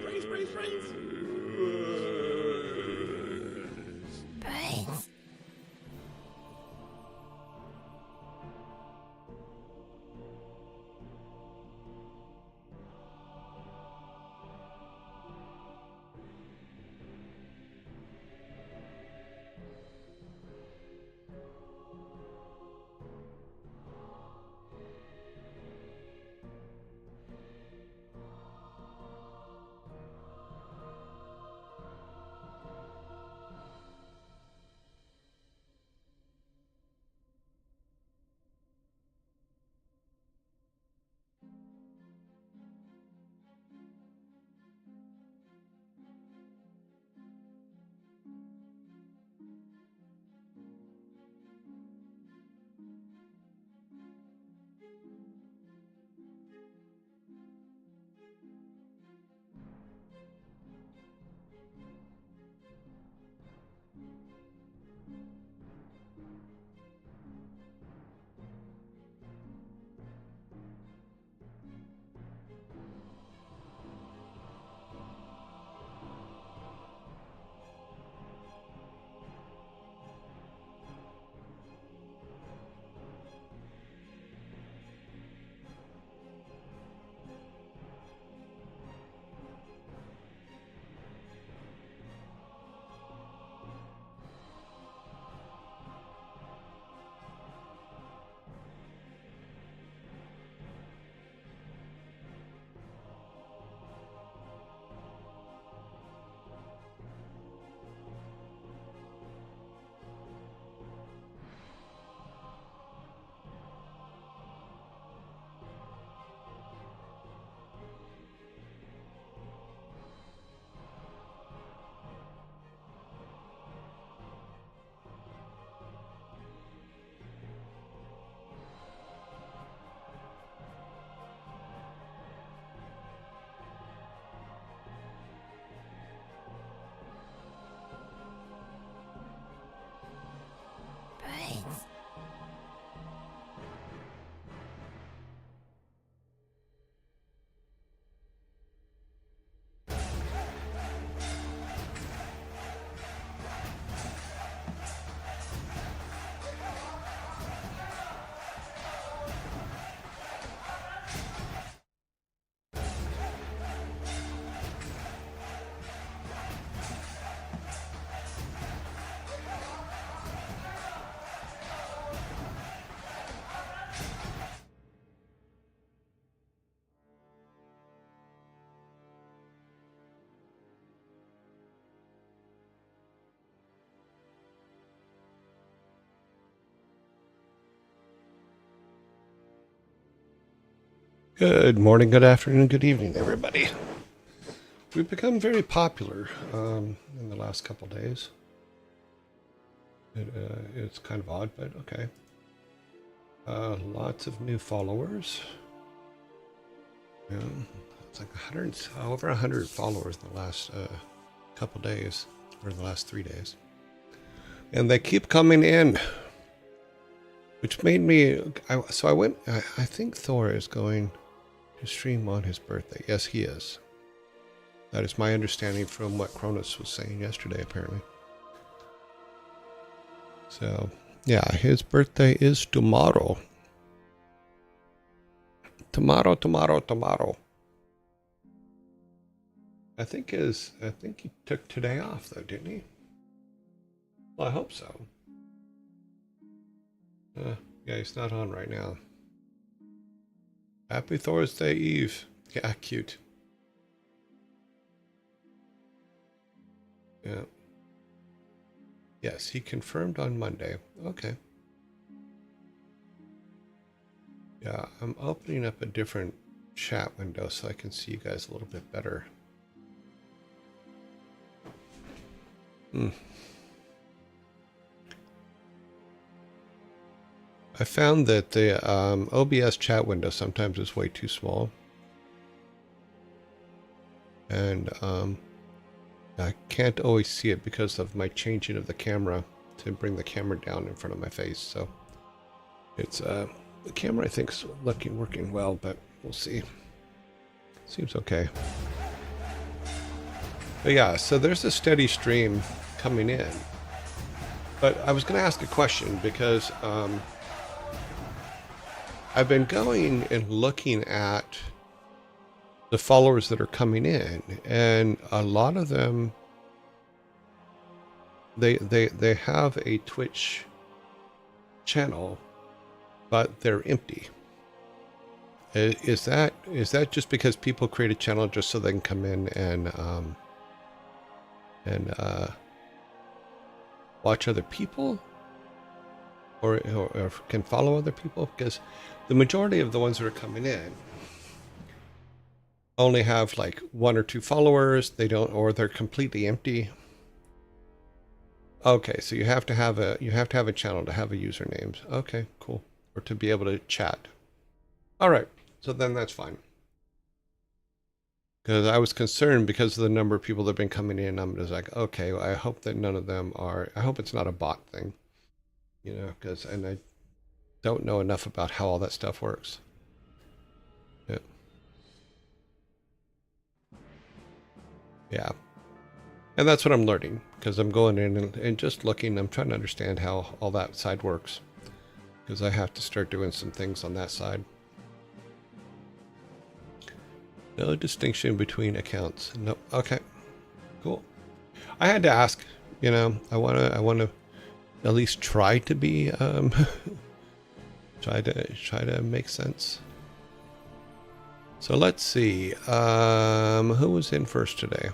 Brains, brains, brains. Brains. Brains. Good morning, good afternoon, good evening, everybody. We've become very popular in the last couple days. It's kind of odd, but okay. Lots of new followers. Yeah, it's like 100, over 100 followers in the last couple days, or the last 3 days. And they keep coming in, which made me, I think Thor is going to stream on his birthday. Yes, he is. That is my understanding from what Cronus was saying yesterday, apparently. So, yeah, his birthday is tomorrow. Tomorrow. I think he took today off though, didn't he? Well, I hope so. Yeah, he's not on right now. Happy Thursday Eve. Yeah, cute. Yeah. Yes, he confirmed on Monday. Okay. Yeah, I'm opening up a different chat window so I can see you guys a little bit better. I found that the OBS chat window sometimes is way too small. And I can't always see it because of my changing of the camera. to bring the camera down in front of my face. So it's the camera I think is working well, but we'll see. Seems okay. But yeah, so there's a steady stream coming in. But I was going to ask a question because I've been going and looking at the followers that are coming in, and a lot of them, they have a Twitch channel, but they're empty. Is that just because people create a channel just so they can come in and watch other people, or can follow other people? Because the majority of the ones that are coming in only have like 1 or 2 followers. They don't, or they're completely empty. Okay, so you have to have a channel to have a username. Okay, cool. Or to be able to chat. All right, so then that's fine. Because I was concerned because of the number of people that have been coming in. I'm just like, okay, well, I hope that none of them are. I hope it's not a bot thing, you know. And I don't know enough about how all that stuff works. Yeah. Yeah. And that's what I'm learning, because I'm going in and just looking. I'm trying to understand how all that side works, because I have to start doing some things on that side. No distinction between accounts. No. Okay. Cool. I had to ask. You know, I want to at least try to be try to make sense. So let's see. Who was in first today?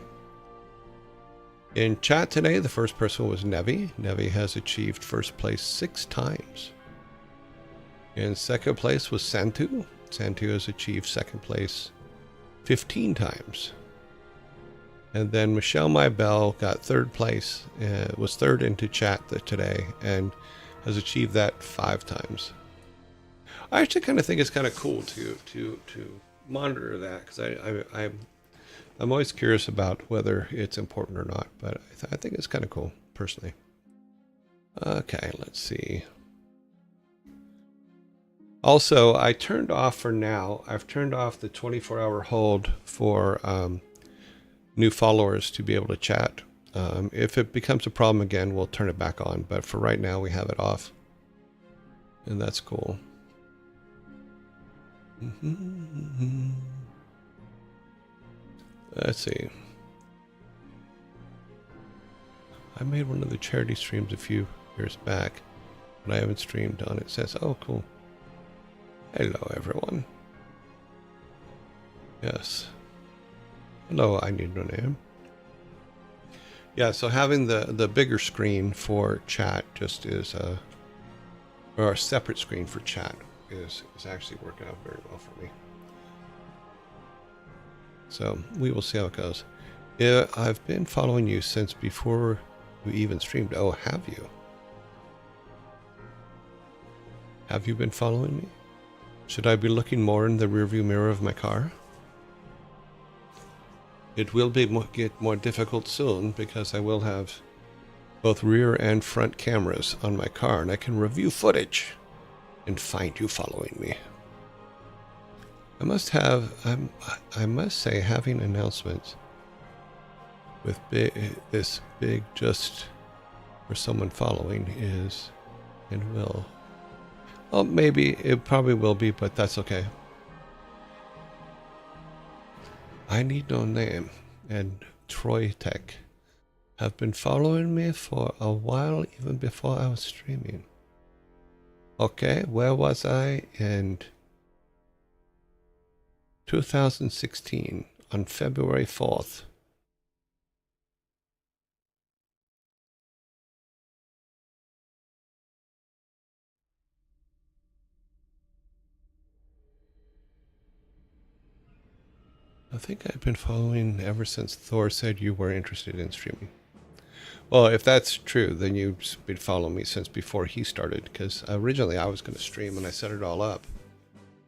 In chat today, the first person was Nevi. Nevi has achieved first place 6 times. In second place was Santu. Santu has achieved second place 15 times. And then Michelle Maybell got third place, was third into chat today, and has achieved that 5 times. I actually kind of think it's kind of cool to monitor that, because I'm always curious about whether it's important or not, but I think it's kind of cool, personally. Okay, let's see. Also, I turned off for now. I've turned off the 24-hour hold for new followers to be able to chat. If it becomes a problem again, we'll turn it back on. But for right now, we have it off. And that's cool. Let's see. I made one of the charity streams a few years back, but I haven't streamed on it since. Oh, cool. Hello, everyone. Yes. Hello, I need no name. Yeah, so having the bigger screen for chat just is or a separate screen for chat is actually working out very well for me. So we will see how it goes. Yeah, I've been following you since before you even streamed. Oh, have you? Have you been following me? Should I be looking more in the rearview mirror of my car? It will get more difficult soon, because I will have both rear and front cameras on my car, and I can review footage and find you following me. I must say, having announcements with this big just for someone following is and will. Well, maybe it probably will be, but that's okay. I need no name and Troy Tech have been following me for a while, even before I was streaming. Okay, where was I in 2016 on February 4th? I think I've been following ever since Thor said you were interested in streaming. Well, if that's true, then you've been following me since before he started, because originally I was going to stream and I set it all up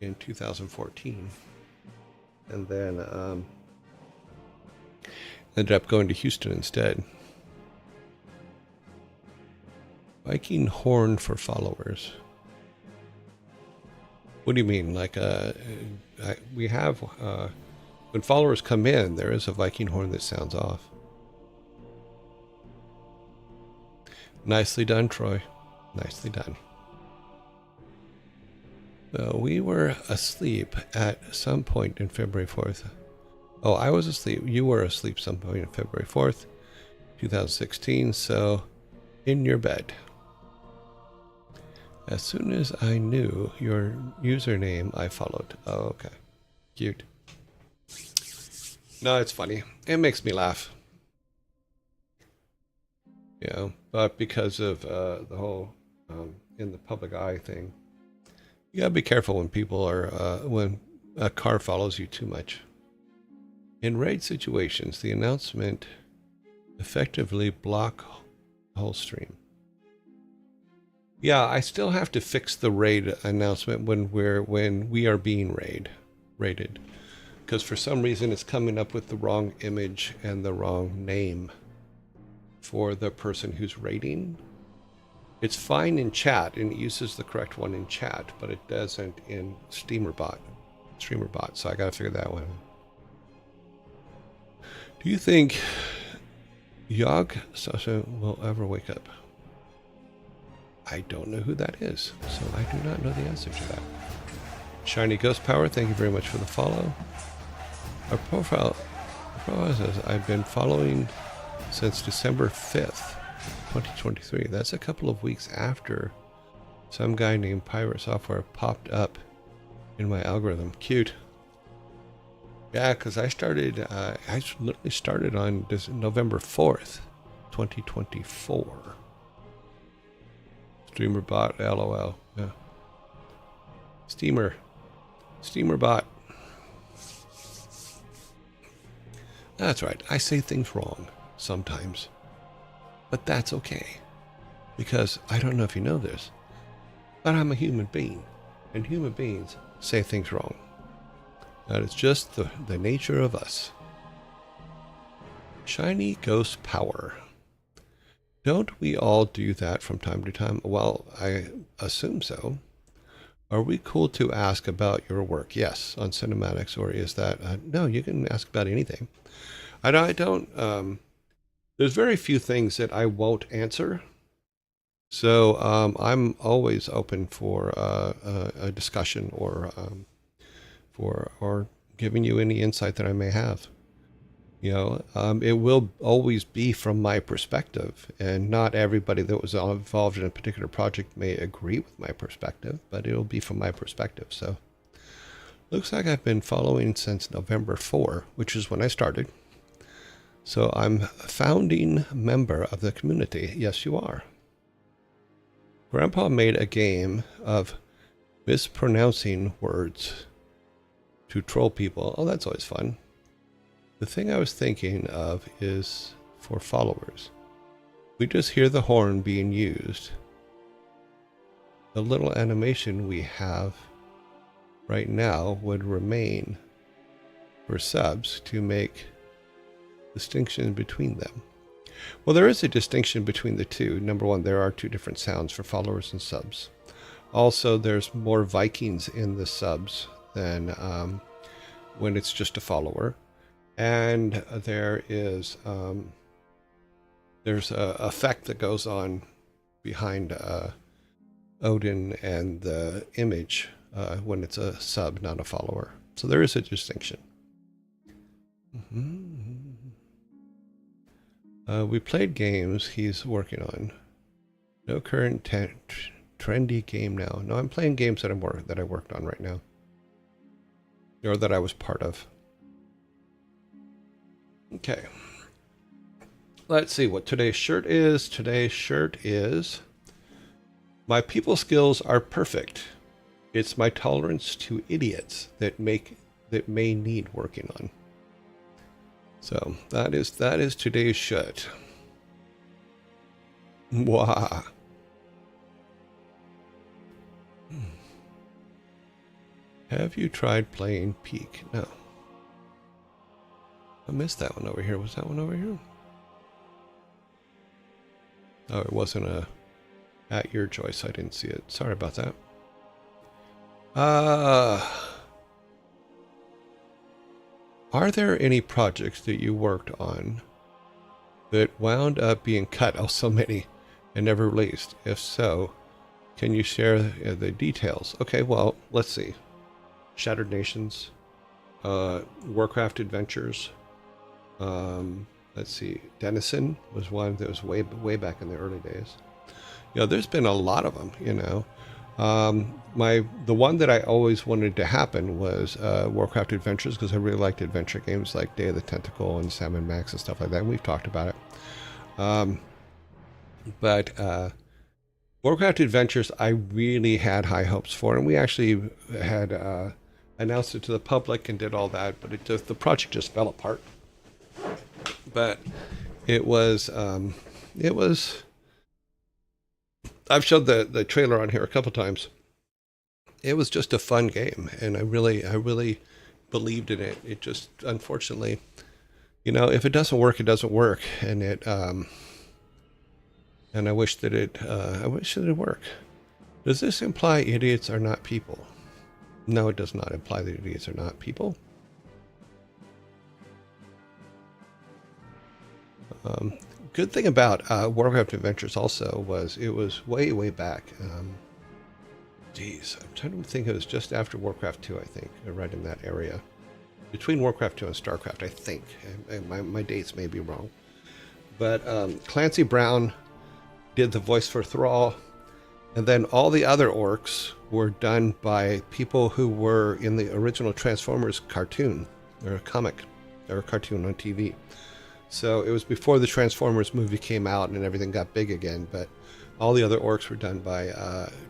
in 2014. And then ended up going to Houston instead. Viking horn for followers. What do you mean? Like, we have, when followers come in, there is a Viking horn that sounds off. Nicely done, Troy. Nicely done. So we were asleep at some point in February 4th. Oh, I was asleep. You were asleep some point in February 4th, 2016. So, in your bed. As soon as I knew your username, I followed. Oh, okay. Cute. No, it's funny. It makes me laugh. Yeah, but because of the whole in the public eye thing, you gotta be careful when people are, when a car follows you too much. In raid situations, the announcement effectively block the whole stream. Yeah, I still have to fix the raid announcement when we are being raided. Because for some reason it's coming up with the wrong image and the wrong name for the person who's raiding. It's fine in chat and it uses the correct one in chat, but it doesn't in streamerbot. So I gotta figure that one out. Do you think Yog Sasha will ever wake up? I don't know who that is, so I do not know the answer to that. Shiny Ghost Power, thank you very much for the follow. Our profile says I've been following since December 5th, 2023. That's a couple of weeks after some guy named Pirate Software popped up in my algorithm. Cute. Yeah, because I literally started on this November 4th, 2024. Streamer bot, LOL. Yeah. Steamer bot. That's right. I say things wrong sometimes, but that's okay because I don't know if you know this, but I'm a human being, and human beings say things wrong. That is just the nature of us. Shiny Ghost Power. Don't we all do that from time to time? Well, I assume so. Are we cool to ask about your work? Yes, on cinematics, or is that no? You can ask about anything. I don't. There's very few things that I won't answer. So I'm always open for a discussion or giving you any insight that I may have. You know, it will always be from my perspective, and not everybody that was involved in a particular project may agree with my perspective, but it'll be from my perspective. So looks like I've been following since November 4, which is when I started. So I'm a founding member of the community. Yes, you are. Grandpa made a game of mispronouncing words to troll people. Oh, that's always fun. The thing I was thinking of is for followers. We just hear the horn being used. The little animation we have right now would remain for subs to make distinction between them. Well, there is a distinction between the two. Number one, there are two different sounds for followers and subs. Also, there's more Vikings in the subs than when it's just a follower. And there is there's a effect that goes on behind Odin and the image when it's a sub, not a follower. So there is a distinction. We played games he's working on. No current trendy game now. No, I'm playing games that I worked on right now, or that I was part of. Okay. Let's see what today's shirt is. Today's shirt is my people skills are perfect. It's my tolerance to idiots that may need working on. So that is today's shirt. Wow. Have you tried playing Peak? No. I missed that one over here. Was that one over here? Oh, it wasn't a At your choice. I didn't see it. Sorry about that. Are there any projects that you worked on that wound up being cut? Oh, so many, and never released. If so, can you share the details? Okay, well, let's see. Shattered Nations, WarCraft Adventures. Let's see. Denison was one that was way back in the early days. You know, there's been a lot of them. You know, the one that I always wanted to happen was WarCraft Adventures, because I really liked adventure games like Day of the Tentacle and Sam and Max and stuff like that. And we've talked about it. But WarCraft Adventures, I really had high hopes for, and we actually had announced it to the public and did all that. But the project just fell apart. But it was. I've showed the trailer on here a couple times. It was just a fun game, and I really believed in it. It just, unfortunately, you know, if it doesn't work, it doesn't work, and I wish that it would work. Does this imply idiots are not people? No, it does not imply that idiots are not people. Good thing about Warcraft Adventures also was it was way back. Geez, I'm trying to think. It was just after Warcraft 2, I think, right in that area, between Warcraft 2 and StarCraft, I think. My dates may be wrong, but Clancy Brown did the voice for Thrall, and then all the other orcs were done by people who were in the original Transformers cartoon, or a comic, or a cartoon on TV. So it was before the Transformers movie came out and everything got big again, but all the other orcs were done by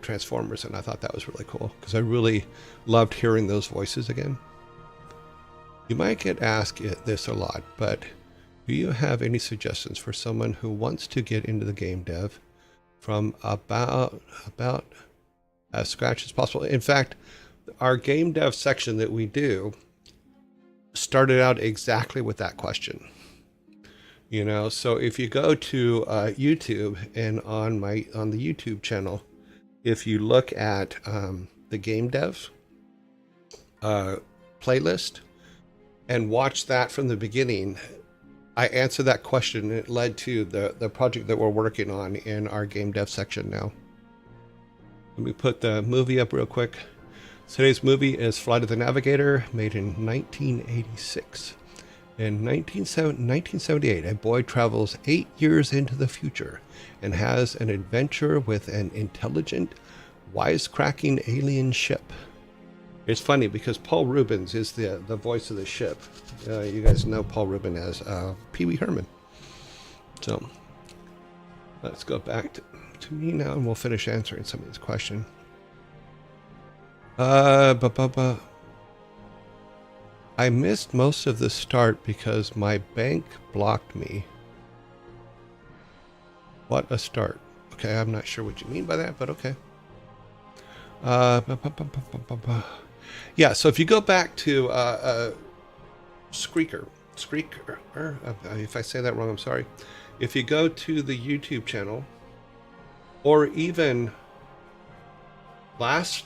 Transformers, and I thought that was really cool because I really loved hearing those voices again. You might get asked this a lot, but do you have any suggestions for someone who wants to get into the game dev from about as scratch as possible? In fact, our game dev section that we do started out exactly with that question. You know, so if you go to YouTube, and on the YouTube channel, if you look at the game dev playlist and watch that from the beginning, I answered that question, and it led to the project that we're working on in our game dev section now. Let me put the movie up real quick. Today's movie is Flight of the Navigator, made in 1986. In 1978, a boy travels 8 years into the future and has an adventure with an intelligent, wisecracking alien ship. It's funny because Paul Rubens is the voice of the ship. You guys know Paul Rubens as Pee Wee Herman. So let's go back to me now, and we'll finish answering some of these questions. I missed most of the start because my bank blocked me. What a start. Okay, I'm not sure what you mean by that, but okay. Yeah, so if you go back to Squeaker, if I say that wrong, I'm sorry. If you go to the YouTube channel, or even last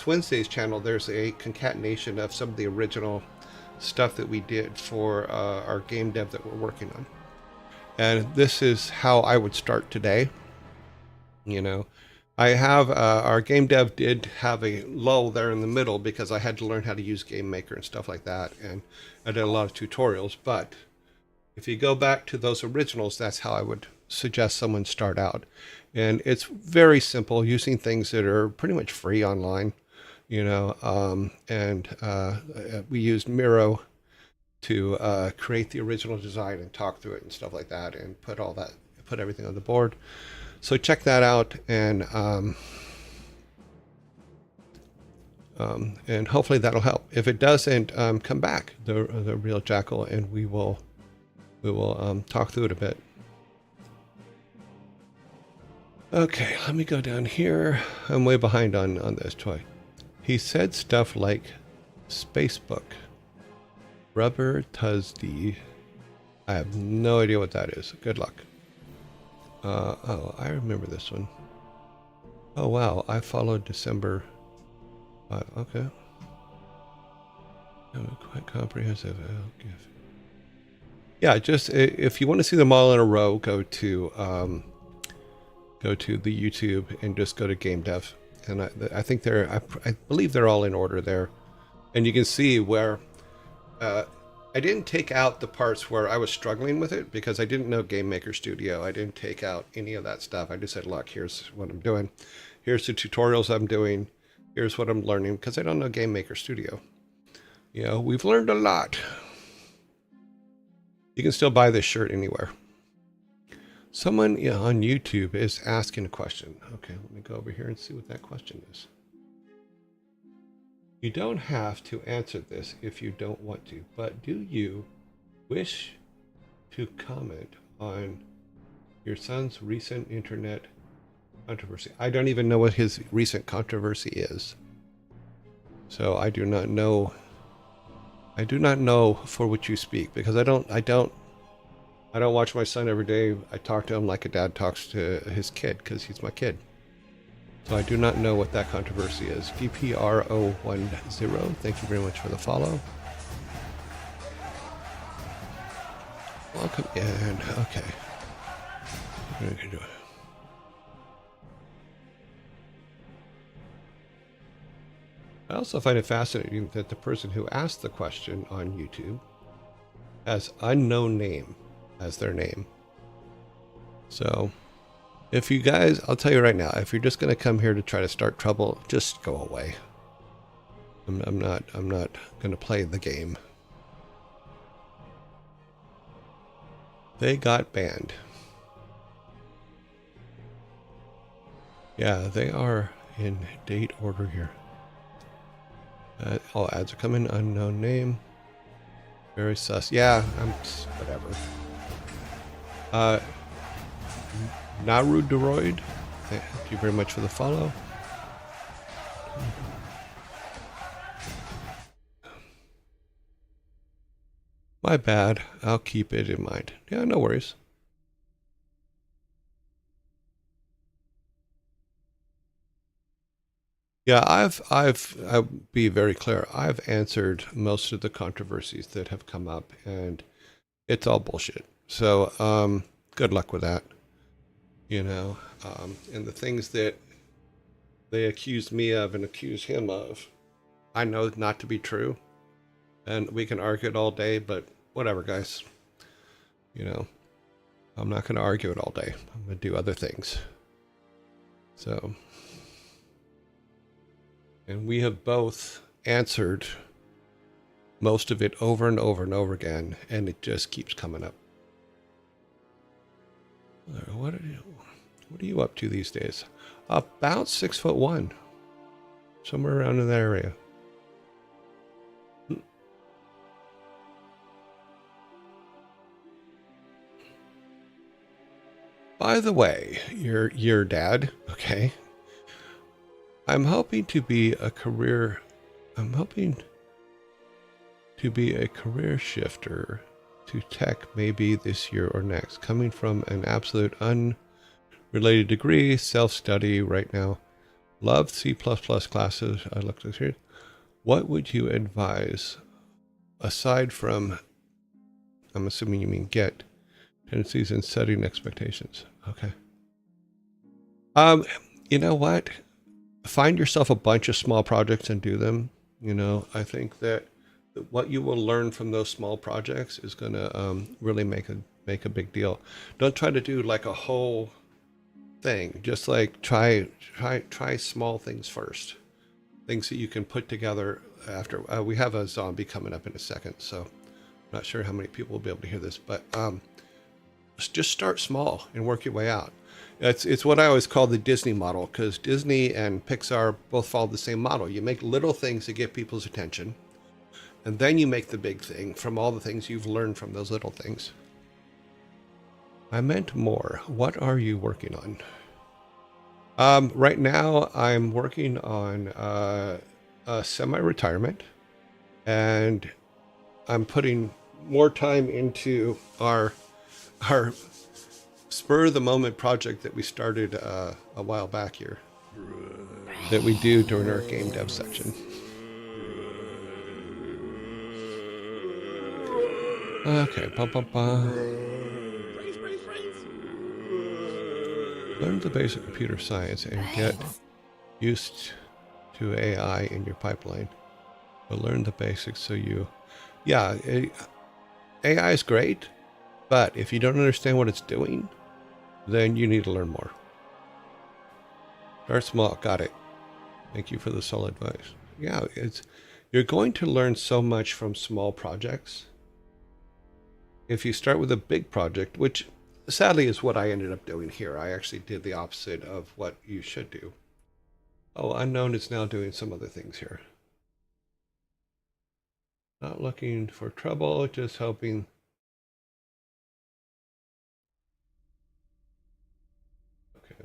Wednesday's channel, there's a concatenation of some of the original stuff that we did for our game dev that we're working on. And this is how I would start today. You know, I have our game dev did have a lull there in the middle because I had to learn how to use Game Maker and stuff like that, and I did a lot of tutorials. But if you go back to those originals, that's how I would suggest someone start out. And it's very simple, using things that are pretty much free online, you know. We used Miro to create the original design and talk through it and stuff like that, and put everything on the board. So check that out, and hopefully that'll help. If it doesn't, come back, the Real Jackal, and we will talk through it a bit. Okay, let me go down here. I'm way behind on this toy. He said stuff like Spacebook, Rubber Tuesday. I have no idea what that is. Good luck. Oh, I remember this one. Oh, wow. I followed December 5. Okay. Quite comprehensive. Yeah, just if you want to see them all in a row, go to the YouTube and just go to Game Dev. And I think I believe they're all in order there. And you can see where I didn't take out the parts where I was struggling with it because I didn't know Game Maker Studio. I didn't take out any of that stuff. I just said, look, here's what I'm doing. Here's the tutorials I'm doing. Here's what I'm learning because I don't know Game Maker Studio. You know, we've learned a lot. You can still buy this shirt anywhere. Someone on YouTube is asking a question. Okay, let me go over here and see what that question is. You don't have to answer this if you don't want to, but do you wish to comment on your son's recent internet controversy? I don't even know what his recent controversy is. So I do not know. I do not know for which you speak because I don't watch my son every day. I talk to him like a dad talks to his kid because he's my kid. So I do not know what that controversy is. DPRO10, thank you very much for the follow. Welcome in. Okay. I also find it fascinating that the person who asked the question on YouTube has unknown name as their name. So if you guys, I'll tell you right now, if you're just going to come here to try to start trouble, just go away. I'm not going to play the game. They got banned. Yeah, they are in date order here. All ads are coming. Unknown name. Very sus. Yeah, whatever. Narudoroid, thank you very much for the follow. My bad. I'll keep it in mind. Yeah, no worries. Yeah, I'll be very clear. I've answered most of the controversies that have come up, and it's all bullshit. So, good luck with that. You know, and the things that they accuse me of and accuse him of, I know not to be true. And we can argue it all day, but whatever, guys. You know, I'm not going to argue it all day. I'm going to do other things. So, and we have both answered most of it over and over and over again, and it just keeps coming up. What are you up to these days? About 6'1", somewhere around in that area. By the way, your dad, okay? I'm hoping to be a career shifter to tech maybe this year or next, coming from an absolute unrelated degree, self-study right now. Love C++ classes. I looked at here. What would you advise aside from, I'm assuming you mean get, tendencies and setting expectations? Okay. You know what? Find yourself a bunch of small projects and do them. You know, I think that what you will learn from those small projects is going to really make a big deal. Don't try to do like a whole thing. Just like try small things first. Things that you can put together after. We have a zombie coming up in a second, so I'm not sure how many people will be able to hear this, but just start small and work your way out. It's what I always call the Disney model, because Disney and Pixar both follow the same model. You make little things that get people's attention, and then you make the big thing from all the things you've learned from those little things. I meant more. What are you working on? Right now, I'm working on a semi-retirement, and I'm putting more time into our spur of the moment project that we started a while back here that we do during our game dev section. Okay, learn the basic computer science and get used to AI in your pipeline. But learn the basics so you... Yeah, AI is great, but if you don't understand what it's doing, then you need to learn more. Start small. Got it. Thank you for the solid advice. Yeah, you're going to learn so much from small projects. If you start with a big project, which sadly is what I ended up doing here. I actually did the opposite of what you should do. Oh, Unknown is now doing some other things here. Not looking for trouble, just hoping. Okay.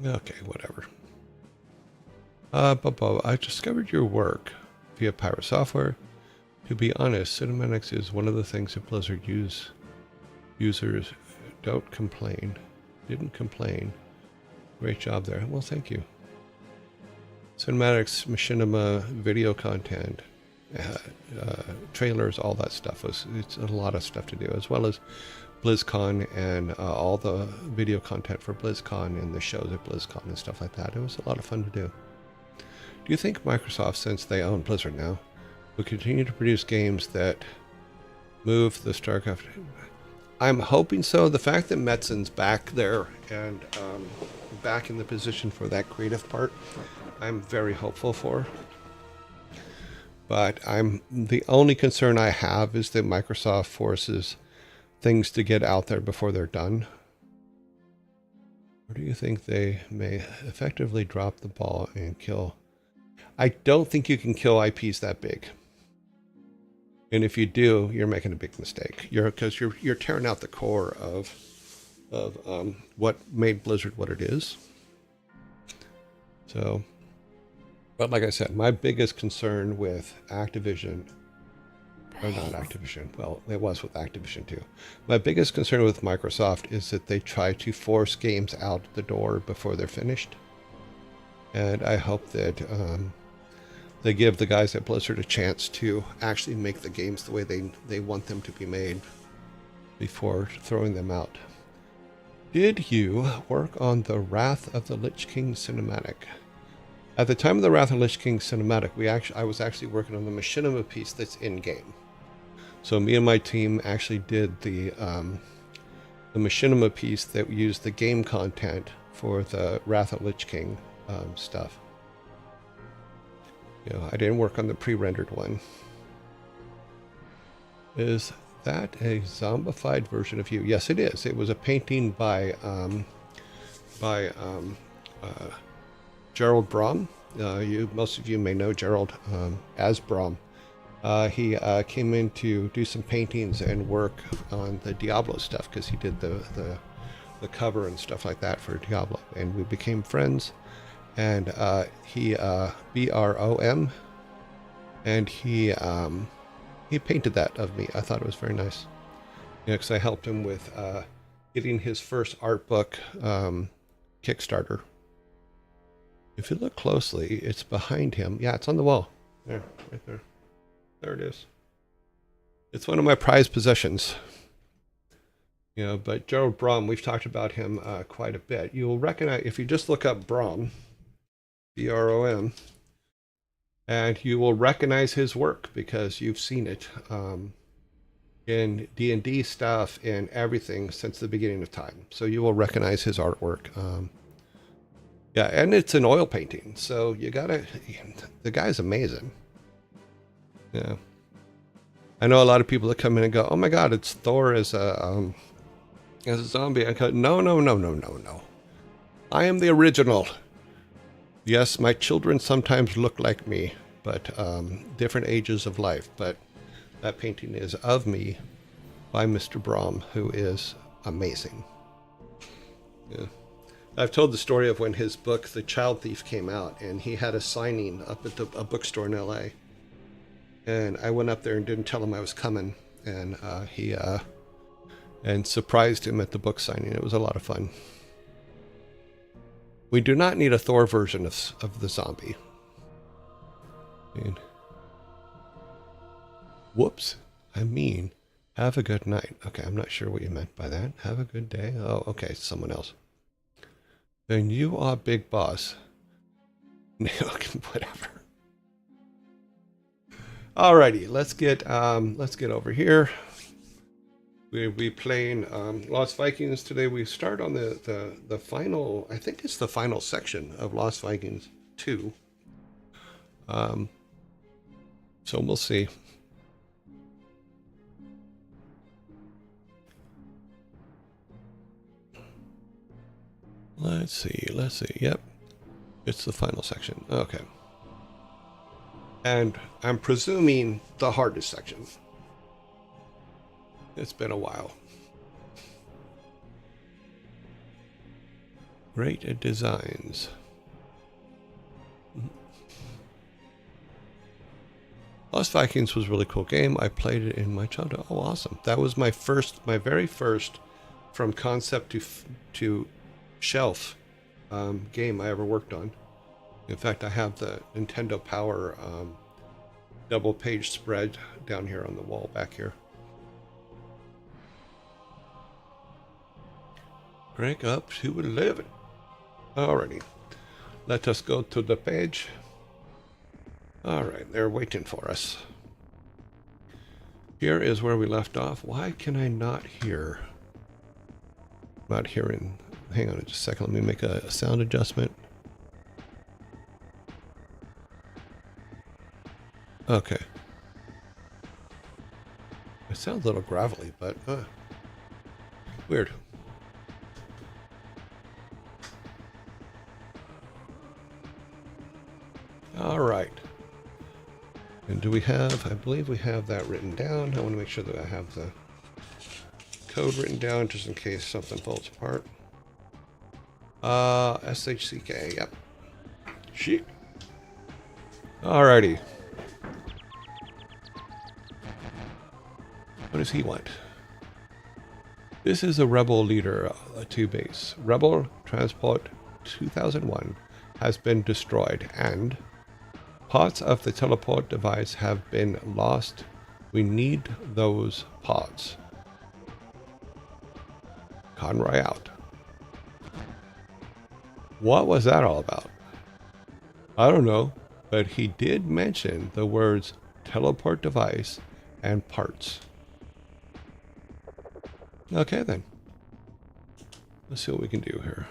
Okay, whatever. I discovered your work via Pirate Software. To be honest, cinematics is one of the things that Blizzard users don't complain. Didn't complain. Great job there. Well, thank you. Cinematics, machinima, video content, trailers, all that stuff it's a lot of stuff to do, as well as BlizzCon and all the video content for BlizzCon and the shows at BlizzCon and stuff like that. It was a lot of fun to do. Do you think Microsoft, since they own Blizzard now, will continue to produce games that move the StarCraft? I'm hoping so. The fact that Metzen's back there and back in the position for that creative part, I'm very hopeful for. But the only concern I have is that Microsoft forces things to get out there before they're done. Or do you think they may effectively drop the ball and kill? I don't think you can kill IPs that big. And if you do, you're making a big mistake. Because you're tearing out the core of what made Blizzard what it is. So, but like I said, my biggest concern with Activision, or not Activision, well, it was with Activision too. My biggest concern with Microsoft is that they try to force games out the door before they're finished. And I hope that they give the guys at Blizzard a chance to actually make the games the way they want them to be made before throwing them out. Did you work on the Wrath of the Lich King cinematic? At the time of the Wrath of the Lich King cinematic, I was actually working on the machinima piece that's in-game. So me and my team actually did the machinima piece that used the game content for the Wrath of Lich King stuff. You know, I didn't work on the pre-rendered one. Is that a zombified version of you? Yes, it is. It was a painting by Gerald Brom. Most of you may know Gerald as Brom. He came in to do some paintings and work on the Diablo stuff because he did the cover and stuff like that for Diablo, and we became friends. And he BROM, and he painted that of me. I thought it was very nice, because I helped him with getting his first art book Kickstarter. If you look closely, it's behind him. Yeah, it's on the wall. There, right there. There it is. It's one of my prized possessions. You know, but Gerald Brom, we've talked about him quite a bit. You'll recognize, if you just look up Brom, BROM, and you will recognize his work because you've seen it in D&D stuff and everything since the beginning of time. So you will recognize his artwork. Yeah, and it's an oil painting, so you gotta, the guy's amazing. Yeah. I know a lot of people that come in and go, oh my god, it's Thor as a zombie. I go, no. I am the original. Yes, my children sometimes look like me, but different ages of life. But that painting is of me by Mr. Brom, who is amazing. Yeah. I've told the story of when his book, The Child Thief, came out, and he had a signing up at a bookstore in L.A. And I went up there and didn't tell him I was coming, and he surprised him at the book signing. It was a lot of fun. We do not need a Thor version of the zombie. And, whoops, I mean, have a good night. Okay, I'm not sure what you meant by that. Have a good day. Oh, okay, someone else. Then you are big boss. Whatever. Alrighty, let's get over here. We'll be playing Lost Vikings today. We start on the final, I think it's the final section of Lost Vikings 2. So we'll see. Let's see. Yep. It's the final section. Okay. And I'm presuming the hardest section. It's been a while. Great designs. Lost Vikings was a really cool game. I played it in my childhood. Oh, awesome. That was my very first from concept to shelf game I ever worked on. In fact, I have the Nintendo Power double page spread down here on the wall back here. Crank up to 11. Alrighty. Let us go to the page. Alright, they're waiting for us. Here is where we left off. Why can I not hear? Not hearing. Hang on just a second. Let me make a sound adjustment. Okay. It sounds a little gravelly, but weird. All right. And do we have, I believe we have that written down. I want to make sure that I have the code written down just in case something falls apart. SHCK, yep. Sheep. Alrighty. What does he want? This is a rebel leader to base. Rebel Transport 2001 has been destroyed and parts of the teleport device have been lost. We need those parts. Conroy out. What was that all about? I don't know, but he did mention the words teleport device and parts. Okay then. Let's see what we can do here.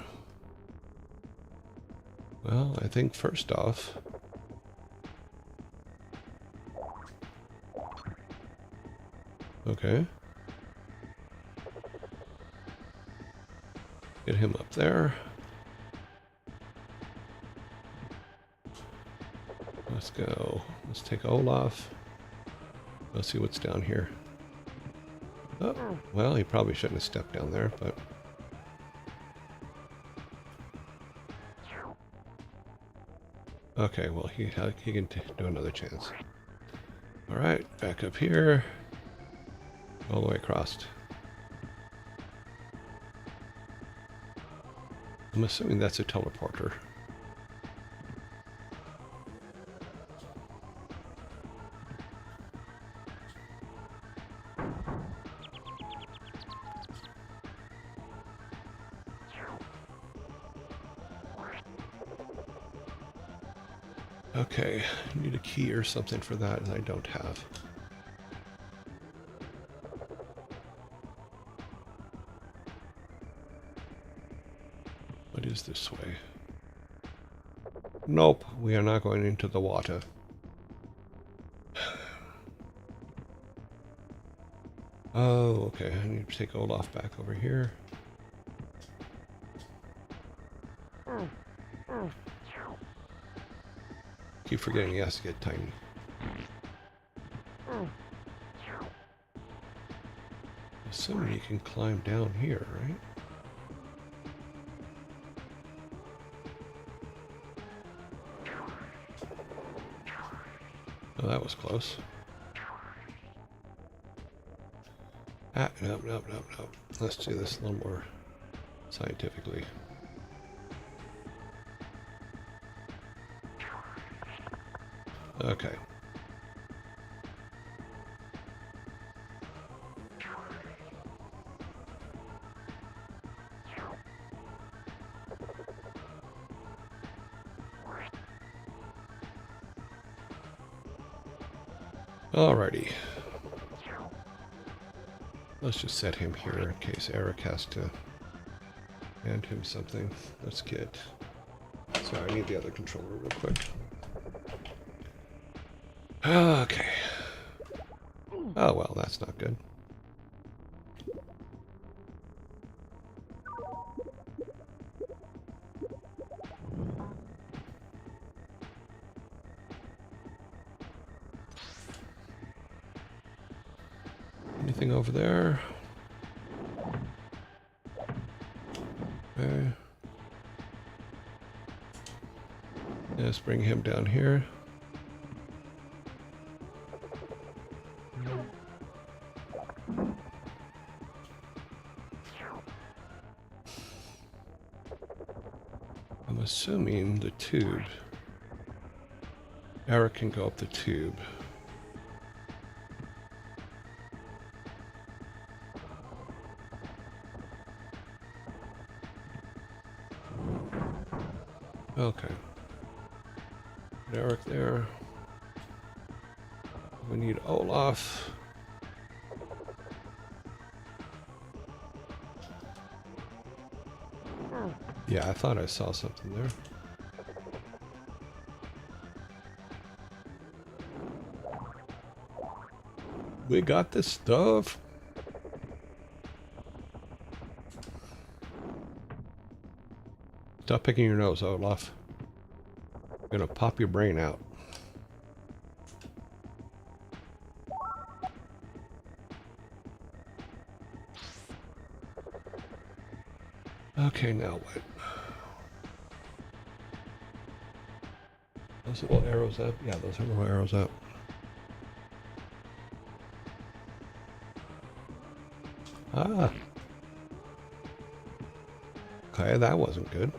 Well, I think first off, okay. Get him up there. Let's go. Let's take Olaf. Let's see what's down here. Oh, well, he probably shouldn't have stepped down there, but... Okay, well, he can do another chance. Alright, back up here. All the way across. I'm assuming that's a teleporter. Okay, I need a key or something for that, and I don't have. What is this way? Nope, we are not going into the water. Oh, okay, I need to take Olaf back over here. Keep forgetting he has to get tiny. Assuming you can climb down here, right? Oh, that was close. Ah, nope, nope, nope, nope. Let's do this a little more scientifically. Okay. Alrighty. Let's just set him here in case Eric has to hand him something. Let's get... Sorry, I need the other controller real quick. Okay. Oh, well, that's not good. Anything over there? Okay. Let's bring him down here. I'm assuming the tube. Eric can go up the tube. Okay. Put Eric there. We need Olaf. Yeah, I thought I saw something there. We got this stuff. Stop picking your nose, Olaf. I'm gonna pop your brain out. Okay, now what? Those little arrows up? Yeah, those are little arrows up. Ah. Okay, that wasn't good.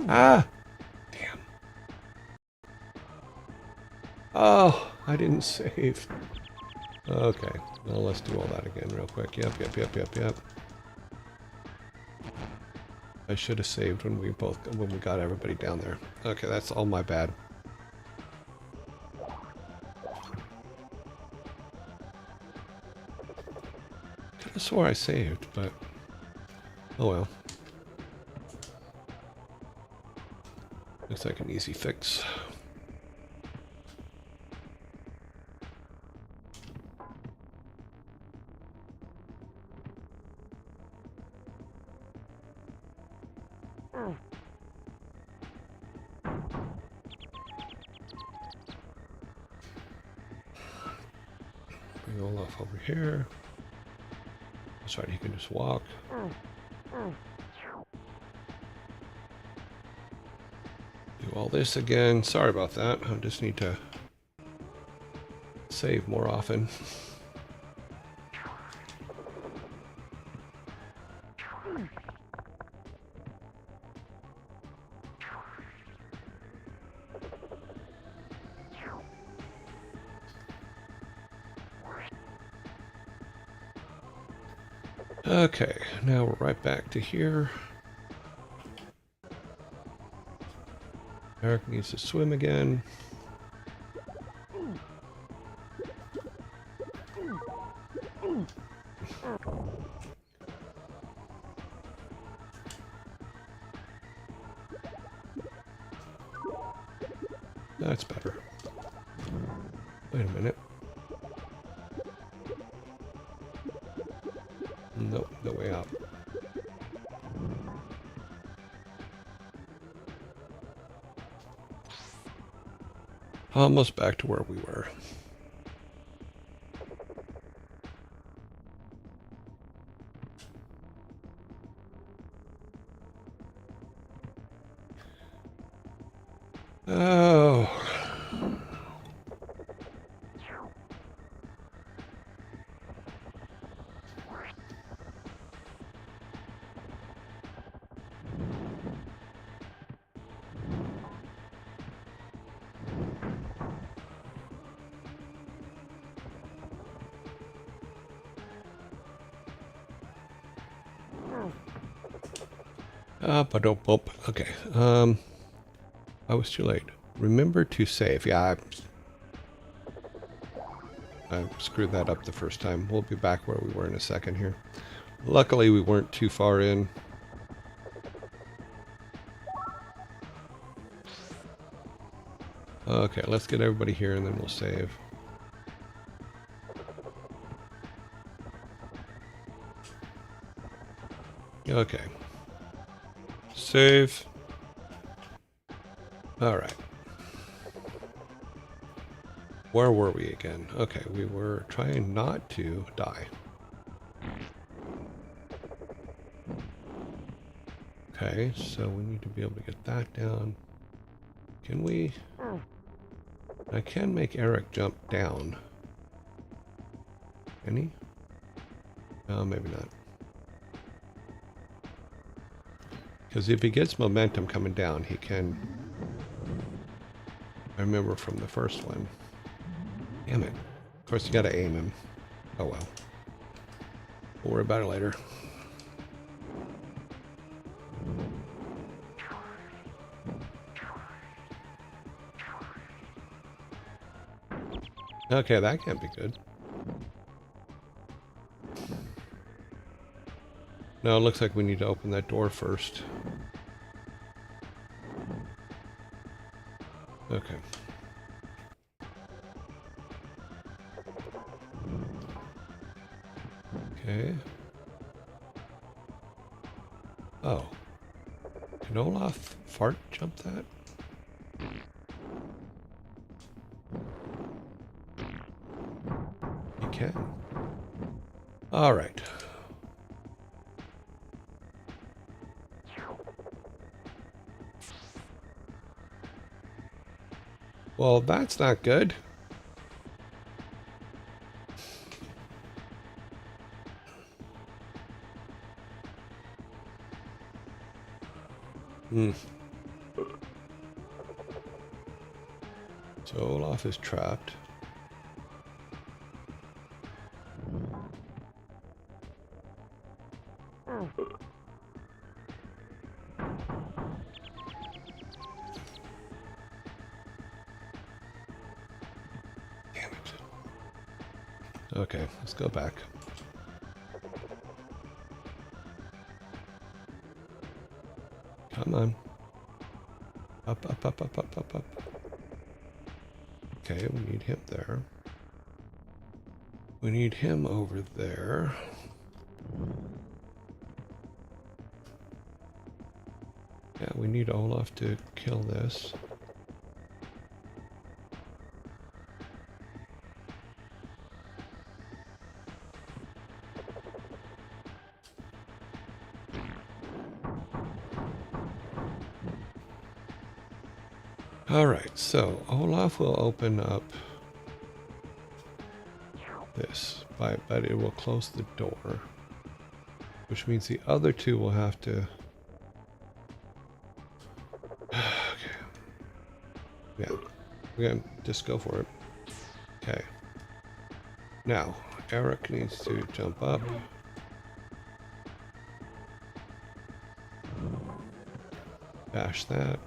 Ah! Damn. Oh, I didn't save. Okay, well, let's do all that again real quick. Yep. I should have saved when we got everybody down there. Okay, that's all my bad. Could have swore I saved, but oh well. Looks like an easy fix. Bring Olaf over here. That's right, he can just walk. Do all this again. Sorry about that. I just need to save more often. Okay, now we're right back to here. Eric needs to swim again. That's better. Wait a minute. Nope, no way out. Almost back to where we were. Oh. But don't bump. Okay. I was too late. Remember to save. Yeah, I screwed that up the first time. We'll be back where we were in a second here. Luckily, we weren't too far in. Okay, let's get everybody here and then we'll save. Okay. Save. All right. Where were we again? Okay, we were trying not to die. Okay, so we need to be able to get that down. Can we? I can make Eric jump down. Can he? No, maybe not. Because if he gets momentum coming down, he can... I remember from the first one. Damn it. Of course, you gotta aim him. Oh well. We'll worry about it later. Okay, that can't be good. No, it looks like we need to open that door first. Okay. Okay. Oh. Can Olaf fart jump that? He can. All right. Well, that's not good. So Olaf is trapped. Damn it. Okay, let's go back. Come on. Up, up, up, up, up, up, up. Okay, we need him there. We need him over there. Yeah, we need Olaf to kill this. All right, so Olaf will open up this, but it will close the door, which means the other two will have to... Okay. Yeah, we're gonna just go for it. Okay. Now, Eric needs to jump up. Bash that.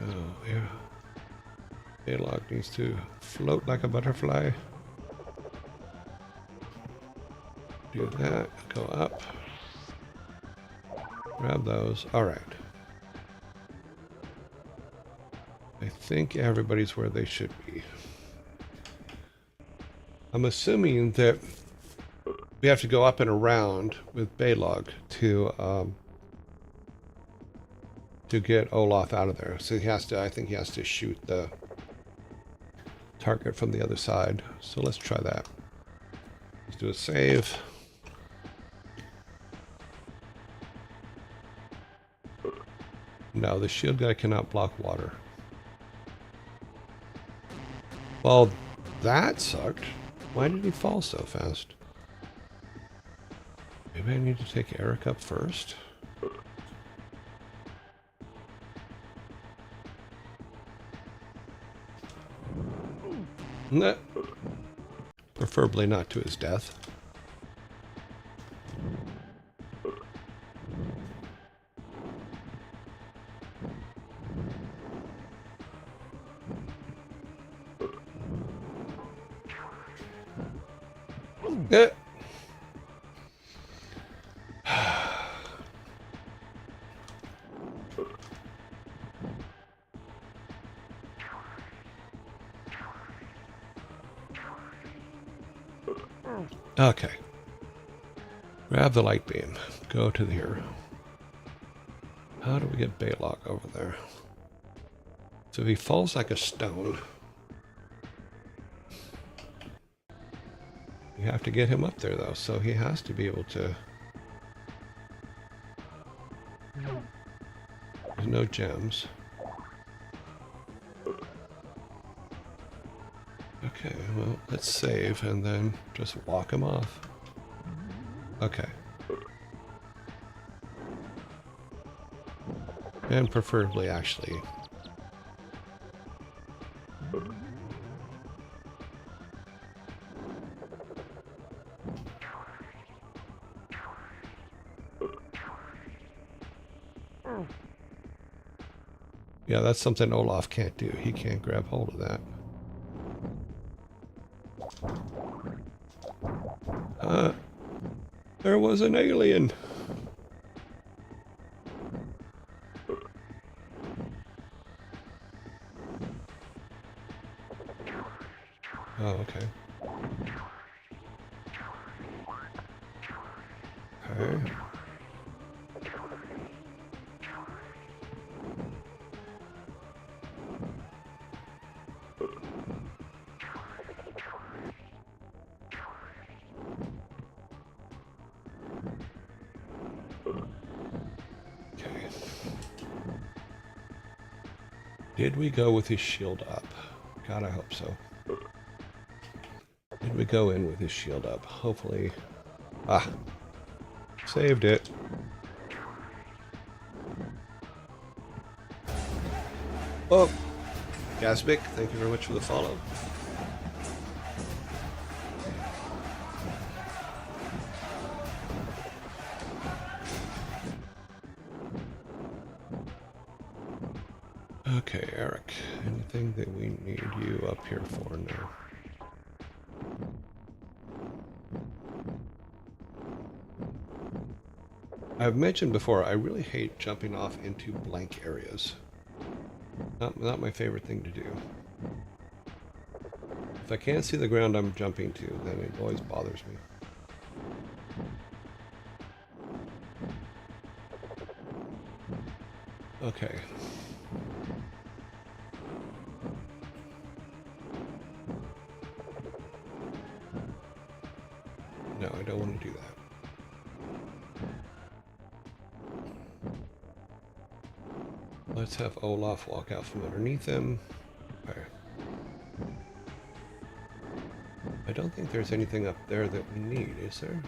Oh, yeah. A-log needs to float like a butterfly. Do that. Go up. Grab those. All right. I think everybody's where they should be. I'm assuming that we have to go up and around with Balog to get Olaf out of there. So he has to, I think he has to shoot the target from the other side. So let's try that. Let's do a save. No, the shield guy cannot block water. Well, that sucked. Why did he fall so fast? Maybe I need to take Eric up first? Nah. Preferably not to his death. Eh. Okay. Grab the light beam. Go to the hero. How do we get Baylock over there? So he falls like a stone. You have to get him up there, though, so he has to be able to... There's no gems. Okay, well, let's save and then just walk him off. Okay. And preferably, actually... Yeah, that's something Olaf can't do. He can't grab hold of that. There was an alien. Oh, okay. Okay. Did we go with his shield up? God, I hope so. Did we go in with his shield up? Hopefully. Ah. Saved it. Oh. Gasbic, thank you very much for the follow. Okay, Eric. Anything that we need you up here for now? I've mentioned before, I really hate jumping off into blank areas. Not my favorite thing to do. If I can't see the ground I'm jumping to, then it always bothers me. Okay. No, I don't want to do that. Let's have Olaf walk out from underneath him. Okay. I don't think there's anything up there that we need, is there?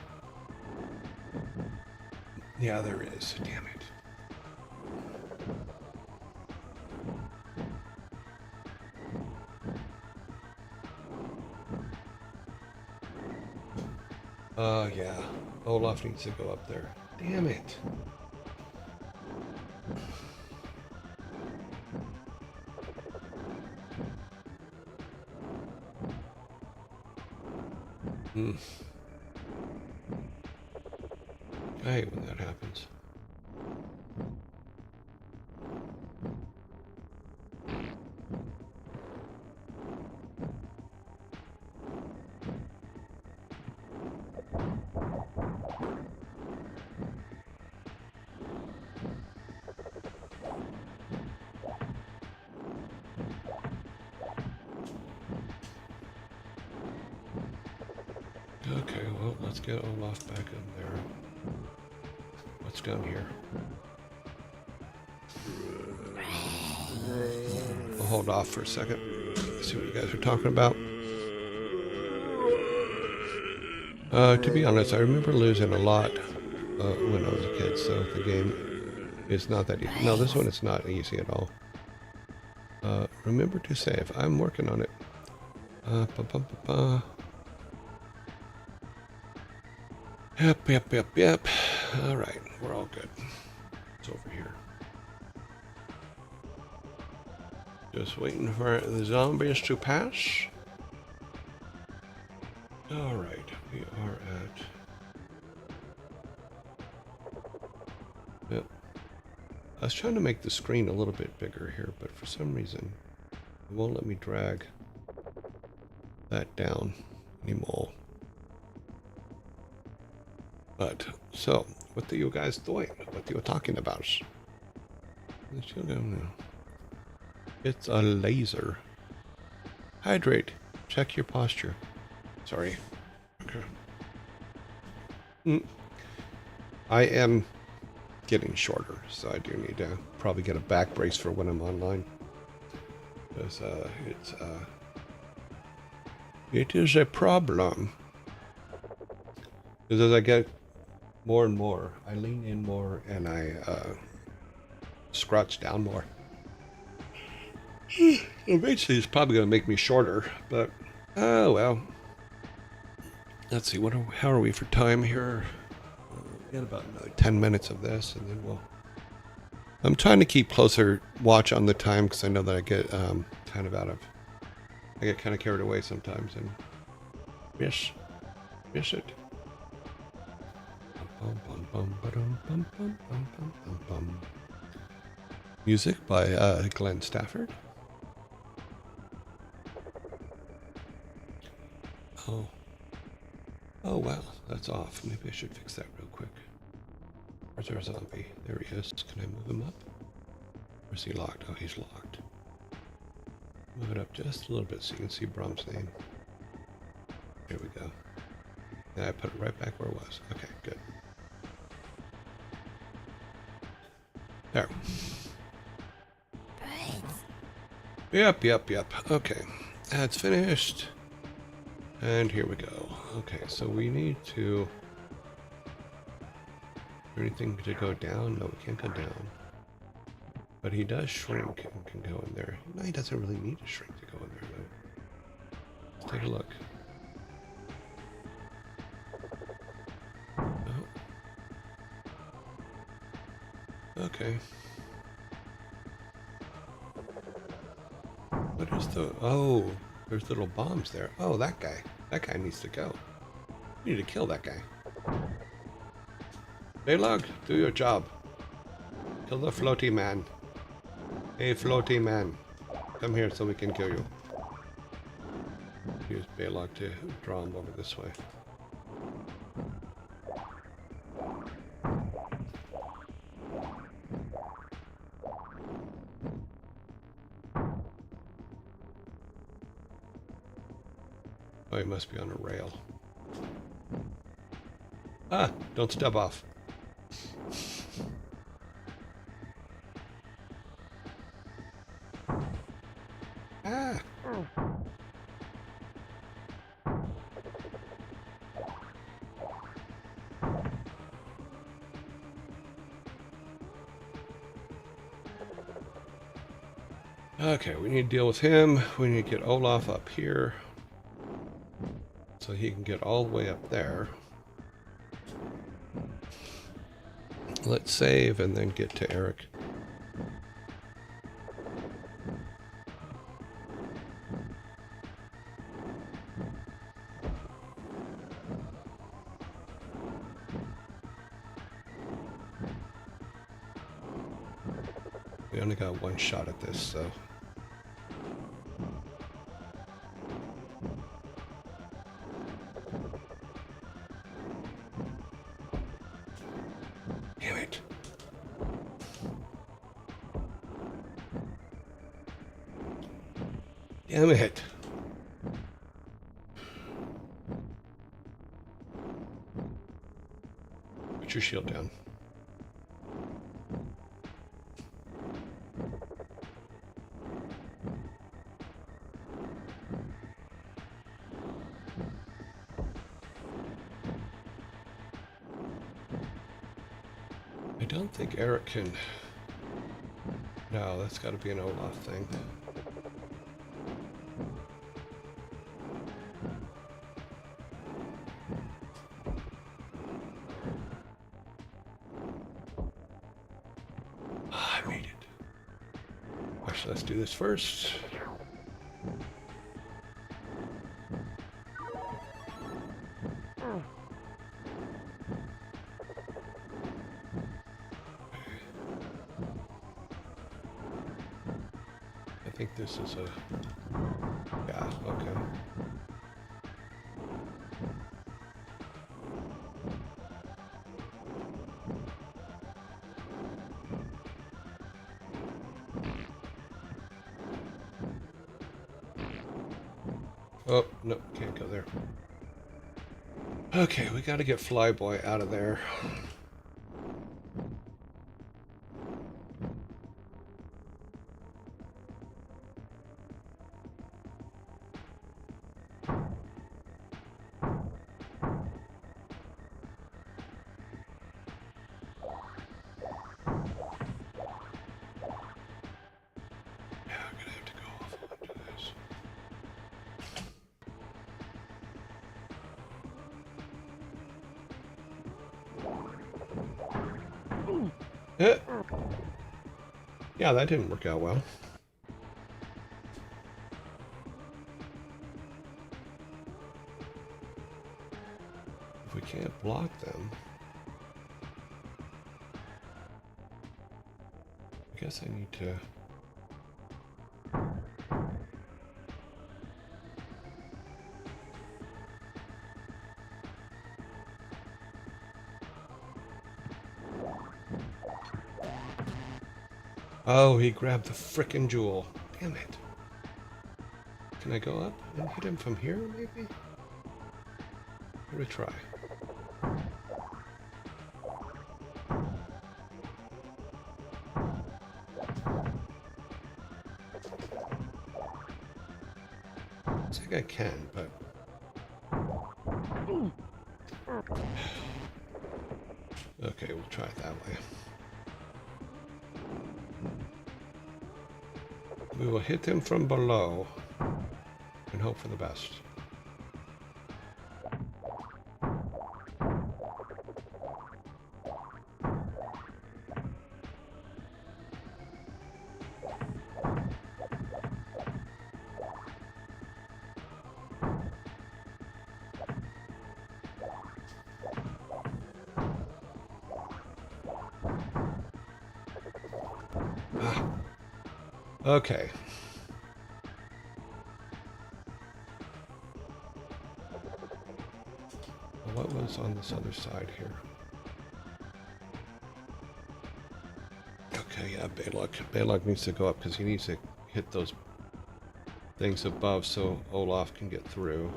Yeah, there is. Damn it. Yeah. Olaf needs to go up there. Damn it. I hate when that happens. Okay, well, let's get Olaf back in there. What's down here? We'll hold off for a second. See what you guys are talking about. To be honest, I remember losing a lot when I was a kid, so the game is not that easy. No, this one is not easy at all. Remember to save. I'm working on it. Yep. All right, we're all good. It's over here. Just waiting for the zombies to pass. All right, we are at... Yep. I was trying to make the screen a little bit bigger here, but for some reason, it won't let me drag that down anymore. But, so, what are you guys doing? What are you talking about? It's a laser. Hydrate. Check your posture. Sorry. Okay. I am getting shorter, so I do need to probably get a back brace for when I'm online. Because it is a problem. Because as I get more and more, I lean in more and I scrouch down more. Eventually it's probably going to make me shorter, but oh well. Let's see, how are we for time here? We got about another 10 minutes of this, and then we'll... I'm trying to keep closer watch on the time, because I know that I get kind of carried away sometimes, and miss it. Music by Glenn Stafford. Oh wow, that's off. Maybe I should fix that real quick. Where's our zombie? There he is. Can I move him up? Or is he locked? Oh, he's locked. Move it up just a little bit so you can see Brom's name. There we go. And I put it right back where it was. Okay, good. There. Yep. Okay. That's finished. And here we go. Okay, so we need to... anything to go down? No, we can't go down. But he does shrink and can go in there. No, he doesn't really need to shrink to go in there, though. Let's take a look. Oh. Okay. What is the... oh, there's little bombs there. Oh, that guy. That guy needs to go. We need to kill that guy. Baylog, do your job. Kill the floaty man. Hey, floaty man. Come here so we can kill you. Use Baylog to draw him over this way. Oh, he must be on a rail. Ah, don't step off. Ah. Okay, we need to deal with him. We need to get Olaf up here so he can get all the way up there. Let's save and then get to Eric. We only got one shot at this, so... damn it. Damn it. Put your shield down. don't think Eric can... No, that's got to be an Olaf thing. I made it. Actually, let's do this first. I think this is a... Yeah, okay. Oh, no, can't go there. Okay, we gotta get Flyboy out of there. Yeah, that didn't work out well. If we can't block them, I guess I need to... Oh, he grabbed the frickin' jewel. Damn it. Can I go up and hit him from here, maybe? Let me try. I think I can, but... Okay, we'll try it that way. We will hit him from below and hope for the best. Okay. What was on this other side here? Okay, yeah, Balog. Balog needs to go up because he needs to hit those things above so Olaf can get through.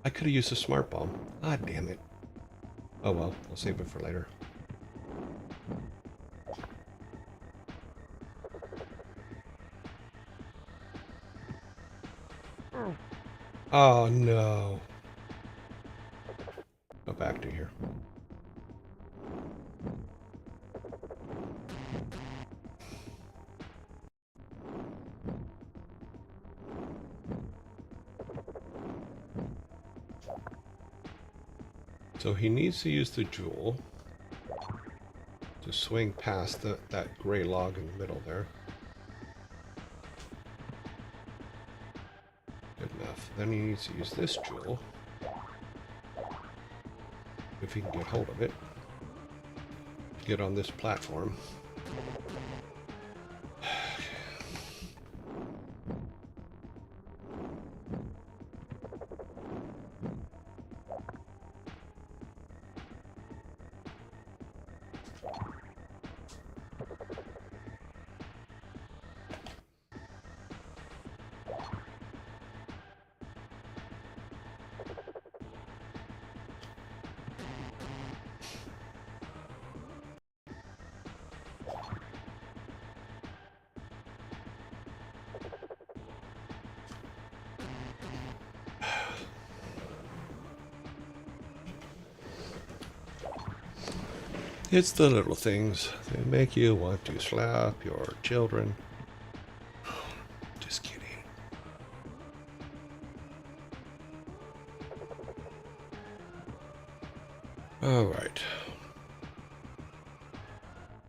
I could have used a smart bomb. Ah, damn it. Oh well, I'll save it for later. Oh no. Go back to here. So he needs to use the jewel to swing past that gray log in the middle there. Good enough. Then he needs to use this jewel, if he can get hold of it, to get on this platform. It's the little things that make you want to slap your children. Just kidding. All right.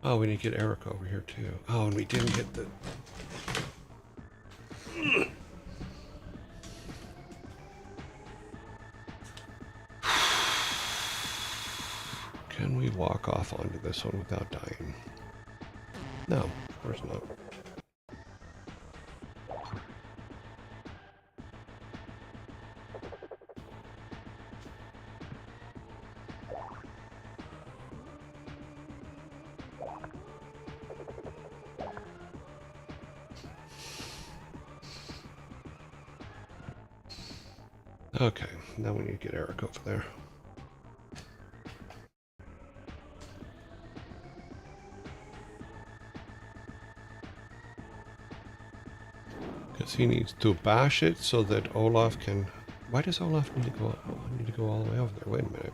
Oh, we need to get Eric over here too. Oh, and we didn't get the... Can we walk off onto this one without dying? No, of course not. Okay, now we need to get Eric over there. Because he needs to bash it so that Olaf can... Why does Olaf need to go all the way over there? Wait a minute.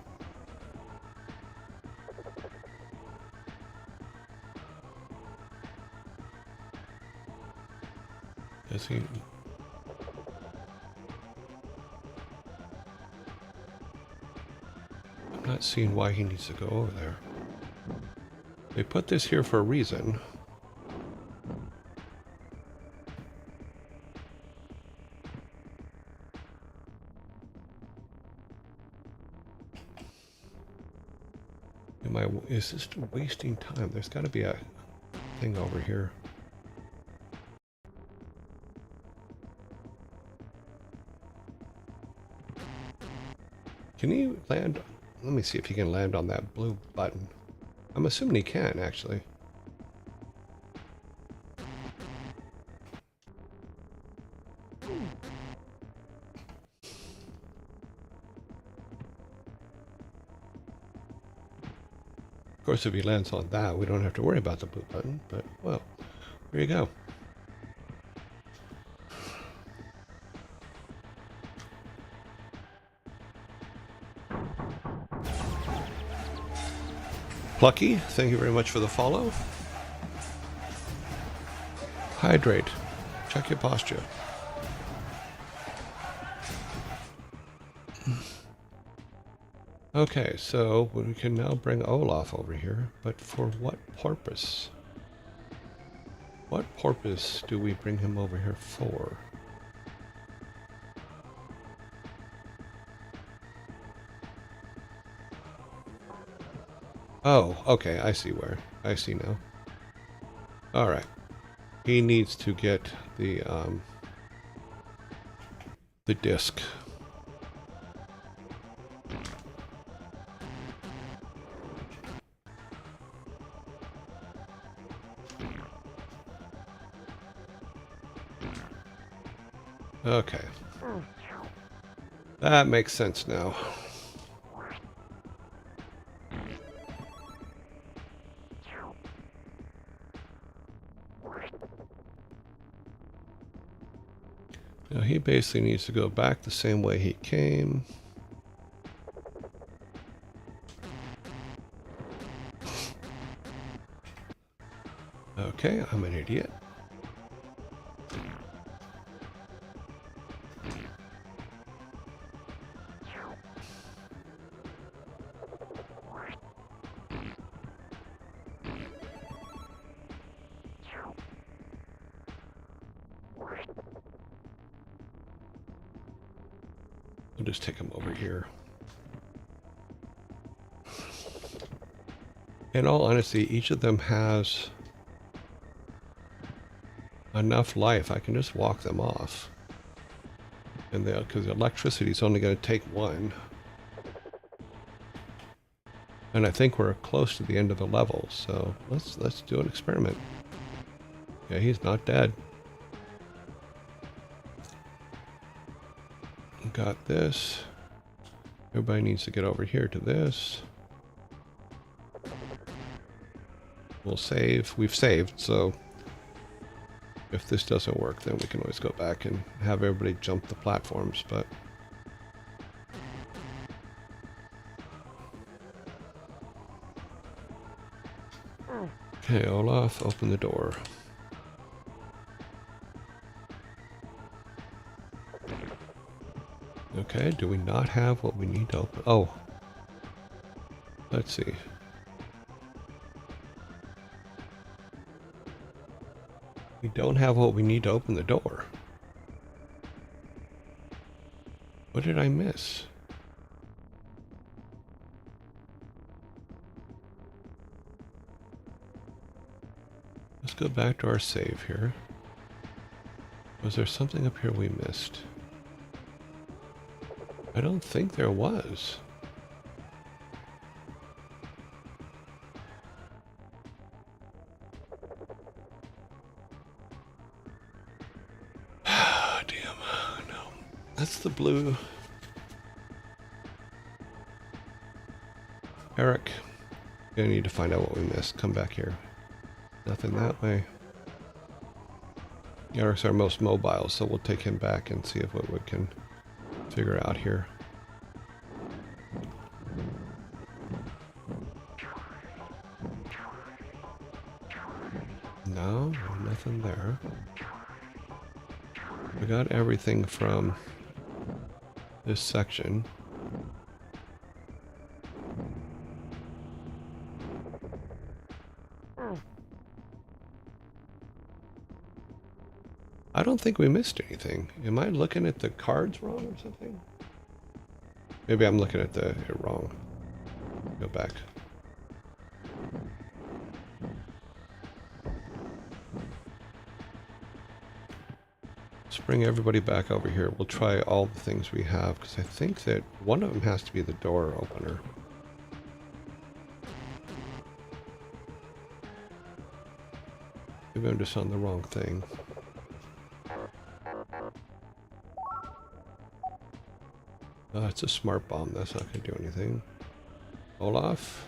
Does he... I'm not seeing why he needs to go over there. They put this here for a reason. Is this wasting time? There's got to be a thing over here. Can he land? Let me see if he can land on that blue button. I'm assuming he can, actually. Of course, if he lands on that, we don't have to worry about the blue button, but, well, there you go. Plucky, thank you very much for the follow. Hydrate. Check your posture. Okay, so we can now bring Olaf over here, but for what purpose? What purpose do we bring him over here for? Oh, okay, I see where. I see now. Alright. He needs to get the disc. Okay. That makes sense now. Now he basically needs to go back the same way he came. Okay, I'm an idiot. We'll just take him over here. In all honesty, each of them has enough life. I can just walk them off. And because the electricity is only going to take one. And I think we're close to the end of the level, so let's do an experiment. Yeah, he's not dead. Got this. Everybody needs to get over here to this. We'll save. We've saved, so if this doesn't work, then we can always go back and have everybody jump the platforms, but Okay, Olaf, open the door. Okay, do we not have what we need to open? Oh. Let's see. We don't have what we need to open the door. What did I miss? Let's go back to our save here. Was there something up here we missed? I don't think there was. Damn, no. That's the blue. Eric, I need to find out what we missed. Come back here. Nothing that way. Eric's our most mobile, so we'll take him back and see if what we can figure out here. No, nothing there. We got everything from this section. I don't think we missed anything. Am I looking at the cards wrong or something? Maybe I'm looking at it wrong. Go back. Let's bring everybody back over here. We'll try all the things we have, because I think that one of them has to be the door opener. Maybe I'm just on the wrong thing. It's a smart bomb. That's not going to do anything. Olaf.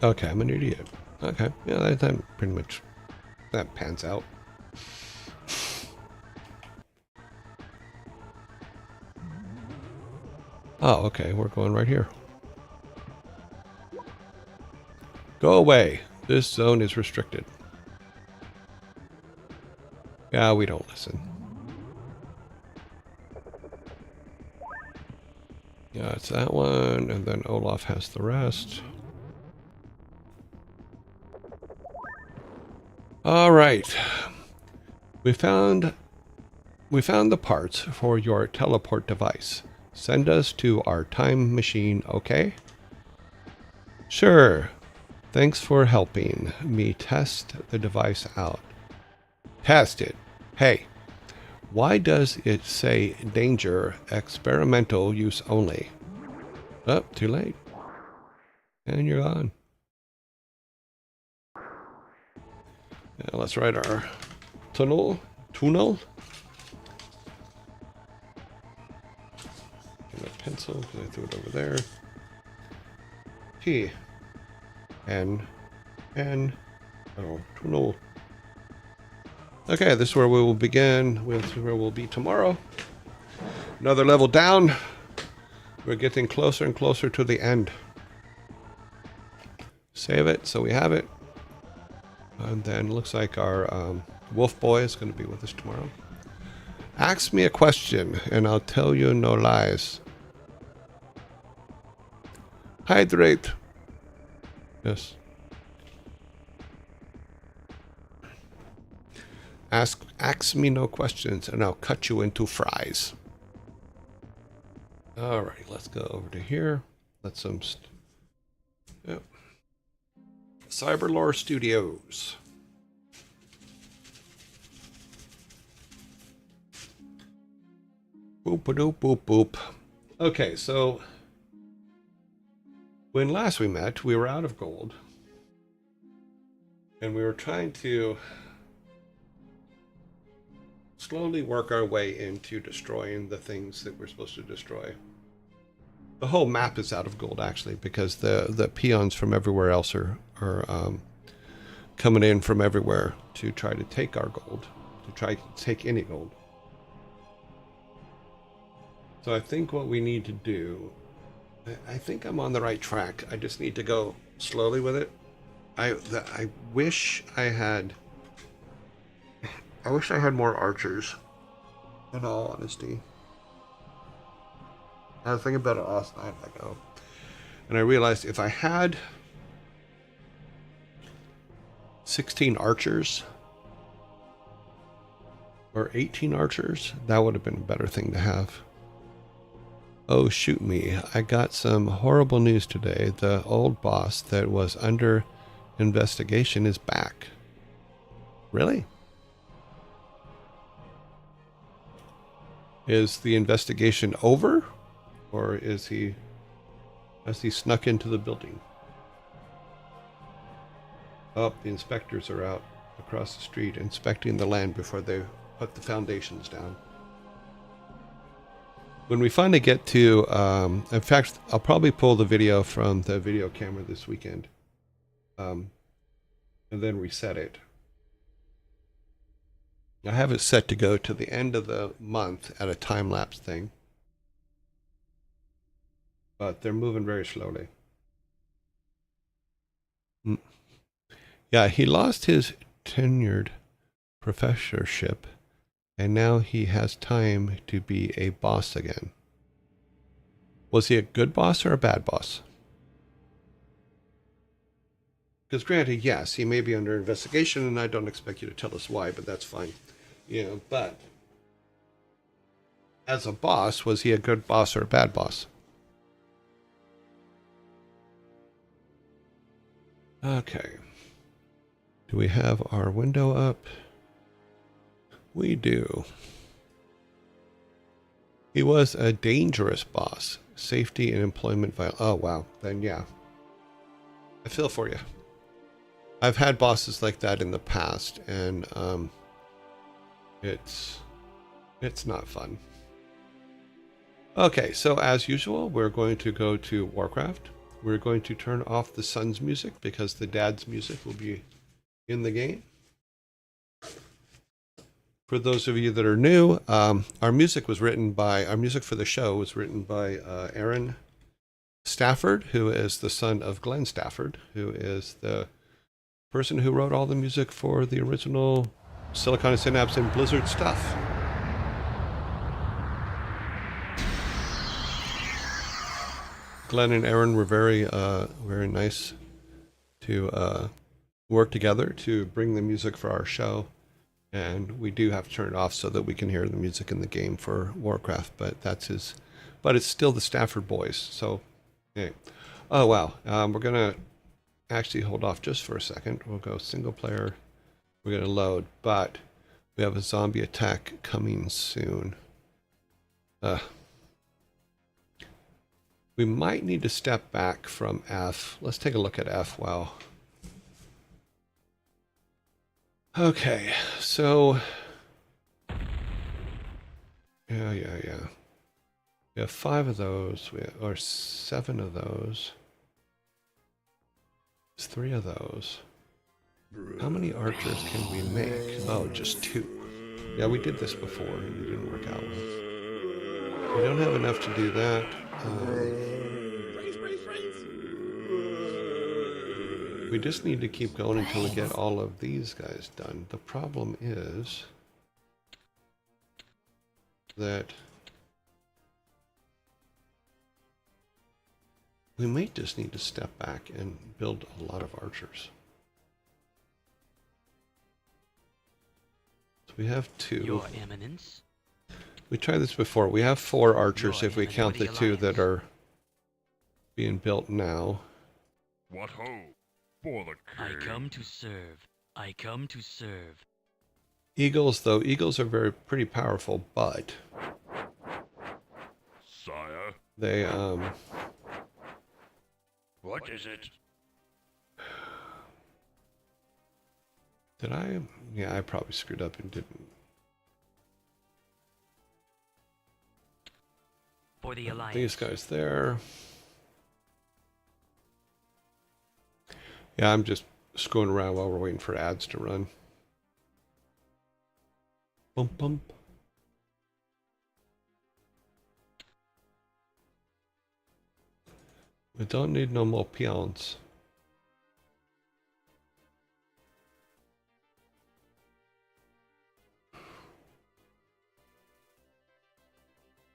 Okay, I'm an idiot. Okay, yeah, that pretty much, that pans out. Oh, okay, we're going right here. Go away. This zone is restricted. Yeah, we don't listen. Yeah, it's that one, and then Olaf has the rest. All right. We found the parts for your teleport device. Send us to our time machine, okay? Sure. Thanks for helping me test the device out. Test it. Hey, why does it say danger, experimental use only? Oh, too late. And you're gone. Now let's write our tunnel. Get a pencil, because I threw it over there. T. N. Oh, tunnel. Okay, this is where we will begin with where we'll be tomorrow. Another level down. We're getting closer and closer to the end. Save it so we have it. And then looks like our wolf boy is going to be with us tomorrow. Ask me a question and I'll tell you no lies. Hydrate. Yes. Ask me no questions and I'll cut you into fries. Alright, let's go over to here. Let some... Yep. Cyberlore Studios. Boop-a-doop, boop, boop. Okay, so... when last we met, we were out of gold. And we were trying to slowly work our way into destroying the things that we're supposed to destroy. The whole map is out of gold, actually, because the peons from everywhere else are coming in from everywhere to try to take our gold, to try to take any gold. So I think what we need to do, I think I'm on the right track. I just need to go slowly with it. I wish I had more archers, in all honesty. I was thinking about it last night, and I realized if I had 16 archers or 18 archers, that would have been a better thing to have. Oh, shoot me. I got some horrible news today. The old boss that was under investigation is back. Really? Is the investigation over? Or has he snuck into the building? Oh, the inspectors are out across the street inspecting the land before they put the foundations down. When we finally get to, in fact, I'll probably pull the video from the video camera this weekend, and then reset it. I have it set to go to the end of the month at a time-lapse thing, but they're moving very slowly. Yeah, he lost his tenured professorship, and now he has time to be a boss again. Was he a good boss or a bad boss? Because granted, yes, he may be under investigation, and I don't expect you to tell us why, but that's fine. You know, but as a boss, was he a good boss or a bad boss? Okay. Do we have our window up? We do. He was a dangerous boss. Safety and employment violation. Oh, wow. Then, yeah. I feel for you. I've had bosses like that in the past, and it's not fun. Okay, so as usual, we're going to go to WarCraft. We're going to turn off the son's music because the dad's music will be in the game. For those of you that are new, our music for the show was written by Aaron Stafford, who is the son of Glenn Stafford, who is the person who wrote all the music for the original Silicon and Synapse and Blizzard stuff. Glenn and Aaron were very nice to work together to bring the music for our show. And we do have to turn it off so that we can hear the music in the game for WarCraft, but it's still the Stafford boys. So, okay. Oh, wow. We're going to actually hold off just for a second. We'll go single player. We're going to load, but we have a zombie attack coming soon. We might need to step back from F. Let's take a look at F while... Okay, so yeah. We have 5 of those, or 7 of those. There's 3 of those. How many archers can we make? Oh, just 2. Yeah, we did this before and it didn't work out well. We don't have enough to do that. We just need to keep going until we get all of these guys done. The problem is that we may just need to step back and build a lot of archers. So we have 2. Your Eminence. We tried this before. We have 4 archers if we count the 2 that are being built now. What ho! For the king. I come to serve. I come to serve. Eagles, though, eagles are pretty powerful, but Sire. they What is it? did I? Yeah, I probably screwed up and didn't. For the Alliance. These guys there. Yeah, I'm just screwing around while we're waiting for ads to run. Bump, bump. We don't need no more peons.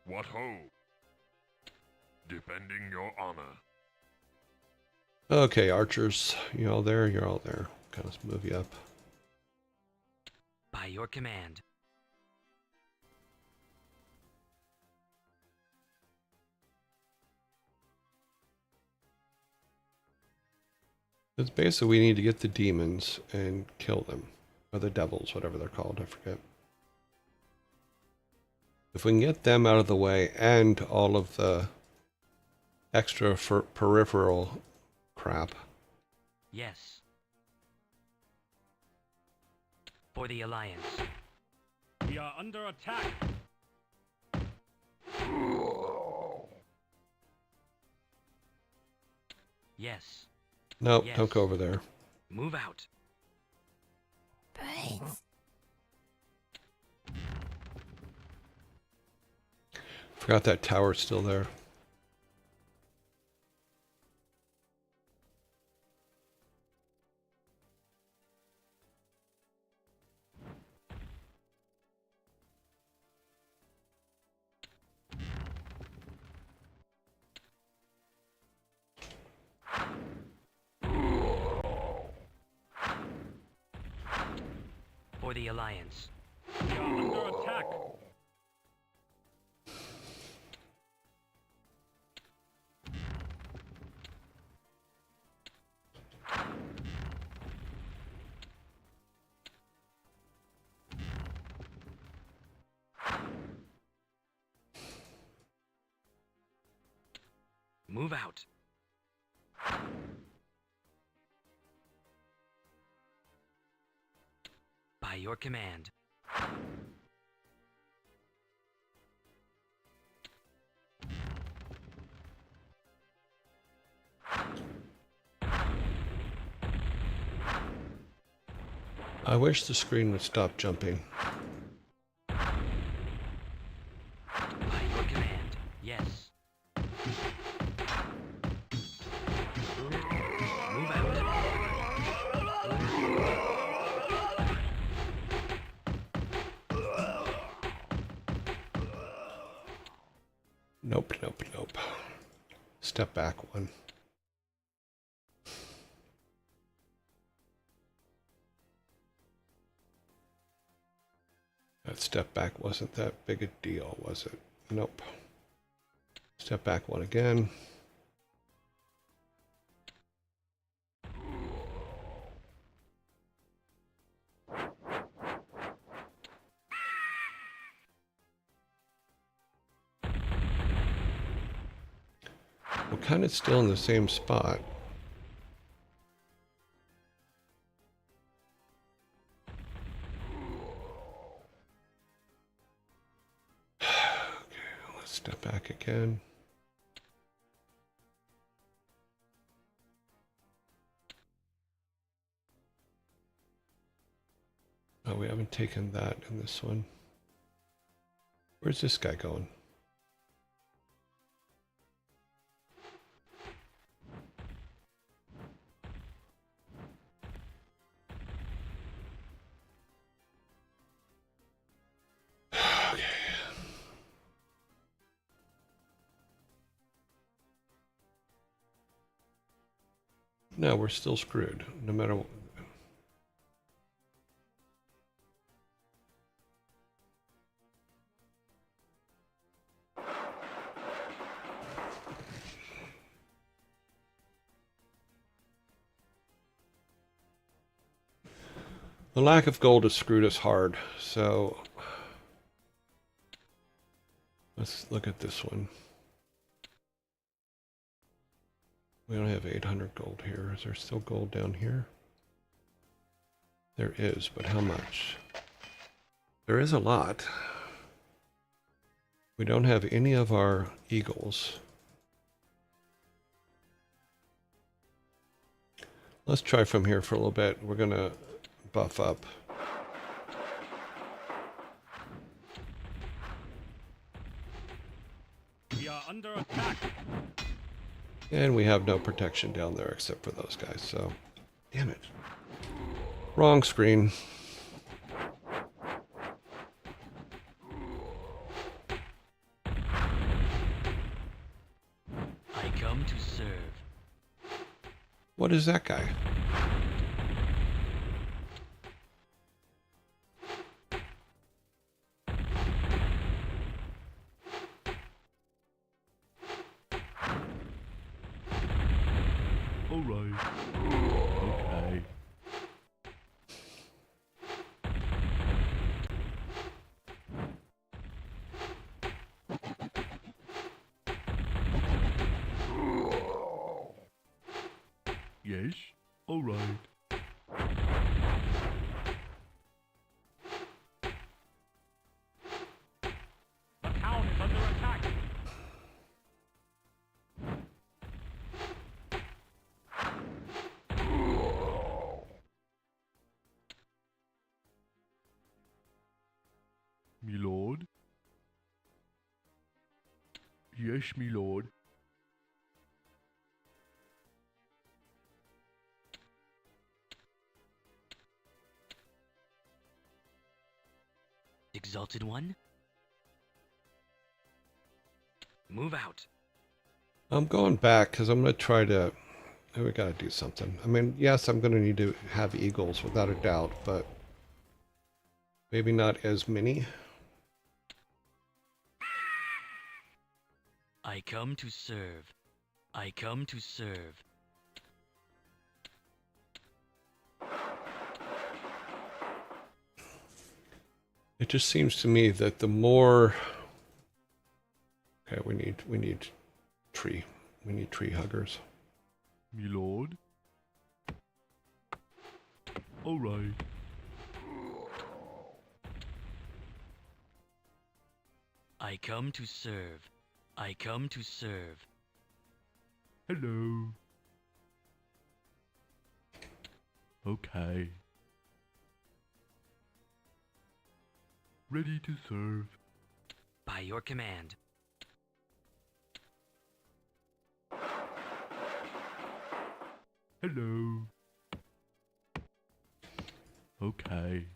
What ho? Defending your honor. Okay, archers, you all there? You're all there. Okay, let's move you up. By your command. It's basically we need to get the demons and kill them. Or the devils, whatever they're called, I forget. If we can get them out of the way and all of the extra peripheral crap. Yes. For the Alliance. We are under attack. Yes. Nope, Yes. don't go over there. Move out. Brains. Forgot that tower's still there. For the Alliance. We are under attack. Move out. By your command. I wish the screen would stop jumping. By your command. Yes. Move out. Nope, nope, nope. Step back one. That step back wasn't that big a deal, was it? Nope. Step back one again. We're kind of still in the same spot. Okay, let's step back again. Oh, we haven't taken that in this one. Where's this guy going? Okay. No, we're still screwed, no matter what. The lack of gold has screwed us hard, so let's look at this one. We don't have 800 gold here. Is there still gold down here? There is, but how much? There is a lot. We don't have any of our eagles. Let's try from here for a little bit. We're going to buff up. We are under attack. And we have no protection down there except for those guys, so... Damn it. Wrong screen. I come to serve. What is that guy? All right. Okay. Yes. All right. The town is under attack. Me lord. Yes, me lord. Exalted One? Move out. I'm going back because I'm going to try to... Oh, we got to do something. I mean, yes, I'm going to need to have eagles without a doubt, but maybe not as many. I come to serve. I come to serve. It just seems to me that the more... Okay, we need tree. We need tree huggers. Me lord. All right. I come to serve. I come to serve. Hello. Okay. Ready to serve. By your command. Hello. Okay.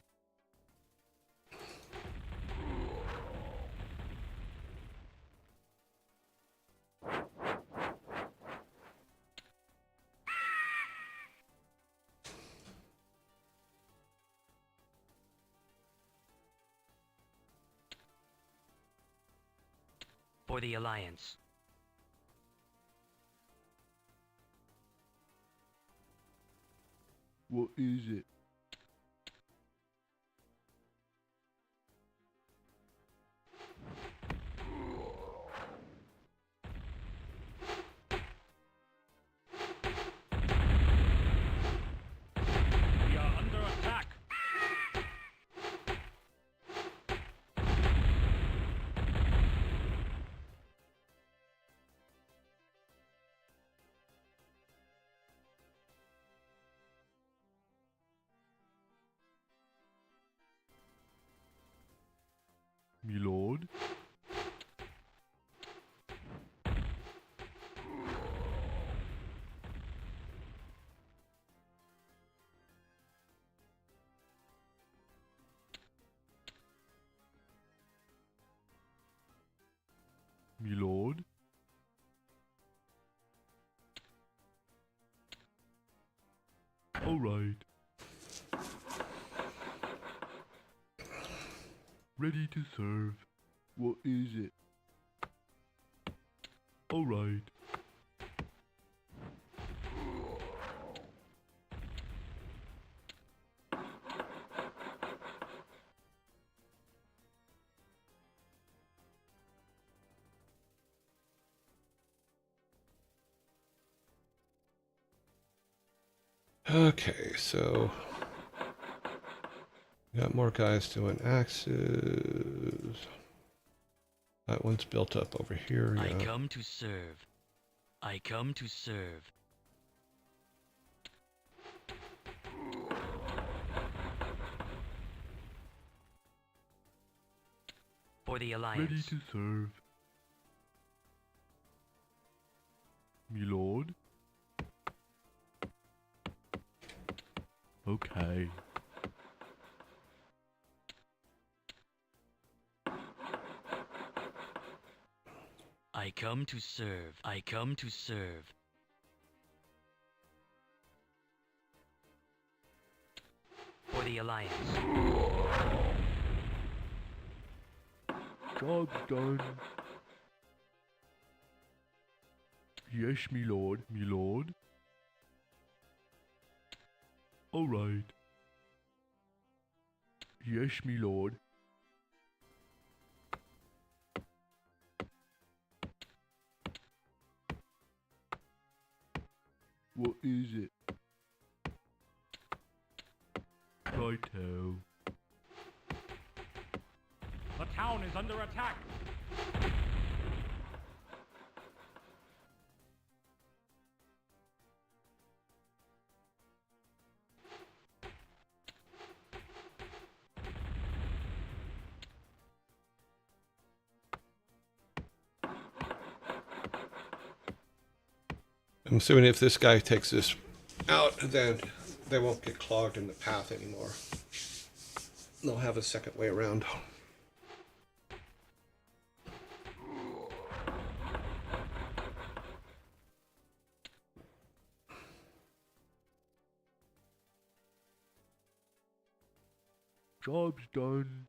For the Alliance. What is it? We are under attack. Me lord. Me lord. All right. Ready to serve. What is it? All right. Okay, so... Got more guys doing axes. That one's built up over here. I Yeah. come to serve. I come to serve. For the Alliance. Ready to serve. me lord. Okay. I come to serve. I come to serve. For the Alliance. Job's done. Yes, me lord, me lord. All right. Yes, me lord. What is it? Righto. The town is under attack. I'm assuming if this guy takes this out, then they won't get clogged in the path anymore. They'll have a second way around. Job's done.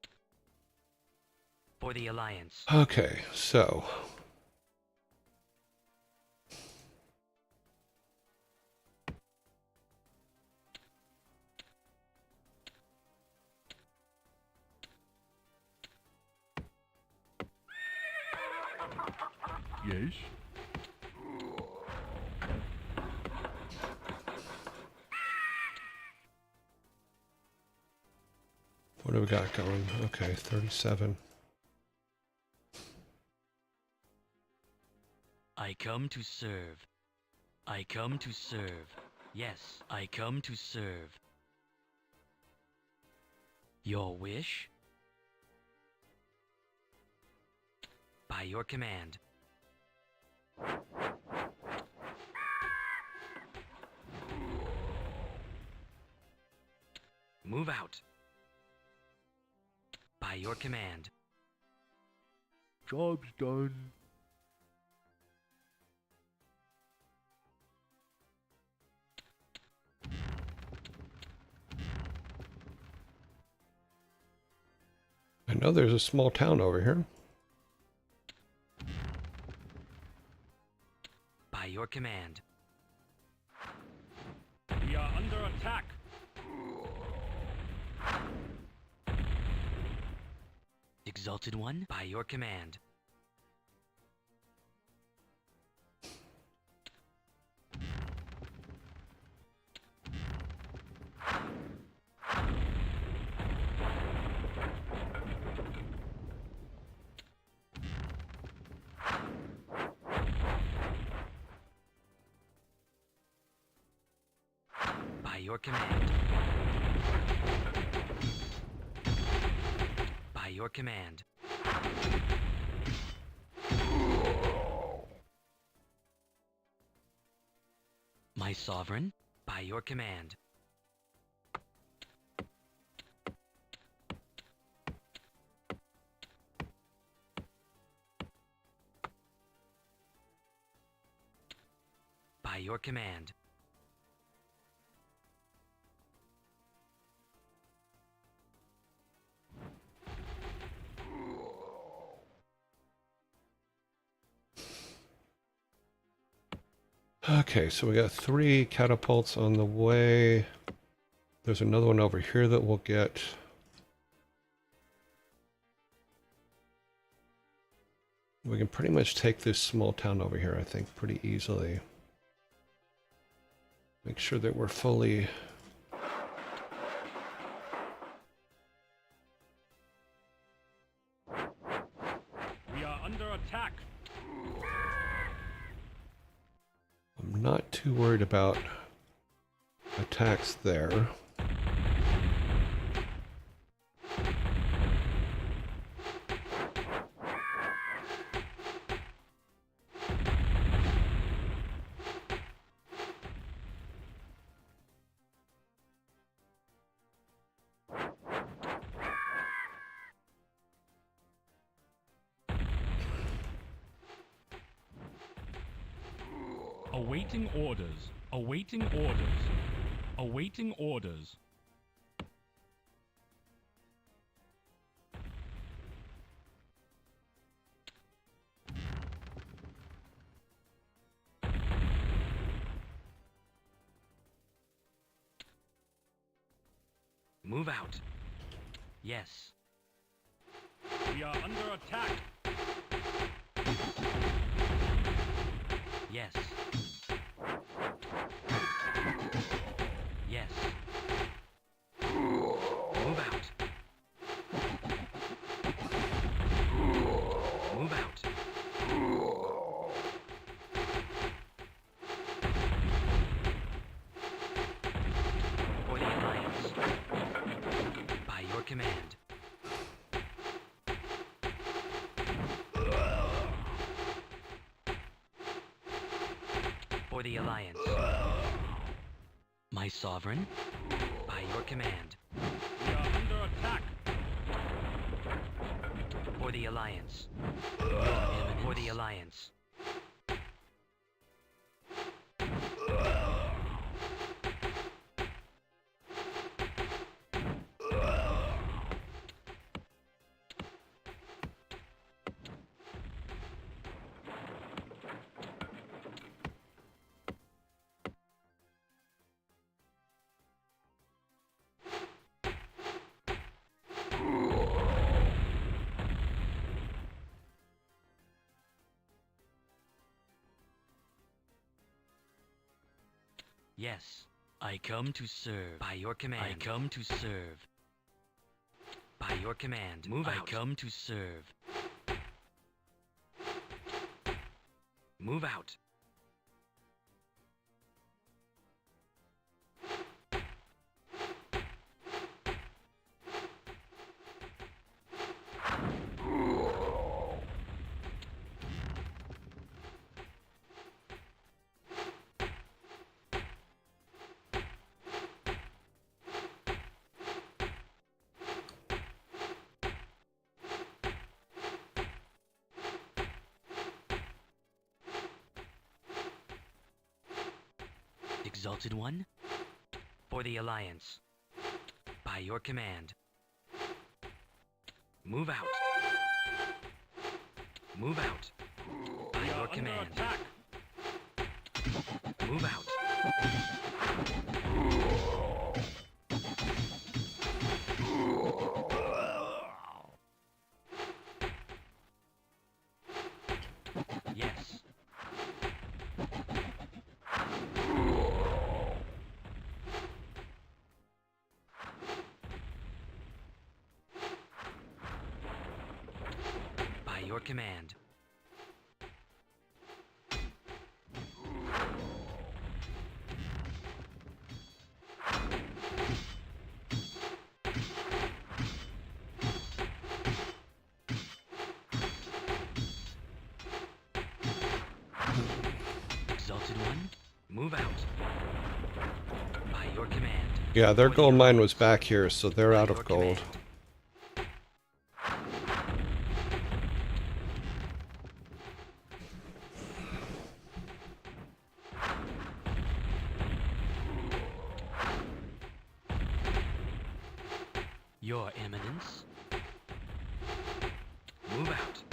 For the Alliance. Okay, so Yes. what do we got going? Okay, 37. I come to serve. I come to serve. Yes, I come to serve. Your wish? By your command. Move out. By your command. Job's done. I know there's a small town over here. By your command. We are under attack. Exalted One, by your command. By your command. By your command. My sovereign, by your command. By your command. Okay, so we got 3 catapults on the way. There's another one over here that we'll get. We can pretty much take this small town over here, I think, pretty easily. Make sure that we're fully... We are under attack. I'm not too worried about attacks there. Awaiting orders. Awaiting orders. Awaiting orders. Move out. Yes. We are under attack. Yes. Yes. Move out. Move out. For the Alliance. By your command. For the Alliance. My sovereign. By your command. We are under attack. For the Alliance. Your Eminence. For the Alliance. Yes, I come to serve. By your command. I come to serve. By your command. Move out. I come to serve. Move out. Exalted One, for the Alliance. By your command. Move out. Move out. By We your are under command. attack. Move out. Yes. By your command. Exalted One, move out. By your command. Yeah, their For the gold mine was Alliance. back here, so they're By out your of gold. command. Your Eminence. Move out.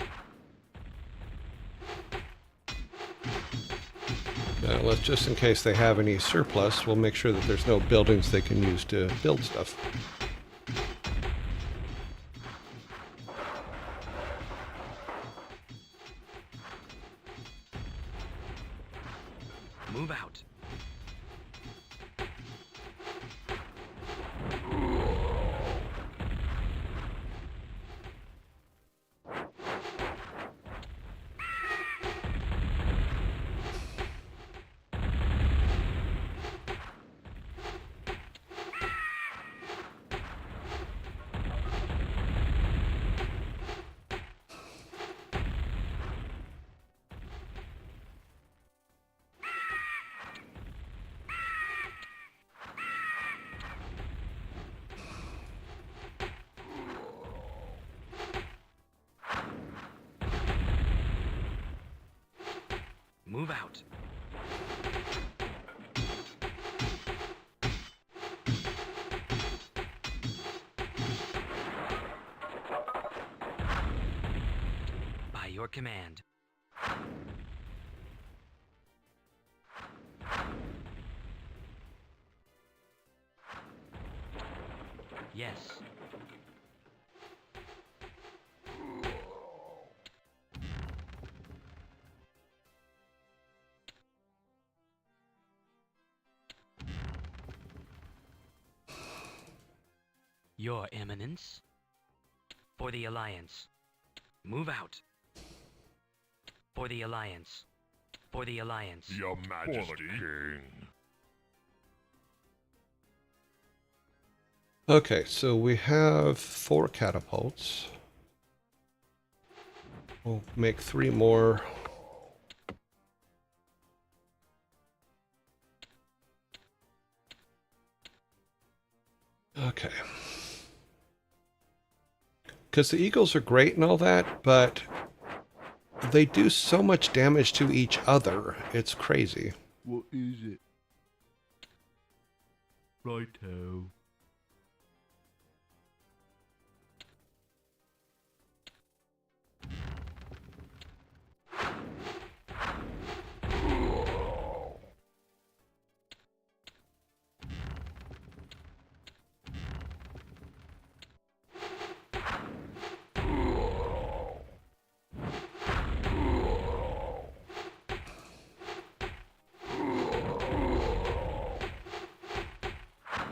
Let's just in case they have any surplus, we'll make sure that there's no buildings they can use to build stuff. Move out. Move out. your command. Yes. Your Eminence. For the Alliance. Move out. For the Alliance. For the Alliance. Your Majesty. King. Okay, so we have 4 catapults. We'll make 3 more. Okay. Because the eagles are great and all that, but they do so much damage to each other. It's crazy. What is it? Righto.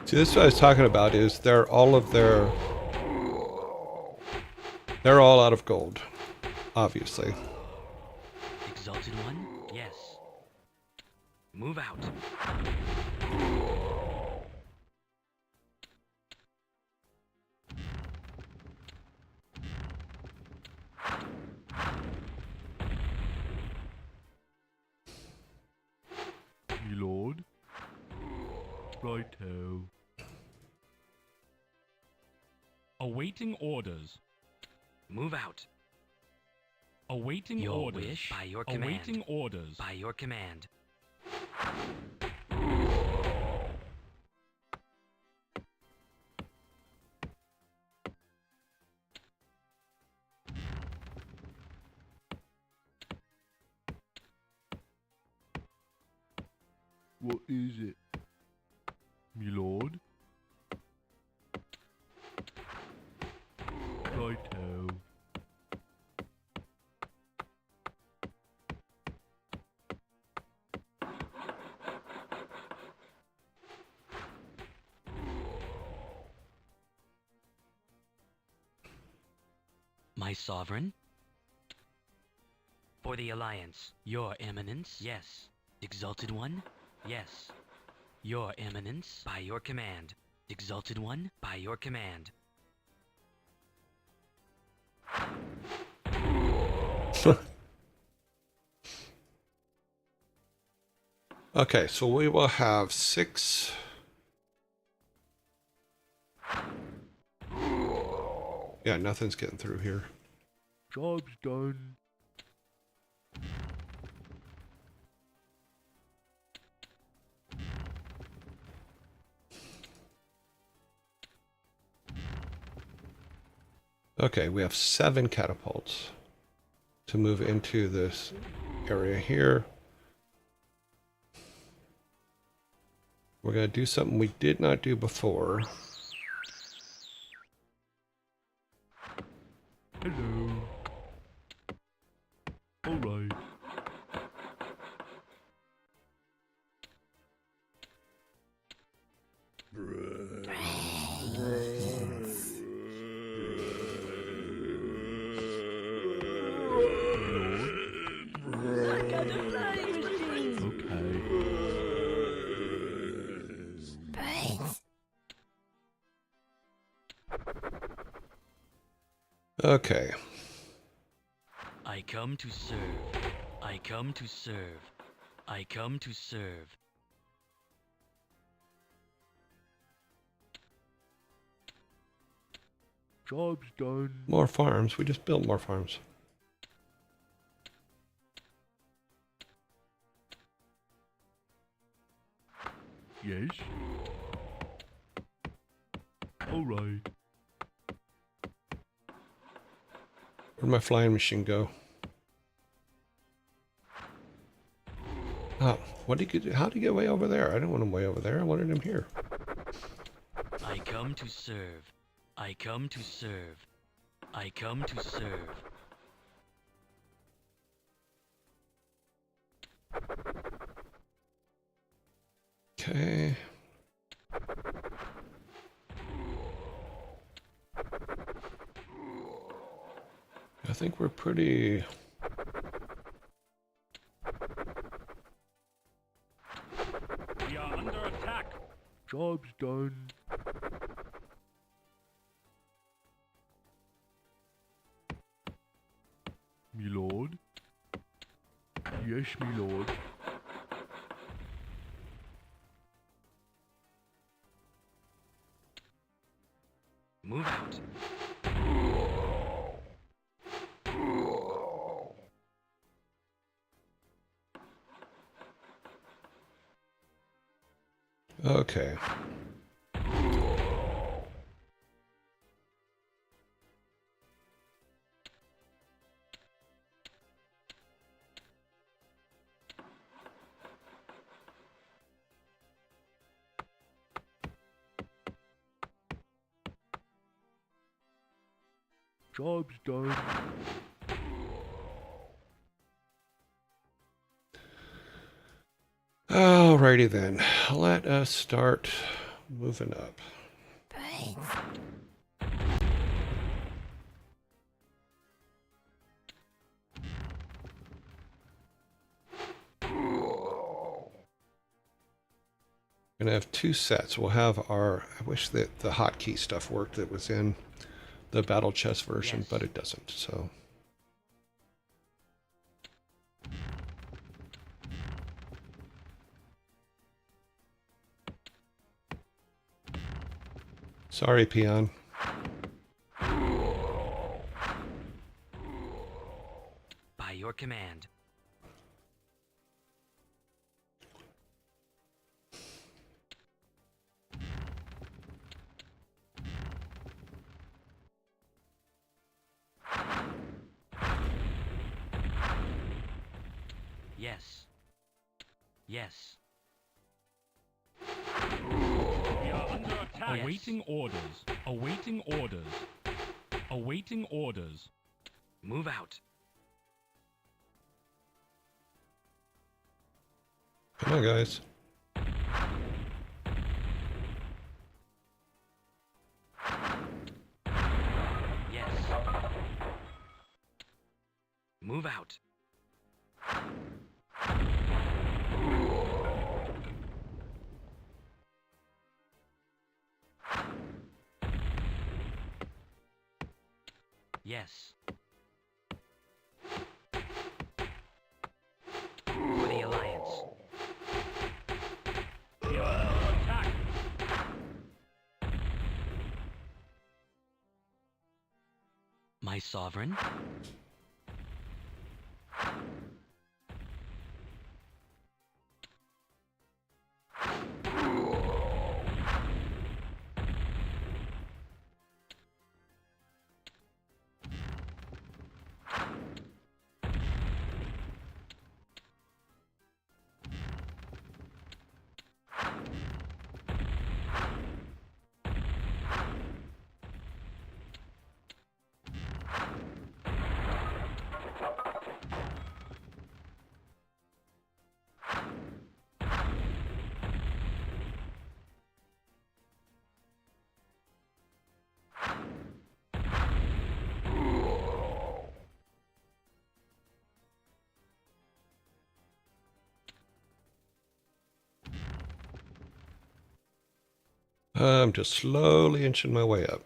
See, this is what I was talking about, is they're all out of gold, obviously. Exalted One? Yes. Move out. Me lord. Righto. Awaiting orders. Move out. Awaiting Your orders. wish by your command. Awaiting orders. By your command. What is it? Me lord. Righto. My sovereign? For the Alliance. Your Eminence? Yes. Exalted One? Yes. Your Eminence? By your command. Exalted One? By your command. Okay, so we will have 6. Yeah, nothing's getting through here. Job's done. Okay, we have 7 catapults to move into this area here. We're going to do something we did not do before. Hello. Alright. Okay. I come to serve. I come to serve. I come to serve. Job's done. More farms. We just built more farms. Yes. Alright. Where'd my flying machine go? Oh, what did he get? How did he get way over there? I didn't want him way over there. I wanted him here. I come to serve. I come to serve. I come to serve. Okay. I think we're pretty... We are under attack. Job's done. Me lord. Yes, me lord. Move out. Okay. Job's done. Alrighty then. Let us start moving up. We're gonna have two sets. We'll have our... I wish that the hotkey stuff worked that was in the battle chest version, Yes. but it doesn't, so... Sorry, peon. By your command. Yes. Yes. We are under attack. Yes. Awaiting orders. Awaiting orders. Awaiting orders. Move out. Come on, guys. Yes. Move out. Yes. For the Alliance. We are under attack. My sovereign. I'm just slowly inching my way up.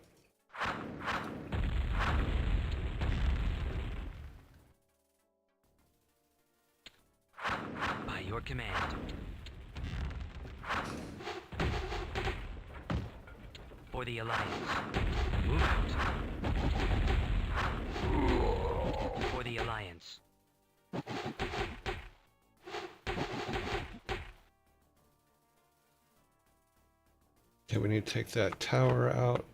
By your command. For the Alliance. Move out. For the Alliance. Okay, we need to take that tower out.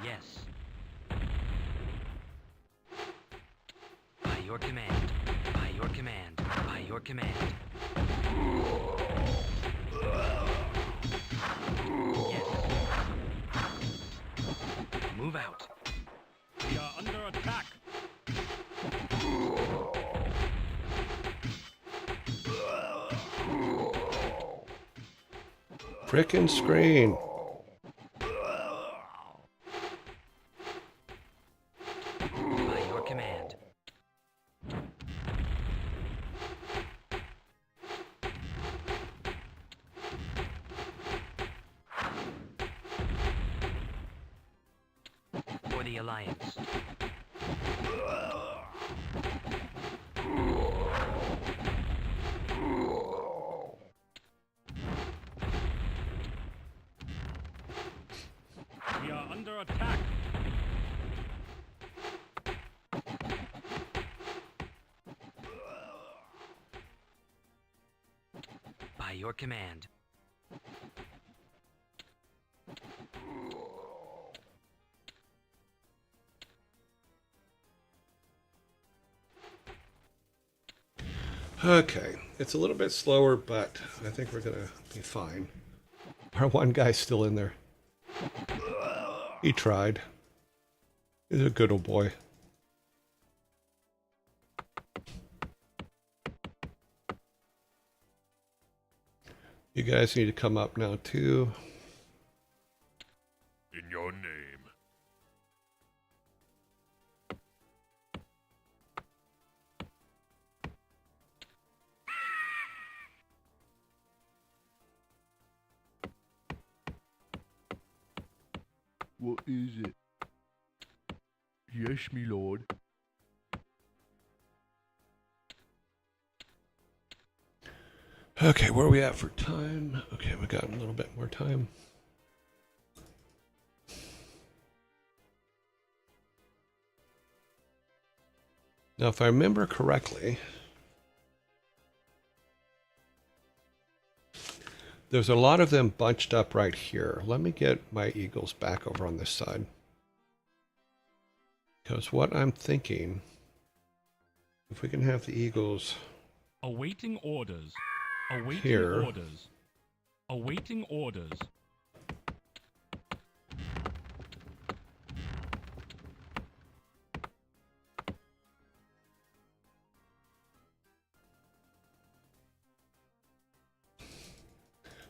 Yes. your command. By your command. By your command. Yes. Move out. We are under attack. Frickin' screen. By your command. For the Alliance. We are under attack. By your command. Okay, it's a little bit slower, but I think we're gonna be fine. Our one guy's still in there. He tried. He's a good old boy. You guys need to come up now too. In your name. What is it? Yes, me lord. Okay, where are we at for time? Okay, we got a little bit more time. Now, if I remember correctly, there's a lot of them bunched up right here. Let me get my eagles back over on this side. Because what I'm thinking, if we can have the eagles Awaiting orders. Awaiting Here. orders. Awaiting orders.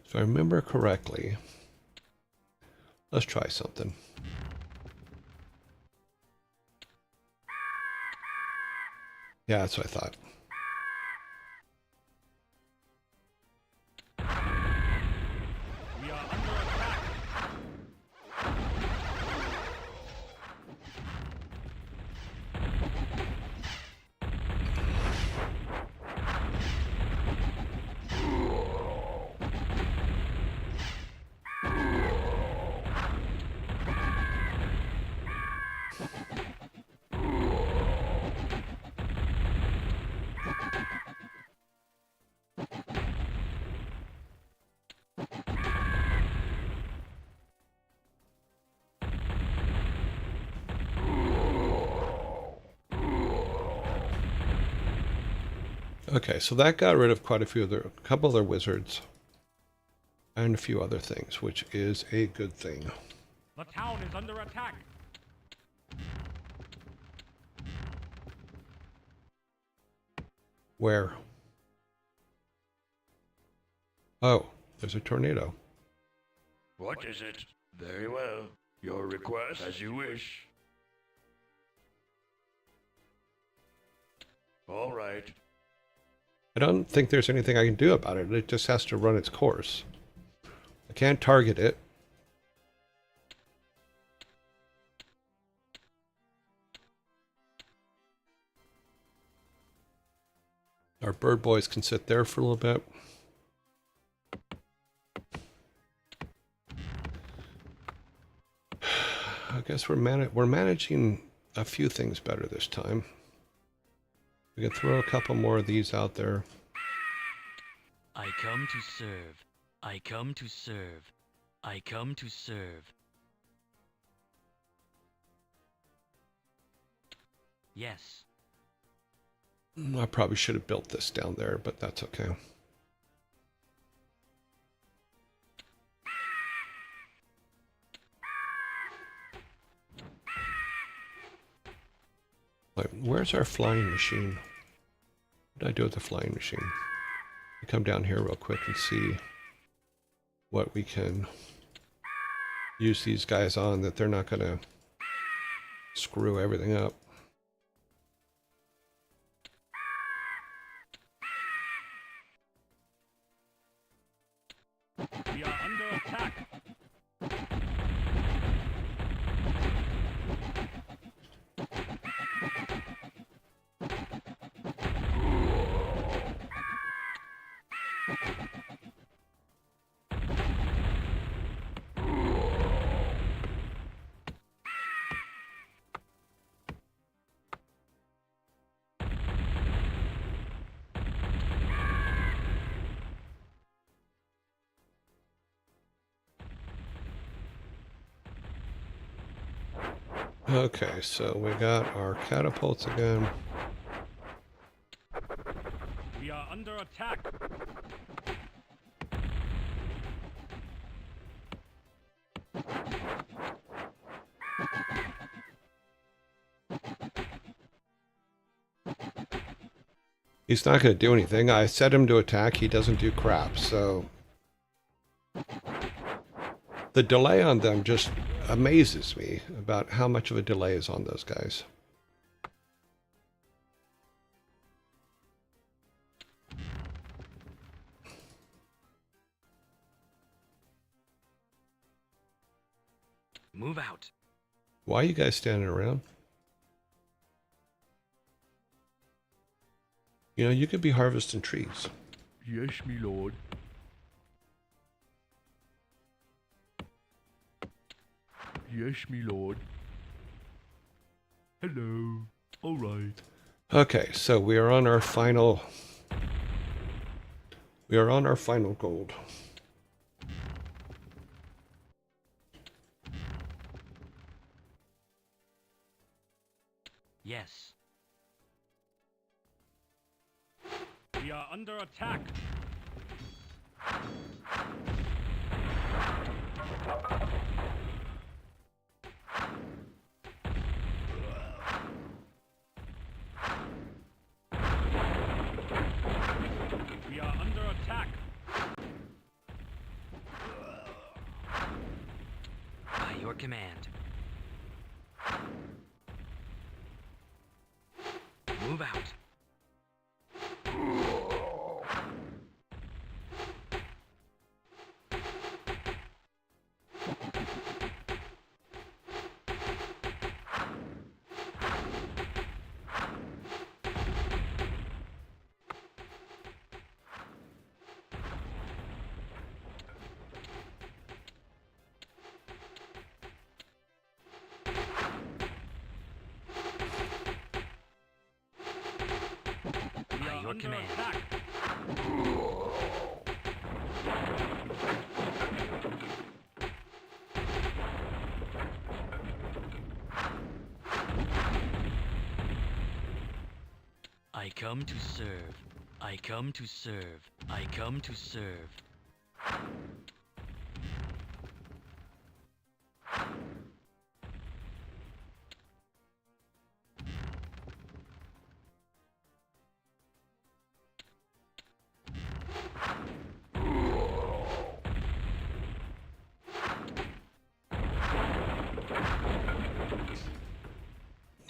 if I remember correctly, let's try something. Yeah, that's what I thought. We are under attack. Okay, so that got rid of quite a few of a couple of their wizards and a few other things, which is a good thing. The town is under attack. Where? Oh, there's a tornado. What is it? Very well. Your request as you wish. All right. I don't think there's anything I can do about it. It just has to run its course. I can't target it. Our bird boys can sit there for a little bit. I guess we're managing a few things better this time. We can throw a couple more of these out there. I come to serve. I come to serve. I come to serve. Yes. I probably should have built this down there, but that's okay. Like, where's our flying machine? What did I do with the flying machine? Come down here real quick and see what we can use these guys on, that they're not going to screw everything up. We are under attack. Okay, so we got our catapults again. We are under attack. He's not going to do anything. I set him to attack. He doesn't do crap, so... The delay on them just amazes me about how much of a delay is on those guys. Move out. Why are you guys standing around? You know, you could be harvesting trees. Yes, me lord. Yes, me lord. Hello. All right. Okay, so we are on our final... We are on our final gold. Yes. We are under attack. We are under attack. By your command. Move out. We are your under command. attack. I come to serve. I come to serve. I come to serve.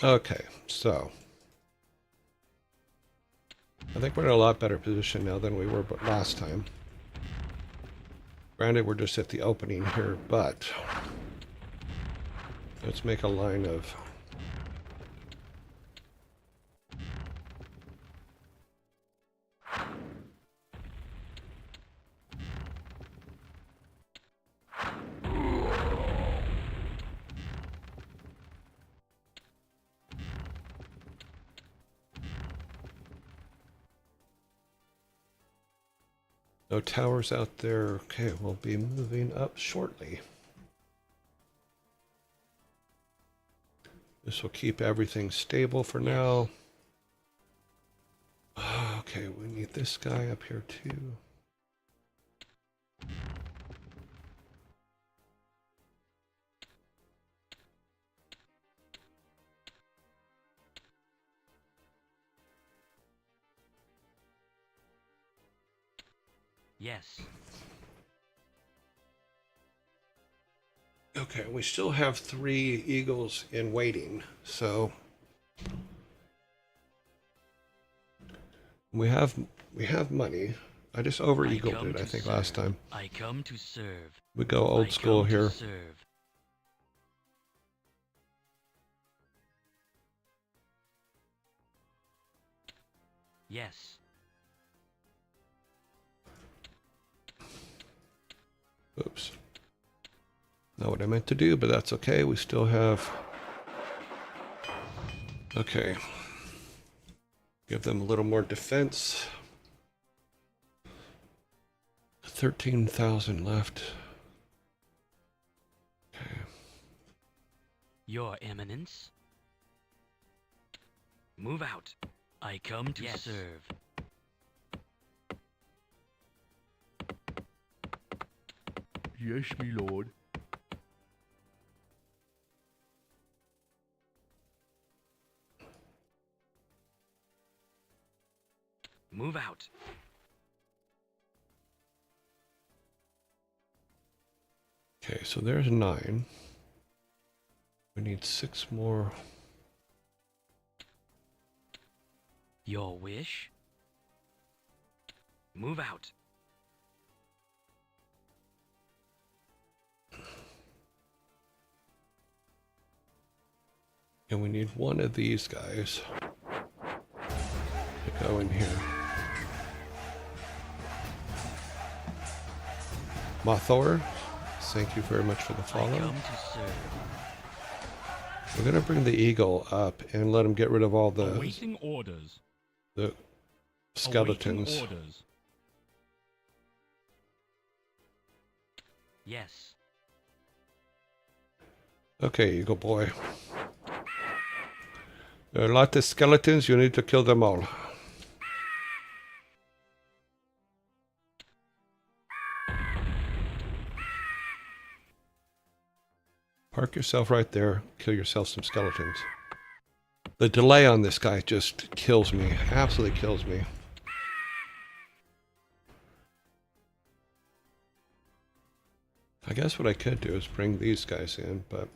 Okay, so... I think we're in a lot better position now than we were last time. Granted, we're just at the opening here, but... Let's make a line of... No towers out there. Okay, we'll be moving up shortly. This will keep everything stable for now. Okay, we need this guy up here too. Yes. Okay, we still have 3 eagles in waiting, so we have money. I just over eagled it, I think, last time. I come to serve. We go old school here. Serve. Yes. Oops. Not what I meant to do, but that's okay. We still have... Okay. Give them a little more defense. 13,000 left. Okay. Your Eminence. Move out. I come to serve. Yes, me lord. Move out. Okay, so there's 9. We need 6 more. Your wish. Move out. And we need one of these guys to go in here. Mothor, thank you very much for the I follow. come to serve. We're going to bring the eagle up and let him get rid of all the Awaiting orders. skeletons. Awaiting orders. Yes. Okay, eagle boy. There are a lot of skeletons. You need to kill them all. Park yourself right there. Kill yourself some skeletons. The delay on this guy just kills me. Absolutely kills me. I guess what I could do is bring these guys in, but...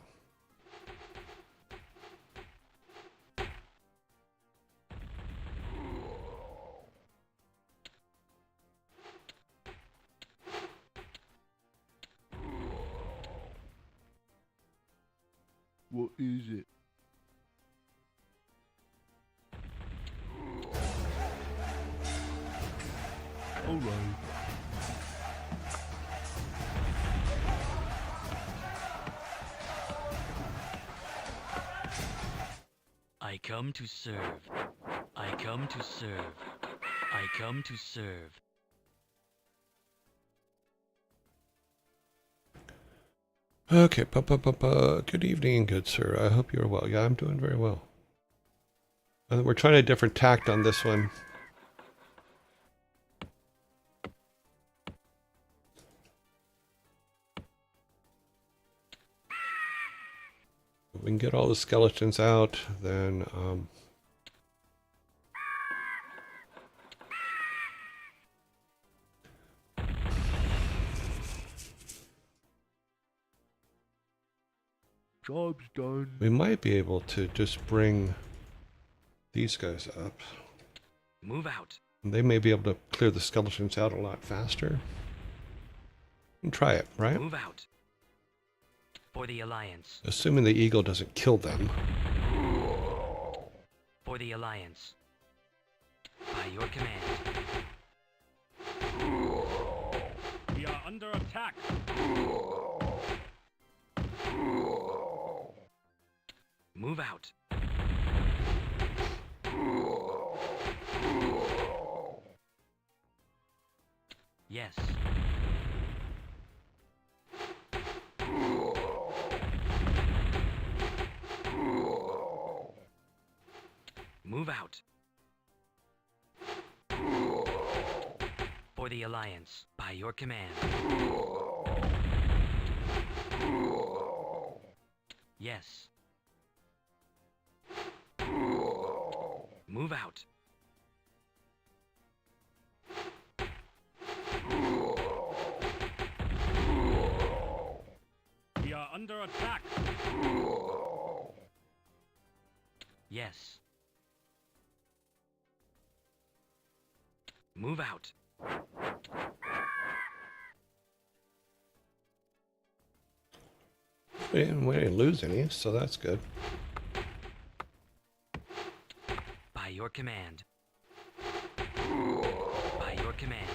What is it? Alright. I come to serve. I come to serve. I come to serve. Okay, good evening, good sir. I hope you're well. Yeah, I'm doing very well. We're trying a different tact on this one. If we can get all the skeletons out, then... Job's done. we might be able to just bring these guys up. Move out. They may be able to clear the skeletons out a lot faster. And try it, right? Move out. For the Alliance. Assuming the eagle doesn't kill them. For the Alliance. By your command. We are under attack. Move out. Yes. Move out. the Alliance, by your command. Yes. Move out. We are under attack. Yes. Move out. We didn't lose any, so that's good. By your command. By your command.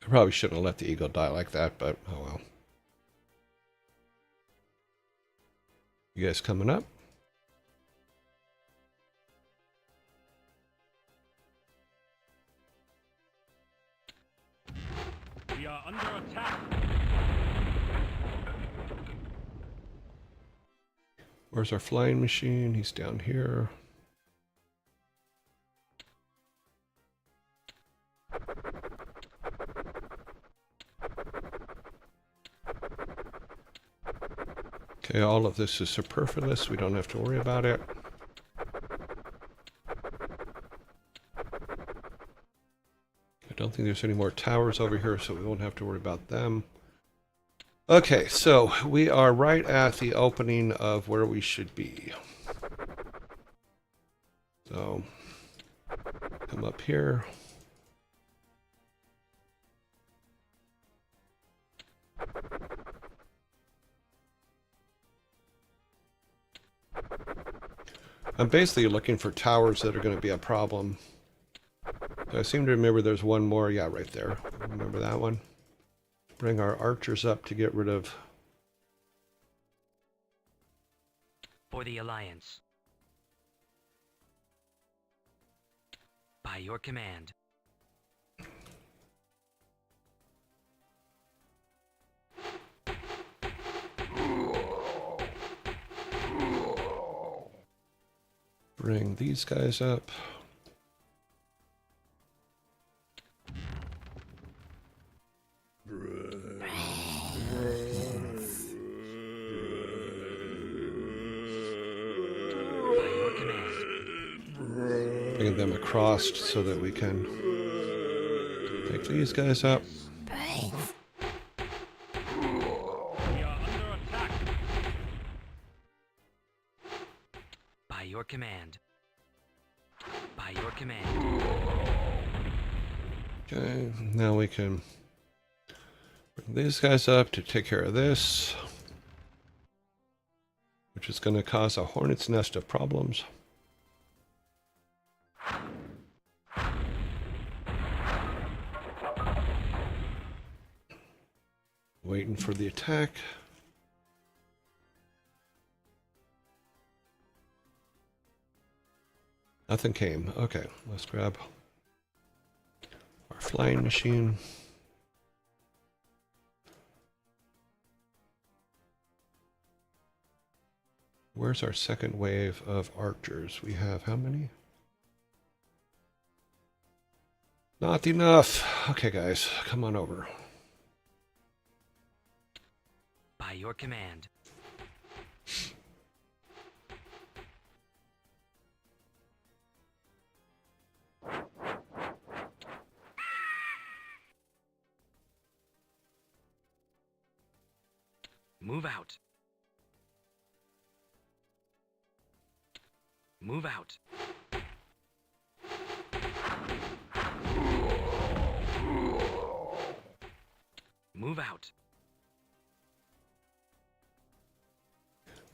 I probably shouldn't have let the eagle die like that, but oh well. You guys coming up? We are under attack. Where's our flying machine? He's down here. Okay, all of this is superfluous. We don't have to worry about it. I don't think there's any more towers over here, so we won't have to worry about them. Okay, so we are right at the opening of where we should be. So, come up here. I'm basically looking for towers that are going to be a problem. I seem to remember there's one more. Yeah, right there. Remember that one? Bring our archers up to get rid of... For the Alliance. By your command. Bring these guys up. Bring them across so that we can pick these guys up. We are under attack. By your command. By your command. Okay, now we can bring these guys up to take care of this, which is going to cause a hornet's nest of problems. Waiting for the attack. Nothing came. Okay, let's grab our flying machine. Where's our second wave of archers? We have how many? Not enough. Okay, guys, come on over. By your command. Move out. Move out. Move out.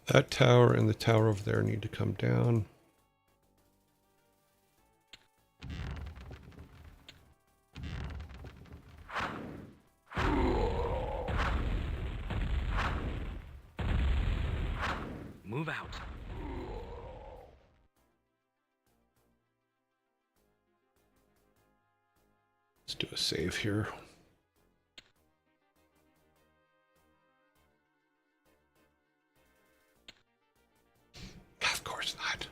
That tower and the tower over there need to come down. Move out. Let's do a save here. Of course not.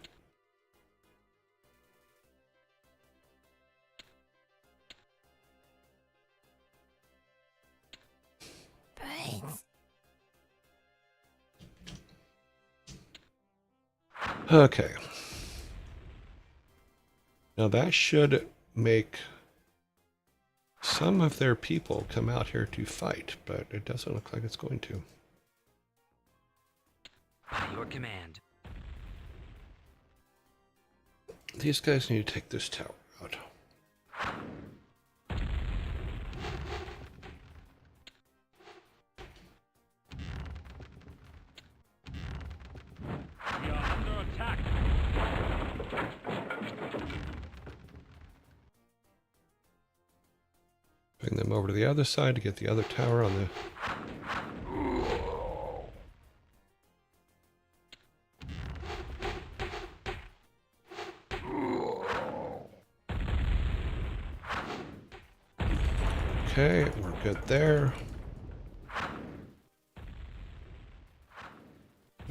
Brains. Okay. Now that should make some of their people come out here to fight, but it doesn't look like it's going to. By your command. These guys need to take this tower out. We are under attack. Bring them over to the other side to get the other tower on the... Okay, we're good there.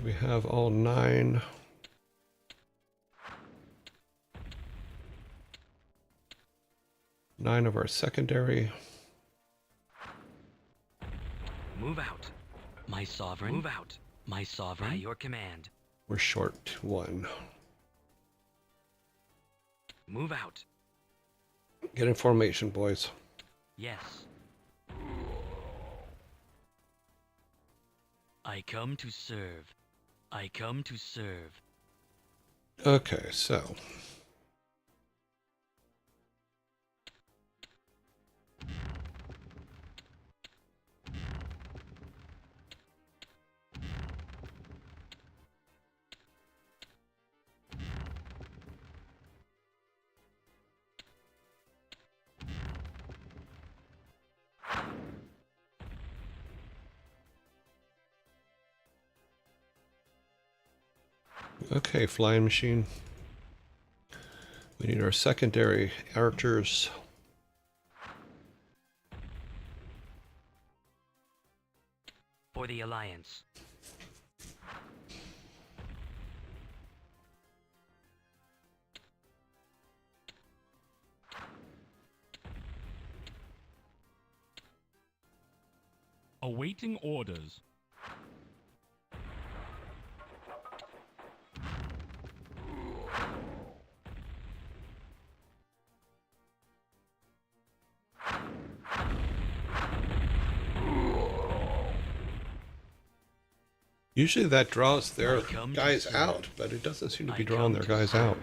We have all 9. Nine of our secondary. Move out. My sovereign. Move out. My sovereign. By your command. We're short 1. Move out. Get in formation, boys. Yes. I come to serve. I come to serve. Okay, so... Okay, flying machine. We need our secondary archers. For the Alliance. Awaiting orders. Usually that draws their I come to guys serve. out, but it doesn't seem to be I drawing come their to guys serve. out.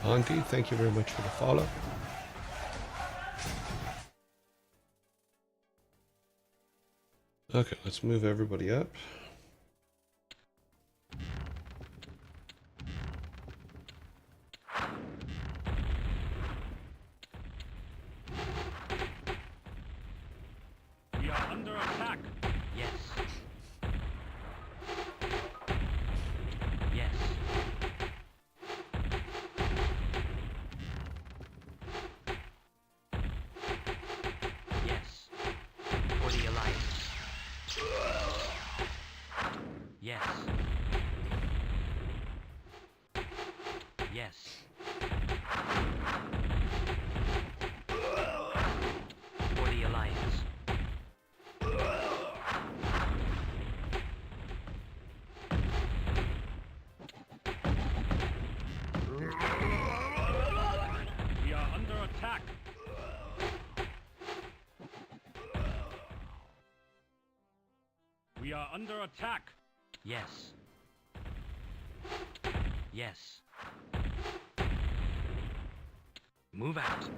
Andy, thank you very much for the follow. Okay, let's move everybody up. We are under attack. Yes. Yes. Yes. For the Alliance. Yes. Yes. For the Alliance. We are under attack. We are under attack. Yes. Yes. Move out.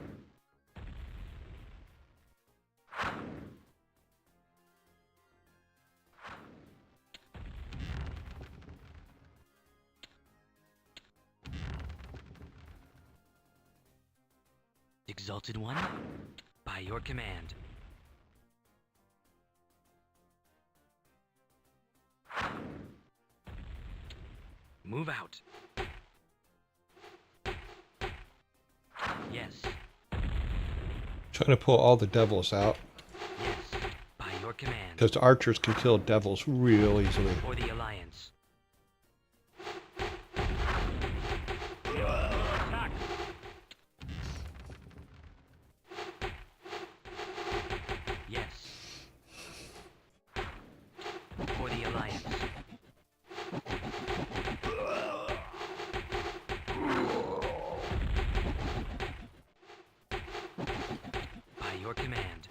Exalted One, by your command. Move out. Yes, Trying to pull all the devils out. yes, by your command. Because the archers can kill devils real easily. For the Alliance. We are under attack. Yes. For the Alliance. By your command.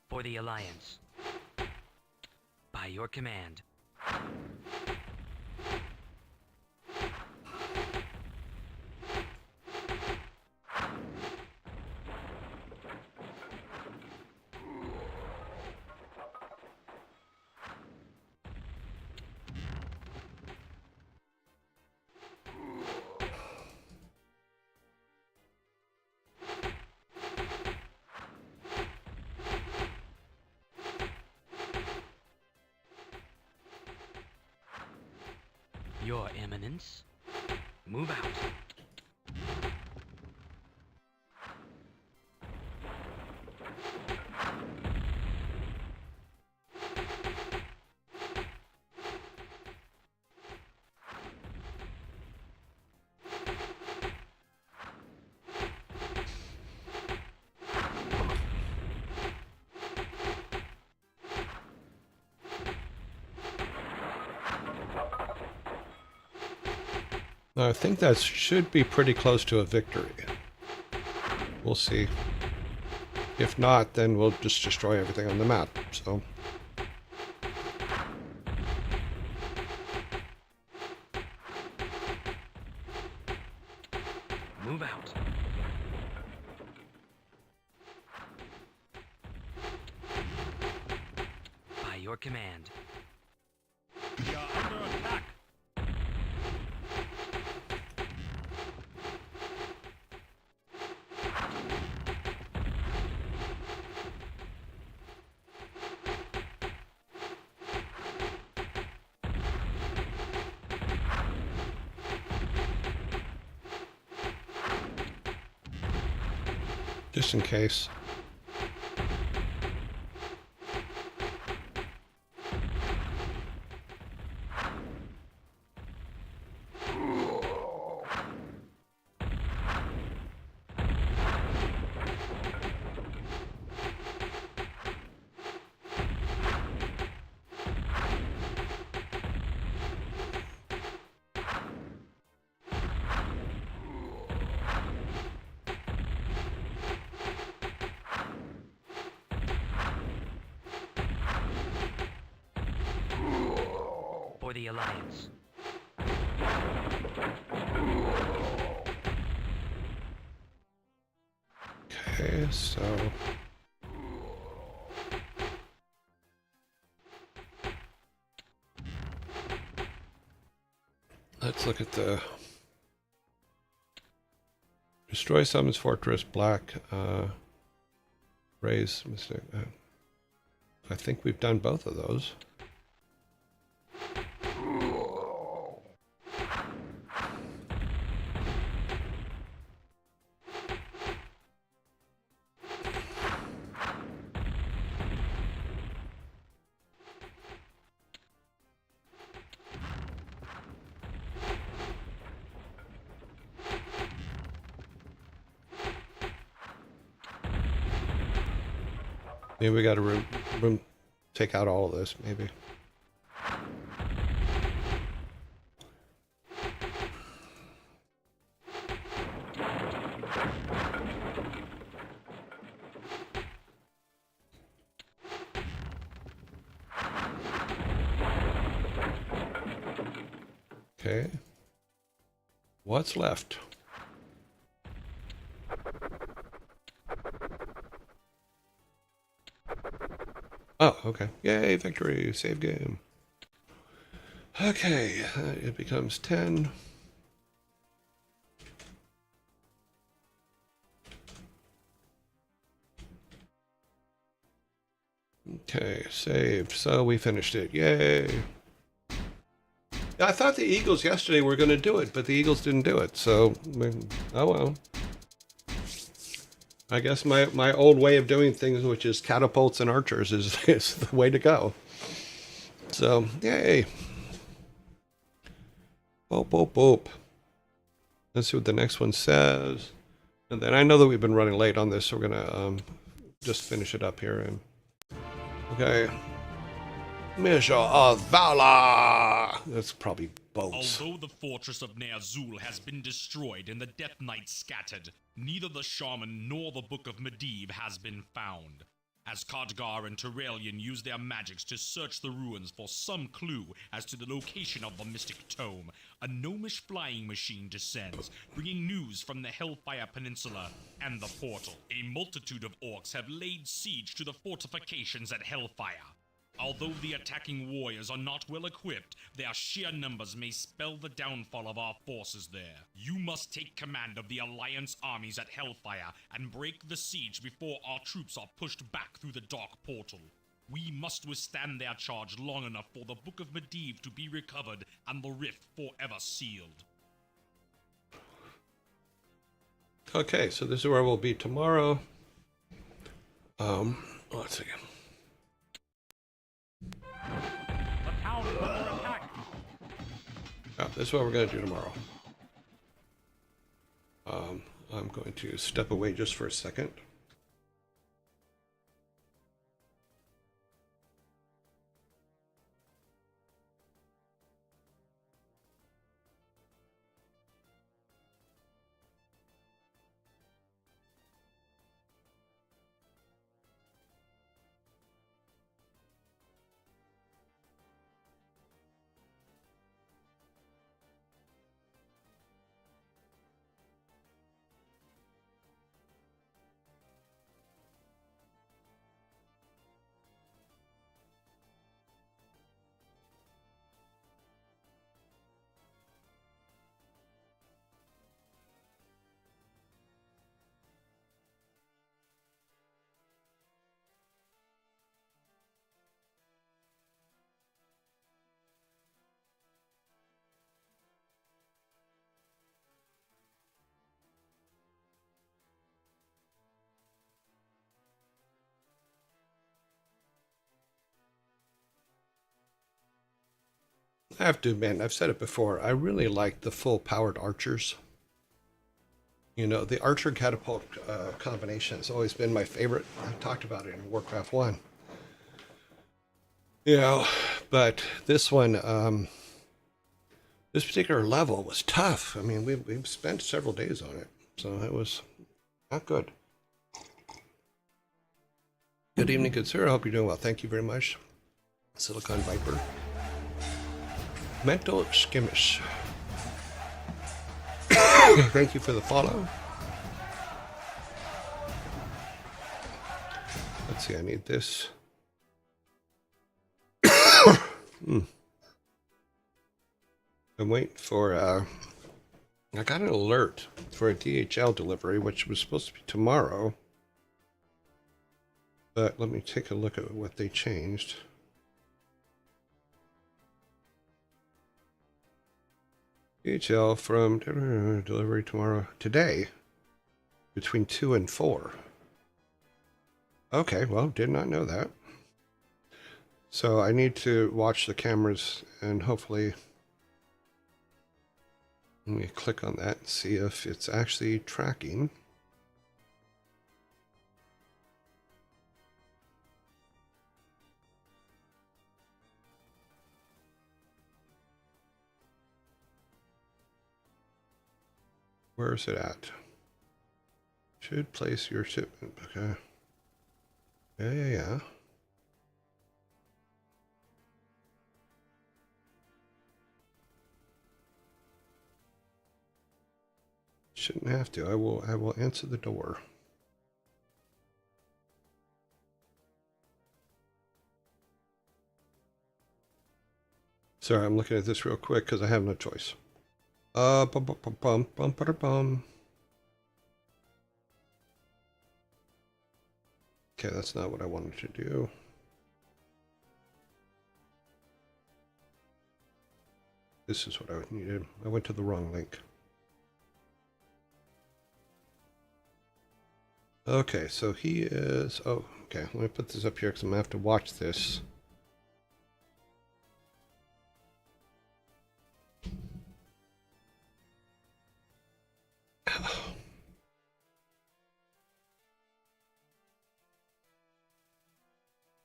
For the Alliance. By your command. Your Eminence. Move out. Now, I think that should be pretty close to a victory. We'll see. If not, then we'll just destroy everything on the map. So, Move out. By your command. We are under attack. just in case. For the Alliance. Okay, so let's look at the destroy summons fortress black raise mistake. I think we've done both of those. Maybe we got to room take out all of this, maybe. Okay. What's left? Oh, okay. Yay, victory. Save game. Okay, it becomes 10. Okay, save. So we finished it. Yay. I thought the Eagles yesterday were going to do it, but the Eagles didn't do it. So, oh well. I guess my old way of doing things, which is catapults and archers, is the way to go. So, yay. Boop, boop, boop. Let's see what the next one says. And then I know that we've been running late on this, so we're going to just finish it up here. And okay. Measure of Valor! That's probably boats. Although the fortress of Ner'zhul has been destroyed and the Death Knight scattered, neither the Shaman nor the Book of Medivh has been found. As Khadgar and Terralion use their magics to search the ruins for some clue as to the location of the Mystic Tome, a gnomish flying machine descends, bringing news from the Hellfire Peninsula and the portal. A multitude of orcs have laid siege to the fortifications at Hellfire. Although the attacking warriors are not well equipped, their sheer numbers may spell the downfall of our forces there. You must take command of the Alliance armies at Hellfire and break the siege before our troops are pushed back through the Dark Portal. We must withstand their charge long enough for the Book of Medivh to be recovered and the rift forever sealed. Okay, so this is where we'll be tomorrow. Let's see. The town is under attack. Oh, this is what we're going to do tomorrow. I'm going to step away just for a second. I have to admit, I've said it before, I really like the full-powered archers. You know, the archer catapult combination has always been my favorite. I talked about it in Warcraft 1. You know, but this one, this particular level was tough. I mean, we've spent several days on it, so it was not good. Good evening, good sir. I hope you're doing well. Thank you very much. Silicon Viper. Mental Skimmish. Thank you for the follow. Let's see, I need this. I'm waiting for, I got an alert for a DHL delivery, which was supposed to be tomorrow. But let me take a look at what they changed. DHL from delivery tomorrow, today, between 2 and 4. Okay, well, did not know that. So I need to watch the cameras and hopefully, let me click on that and see if it's actually tracking. Where is it at? Should place your shipment. Okay. Yeah. Shouldn't have to. I will answer the door. Sorry, I'm looking at this real quick because I have no choice. Bum, bum, bum, bum, bum, bum, bum. Okay, that's not what I wanted to do. This is what I needed. I went to the wrong link. Okay, so he is... Oh, okay. Let me put this up here because I'm going to have to watch this.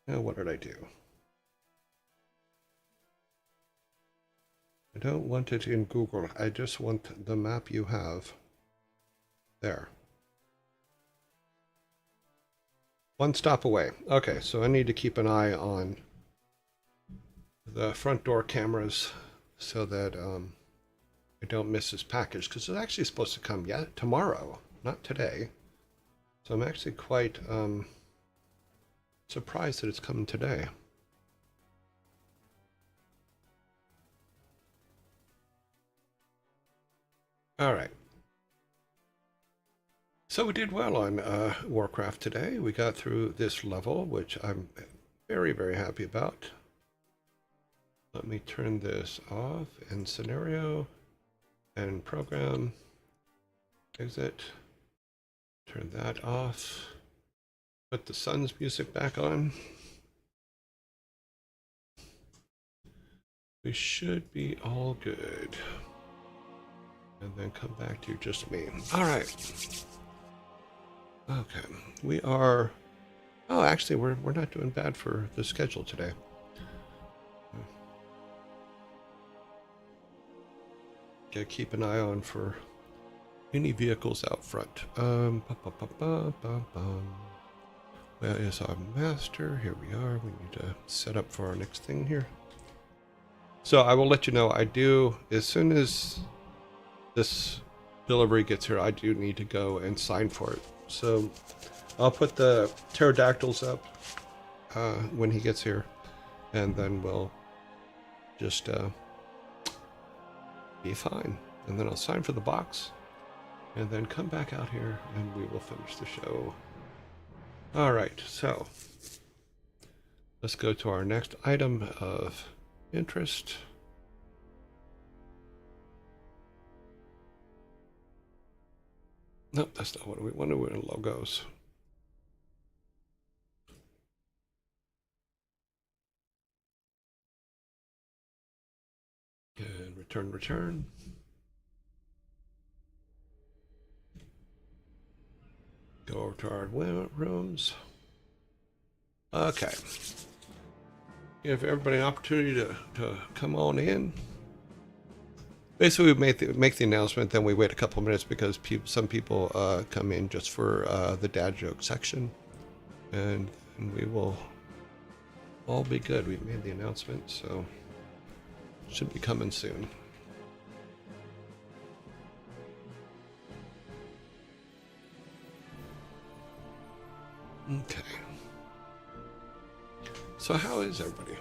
Now, what did I do? I don't want it in Google. I just want the map you have. There. One stop away. Okay, so I need to keep an eye on the front door cameras so that I don't miss this package, because it's actually supposed to come tomorrow, not today. So I'm actually quite surprised that it's coming today. All right. So we did well on Warcraft today. We got through this level, which I'm very, very happy about. Let me turn this off in scenario and program. Exit. Turn that off. Put the sun's music back on. We should be all good. And then come back to just me. All right. Okay, we are... Oh, actually, we're not doing bad for the schedule today. Gotta keep an eye on for any vehicles out front. Where is our master? Here we are. We need to set up for our next thing here. So I will let you know, I do, as soon as this delivery gets here, I do need to go and sign for it. So I'll put the pterodactyls up when he gets here, and then we'll just be fine. And then I'll sign for the box, and then come back out here, and we will finish the show. All right, so let's go to our next item of interest. Nope, that's not what we want to do in logos. And return. Go over to our rooms. Okay. Give everybody an opportunity to come on in. Basically, we make the announcement, then we wait a couple of minutes because some people come in just for the dad joke section, and we will all be good. We made the announcement, so should be coming soon. Okay. So how is everybody?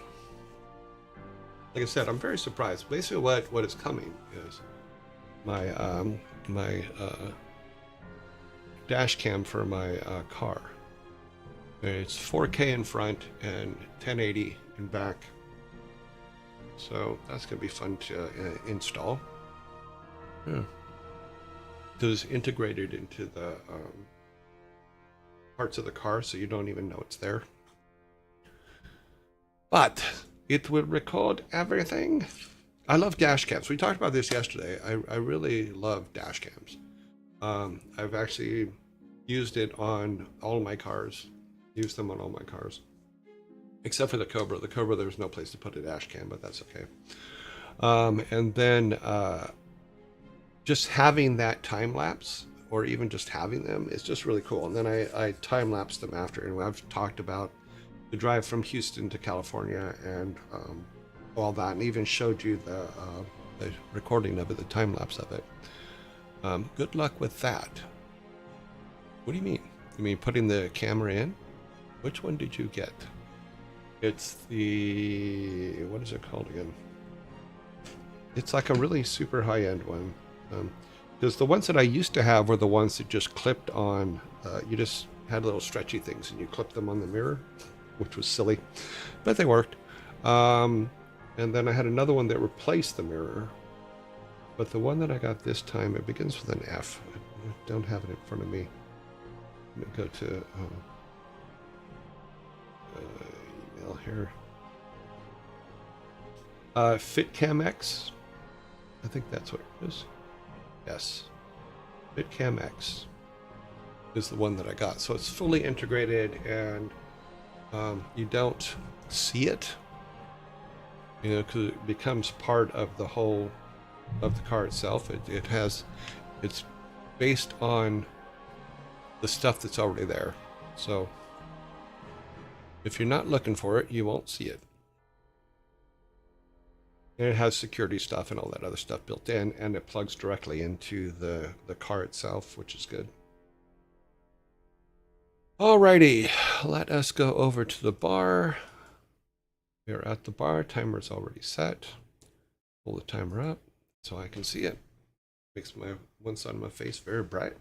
Like I said, I'm very surprised. Basically, what is coming is my dash cam for my car. It's 4K in front and 1080 in back. So that's gonna be fun to install. Yeah. It is integrated into the parts of the car, so you don't even know it's there. But it will record everything. I love dash cams. We talked about this yesterday. I really love dash cams. I've actually used it on all my cars. Used them on all my cars. Except for the Cobra. The Cobra, there's no place to put a dash cam, but that's okay. And then just having that time lapse, or even just having them, is just really cool. And then I time lapse them after. And I've talked about the drive from Houston to California and all that, and even showed you the recording of it, the time lapse of it. Good luck with that. What do you mean? You mean putting the camera in? Which one did you get? It's the, what is it called again? It's like a really super high-end one. Because the ones that I used to have were the ones that just clipped on. You just had little stretchy things and you clipped them on the mirror, which was silly, but they worked. And then I had another one that replaced the mirror. But the one that I got this time, it begins with an F. I don't have it in front of me. Let me go to email here. FitCam X. I think that's what it is. Yes. FitCam X is the one that I got. So it's fully integrated and you don't see it, you know, because it becomes part of the whole of the car itself. It's based on the stuff that's already there. So if you're not looking for it, you won't see it. And it has security stuff and all that other stuff built in, and it plugs directly into the car itself, which is good. Alrighty, let us go over to the bar. We are at the bar. Timer's already set. Pull the timer up so I can see it. Makes my one side of my face very bright.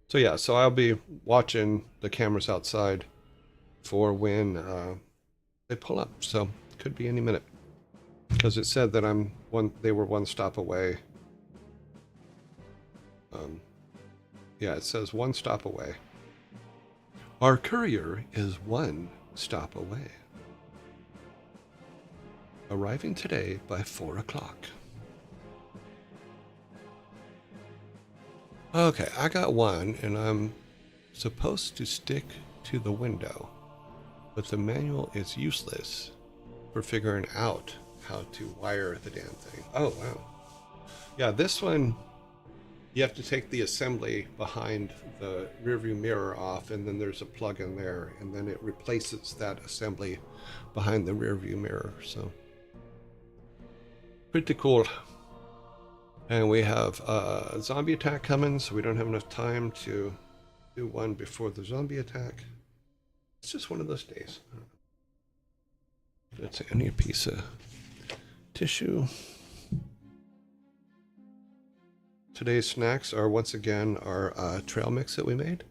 So yeah, so I'll be watching the cameras outside for when they pull up. So could be any minute, because it said that they were one stop away. Yeah, it says one stop away. Our courier is one stop away. Arriving today by 4 o'clock. Okay, I got one, and I'm supposed to stick to the window, but the manual is useless for figuring out how to wire the damn thing. Oh, wow. Yeah, this one, you have to take the assembly behind the rearview mirror off, and then there's a plug in there, and then it replaces that assembly behind the rearview mirror. So pretty cool. And we have a zombie attack coming, so we don't have enough time to do one before the zombie attack. It's just one of those days. Let's see, I need a piece of tissue. Today's snacks are once again our trail mix that we made.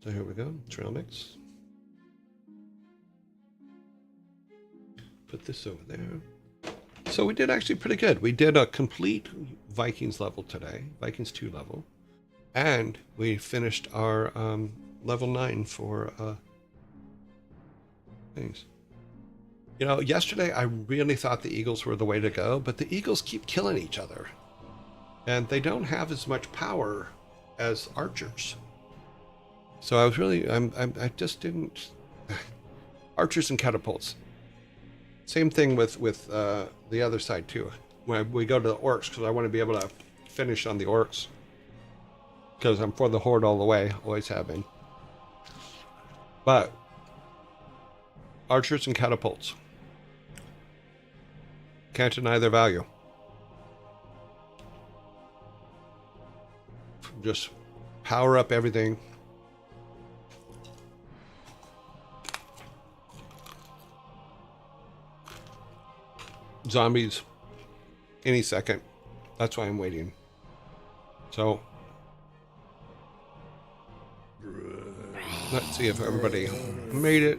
So here we go, trail mix. Put this over there. So we did actually pretty good. We did a complete Vikings level today, Vikings 2 level, and we finished our level 9 for things. You know, yesterday I really thought the Eagles were the way to go, but the Eagles keep killing each other, and they don't have as much power as archers. So I was really, I just didn't. Archers and catapults. Same thing with the other side too. When we go to the orcs, because I want to be able to finish on the orcs, because I'm for the horde all the way, always have been. But archers and catapults, can't deny their value. Just power up everything. Zombies any second. That's why I'm waiting. So let's see if everybody made it.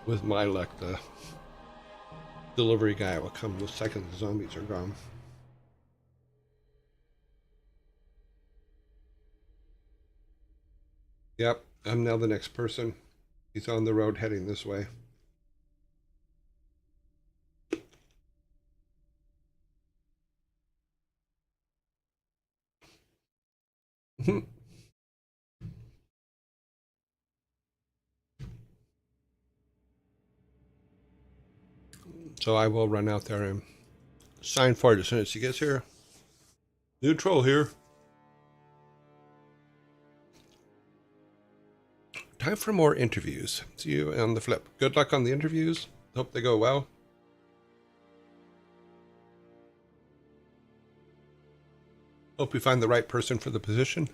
With my luck, the delivery guy will come the second the zombies are gone. Yep, I'm now the next person. He's on the road heading this way. So I will run out there and sign for it as soon as he gets here. Neutral here. Time for more interviews. See you on the flip. Good luck on the interviews. Hope they go well. Hope you find the right person for the position.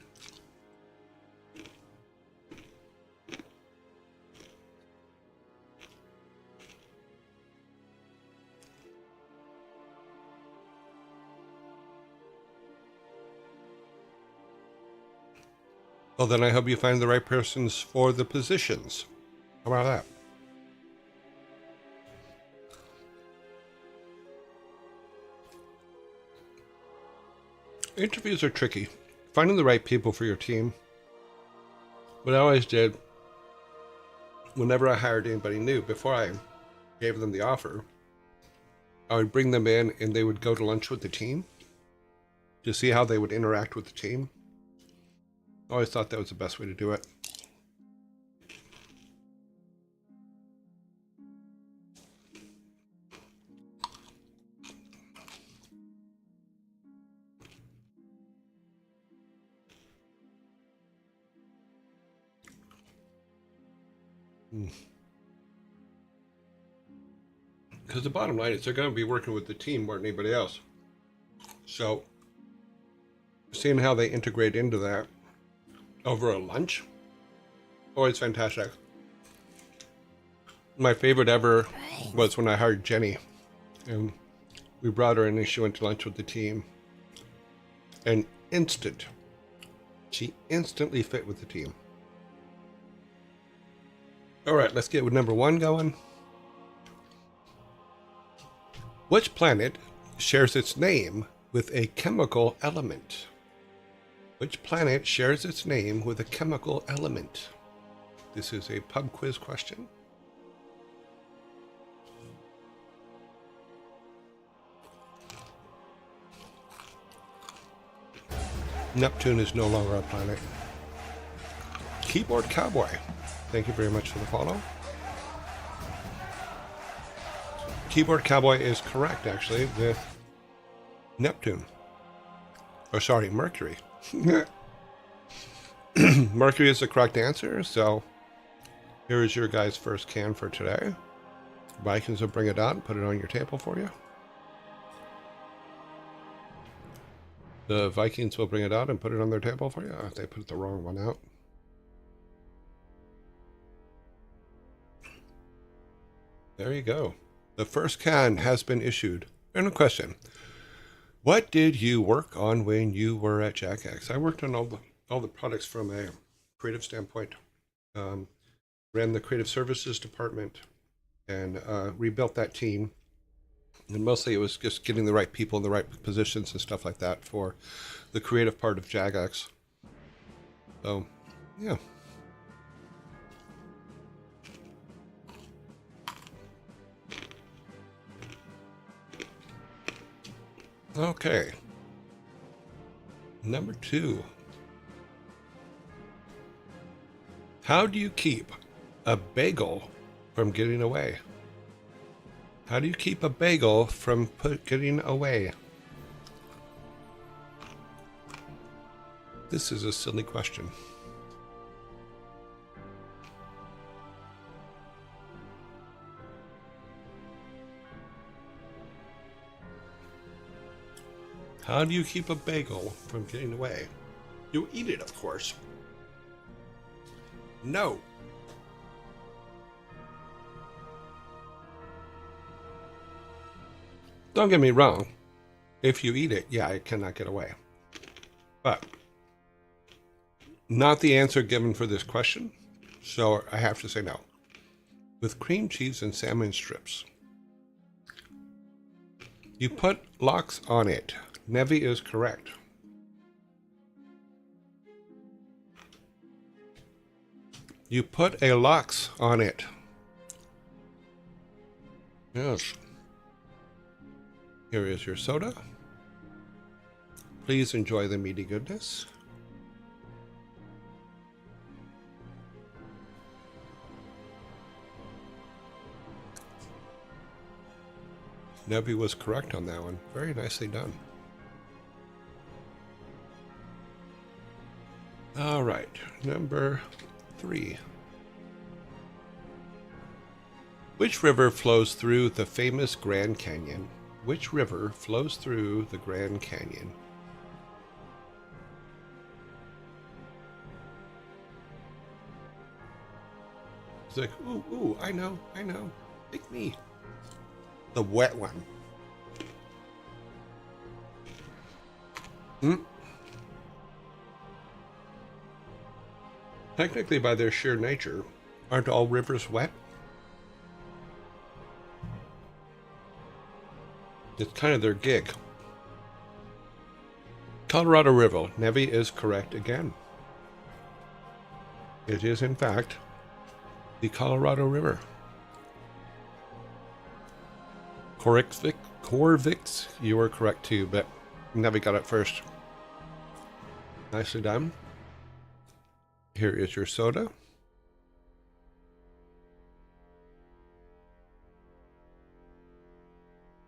Well, then I hope you find the right persons for the positions. How about that? Interviews are tricky. Finding the right people for your team. What I always did, whenever I hired anybody new, before I gave them the offer, I would bring them in and they would go to lunch with the team to see how they would interact with the team. I always thought that was the best way to do it. Because the bottom line is they're going to be working with the team more than anybody else. So, seeing how they integrate into that over a lunch, always fantastic. My favorite ever was when I hired Jenny. And we brought her in and she went to lunch with the team. And she instantly fit with the team. All right, let's get with number 1 going. Which planet shares its name with a chemical element? Which planet shares its name with a chemical element? This is a pub quiz question. Neptune is no longer a planet. Keyboard Cowboy, thank you very much for the follow. Keyboard Cowboy is correct, actually, with Neptune. Or sorry, Mercury. Mercury is the correct answer, so here is your guys' first can for today. Vikings will bring it out and put it on your table for you. The Vikings will bring it out and put it on their table for you. They put the wrong one out. There you go. The first can has been issued. And a question. What did you work on when you were at Jagex? I worked on all the products from a creative standpoint. Ran the creative services department and rebuilt that team. And mostly it was just getting the right people in the right positions and stuff like that for the creative part of Jagex. So, yeah. Okay. Number 2. How do you keep a bagel from getting away? How do you keep a bagel from getting away? This is a silly question. How do you keep a bagel from getting away? You eat it, of course. No. Don't get me wrong. If you eat it, yeah, it cannot get away. But not the answer given for this question, so I have to say no. With cream cheese and salmon strips, you put locks on it. Nevi is correct. You put a locks on it. Yes. Here is your soda. Please enjoy the meaty goodness. Nevi was correct on that one. Very nicely done. All right, number 3. Which river flows through the famous Grand Canyon? Which river flows through the Grand Canyon? It's like, ooh, I know. Pick me. The wet one. Technically, by their sheer nature, aren't all rivers wet? It's kind of their gig. Colorado River. Nevi is correct again. It is, in fact, the Colorado River. Corvix, you were correct too, but Nevi got it first. Nicely done. Here is your soda.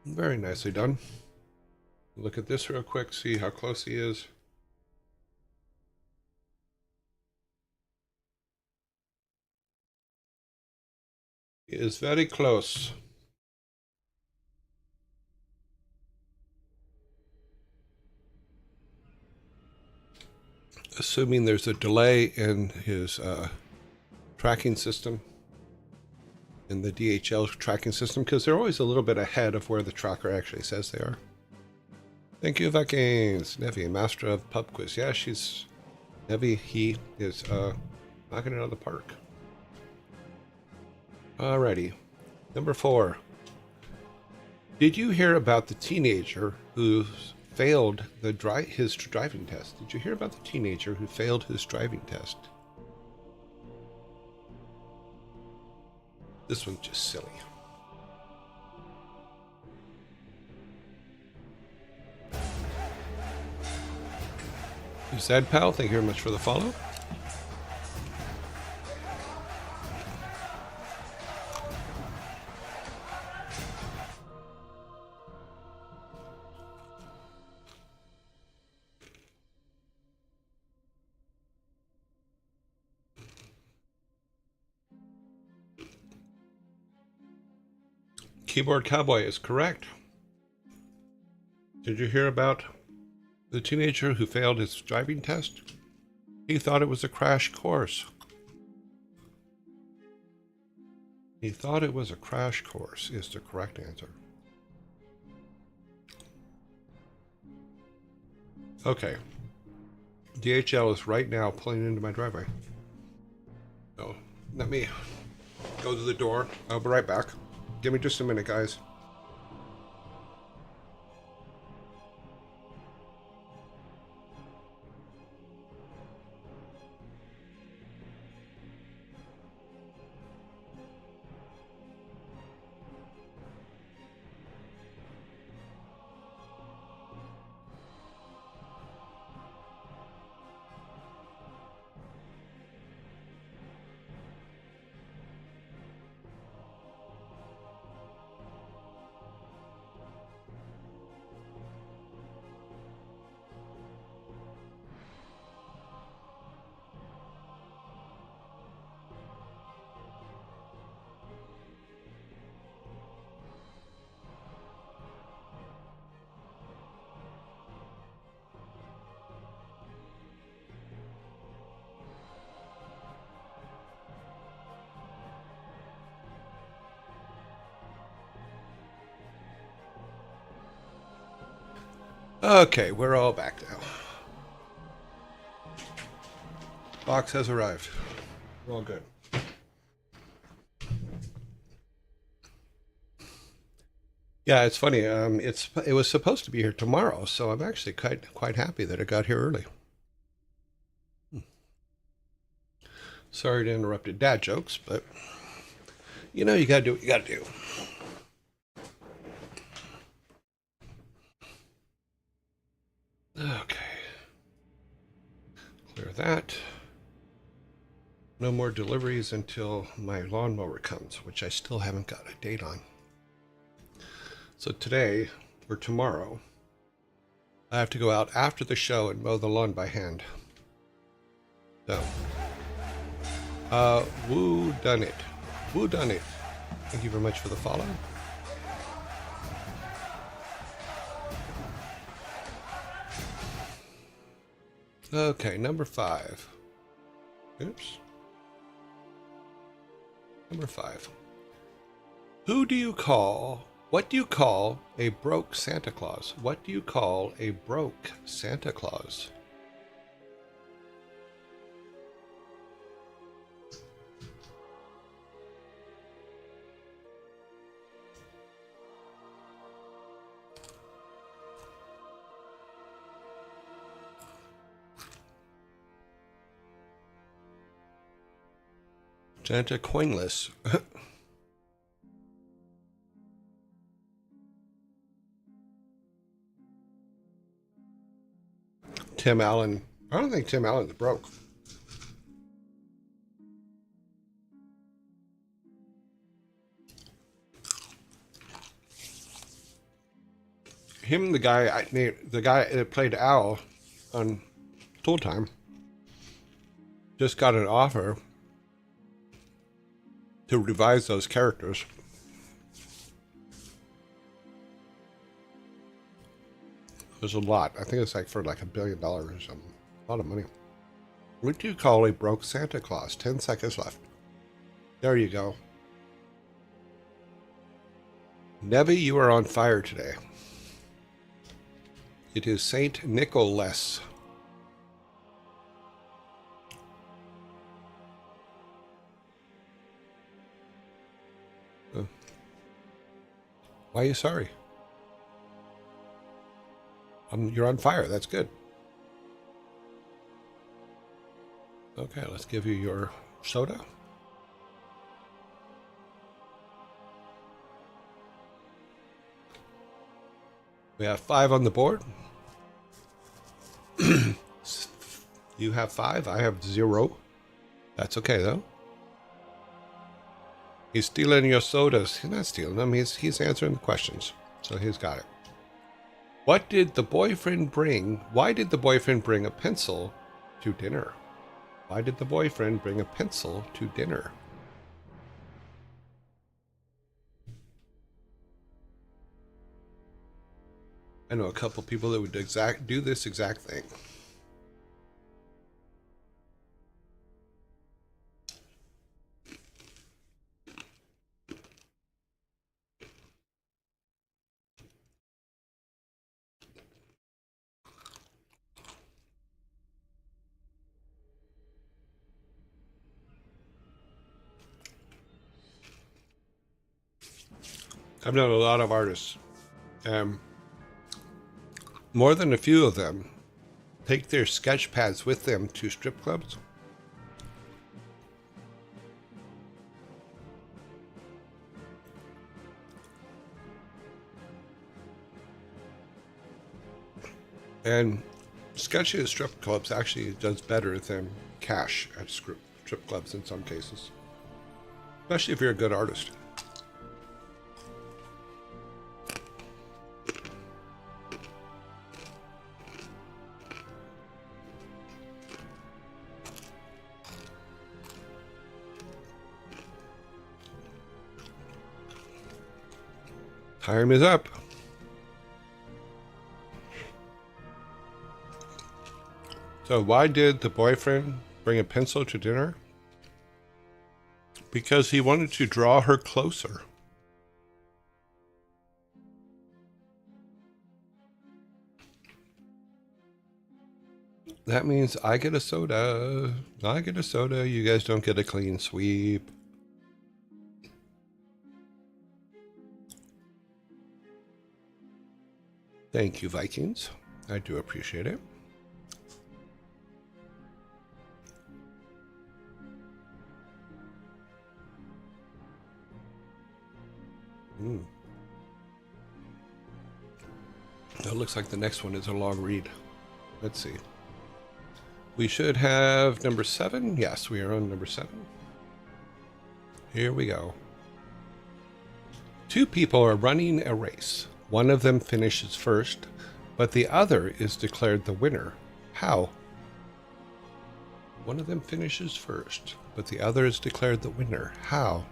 Very nicely done. Look at this real quick, see how close he is. He is very close. Assuming there's a delay in his tracking system, in the DHL tracking system, because they're always a little bit ahead of where the tracker actually says they are. Thank you, Vikings. Nevi, master of pub quiz. Yeah, she's... Nevi, he is knocking it out of the park. Alrighty. Number 4. Did you hear about the teenager who failed his driving test? Did you hear about the teenager who failed his driving test? This one's just silly. Zed Pal, thank you very much for the follow. Keyboard Cowboy is correct. Did you hear about the teenager who failed his driving test? He thought it was a crash course. He thought it was a crash course is the correct answer. Okay. DHL is right now pulling into my driveway. So let me go to the door. I'll be right back. Give me just a minute, guys. Okay, we're all back now. Box has arrived. We're all good. Yeah, it's funny. It was supposed to be here tomorrow, so I'm actually quite happy that it got here early. Sorry to interrupt dad jokes, but you know, you gotta do what you gotta do. Okay. Clear that. No more deliveries until my lawnmower comes, which I still haven't got a date on. So today, or tomorrow, I have to go out after the show and mow the lawn by hand. So, woo done it. Woo done it. Thank you very much for the follow. Okay, number 5. Oops. Number 5. What do you call a broke Santa Claus? What do you call a broke Santa Claus? Santa coinless. Tim Allen. I don't think Tim Allen's broke. Him, the guy that played Al on Tool Time, just got an offer to revise those characters. There's a lot. I think it's like for like $1 billion or something. A lot of money. What do you call a broke Santa Claus? 10 seconds left. There you go. Nevi, you are on fire today. It is Saint Nicholas. Why are you sorry? You're on fire. That's good. Okay, let's give you your soda. We have 5 on the board. You have 5. I have 0. That's okay, though. He's stealing your sodas. He's not stealing them. He's answering the questions. So he's got it. What did the boyfriend bring? Why did the boyfriend bring a pencil to dinner? Why did the boyfriend bring a pencil to dinner? I know a couple people that would do this exact thing. I've known a lot of artists. More than a few of them take their sketch pads with them to strip clubs. And sketching at strip clubs actually does better than cash at strip clubs in some cases. Especially if you're a good artist. Time is up. So why did the boyfriend bring a pencil to dinner? Because he wanted to draw her closer. That means I get a soda. I get a soda. You guys don't get a clean sweep. Thank you, Vikings. I do appreciate it. It looks like the next one is a long read. Let's see. We should have number 7. Yes, we are on number 7. Here we go. 2 people are running a race. One of them finishes first, but the other is declared the winner. How? One of them finishes first, but the other is declared the winner. How?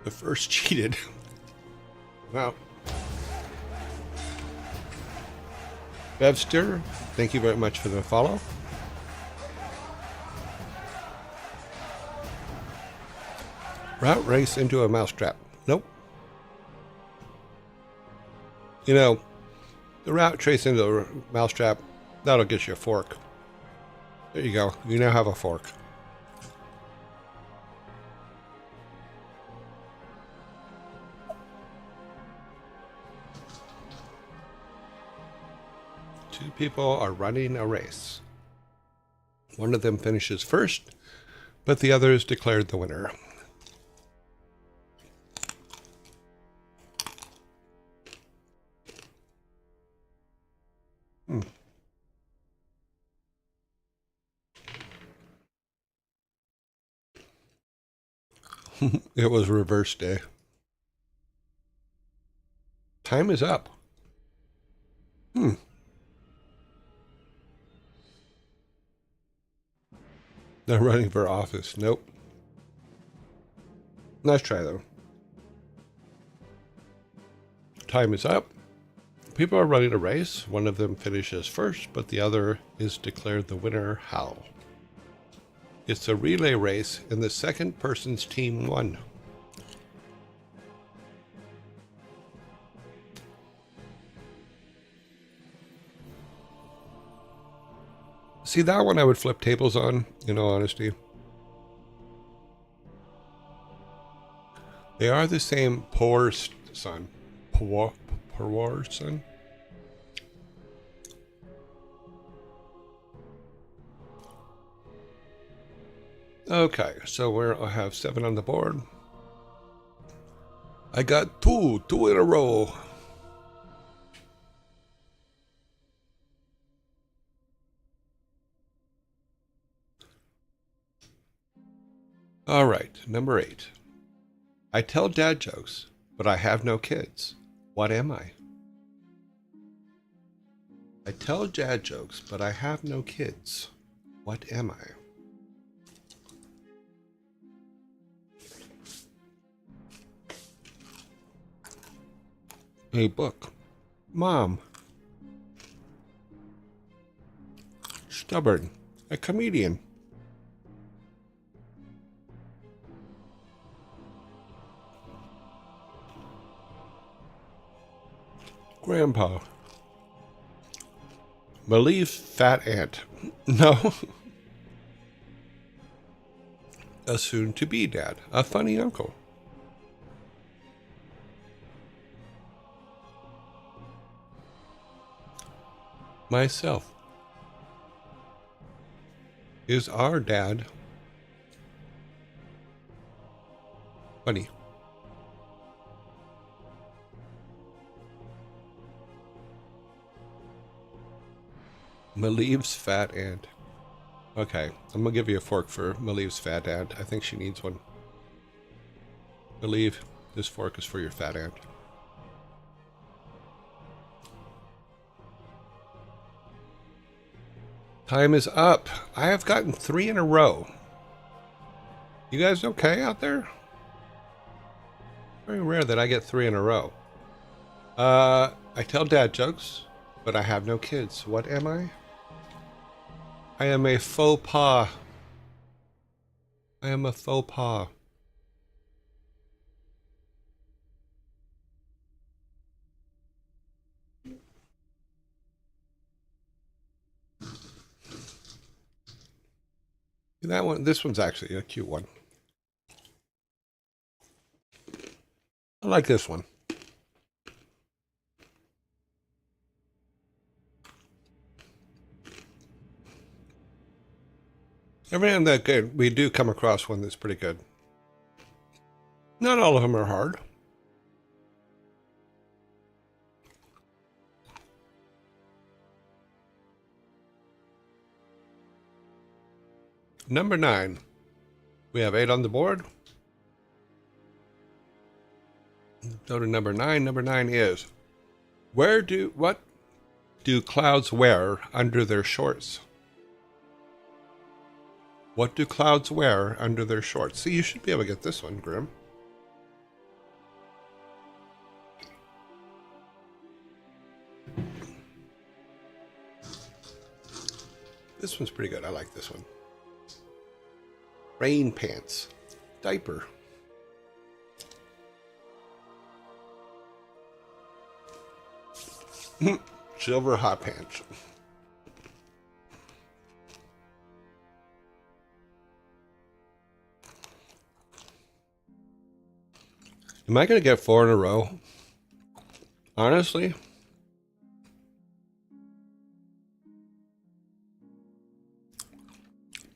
The first cheated. Well. Webster, thank you very much for the follow. Route race into a mousetrap. Nope. You know, the route trace into the mousetrap, that'll get you a fork. There you go. You now have a fork. Two people are running a race. One of them finishes first, but the other is declared the winner. It was reverse day. Time is up. They're running for office. Nope. Nice try, though. Time is up. People are running a race. One of them finishes first, but the other is declared the winner. How? It's a relay race, and the second person's team won. See, that one I would flip tables on, in all honesty. They are the same poor son. Poor son? Okay, so I have 7 on the board. I got two in a row. All right, number 8. I tell dad jokes, but I have no kids. What am I? I tell dad jokes, but I have no kids. What am I? A book. Mom. Stubborn. A comedian. Grandpa. Believe fat aunt. No. A soon-to-be dad. A funny uncle. Myself. Is our dad funny? Maleev's fat aunt. Okay, I'm gonna give you a fork for Maleev's fat aunt. I think she needs one. Maleev, this fork is for your fat aunt. Time is up. I have gotten 3 in a row. You guys okay out there? Very rare that I get 3 in a row. I tell dad jokes, but I have no kids. What am I? I am a faux pas. I am a faux pas. That one, this one's actually a cute one. I like this one. Every now and then we do come across one that's pretty good. Not all of them are hard. Number 9. We have 8 on the board. Go to number 9. Number 9 is, what do clouds wear under their shorts? What do clouds wear under their shorts? See, you should be able to get this one, Grim. This one's pretty good. I like this one. Rain pants. Diaper. Silver hot pants. Am I going to get 4 in a row? Honestly?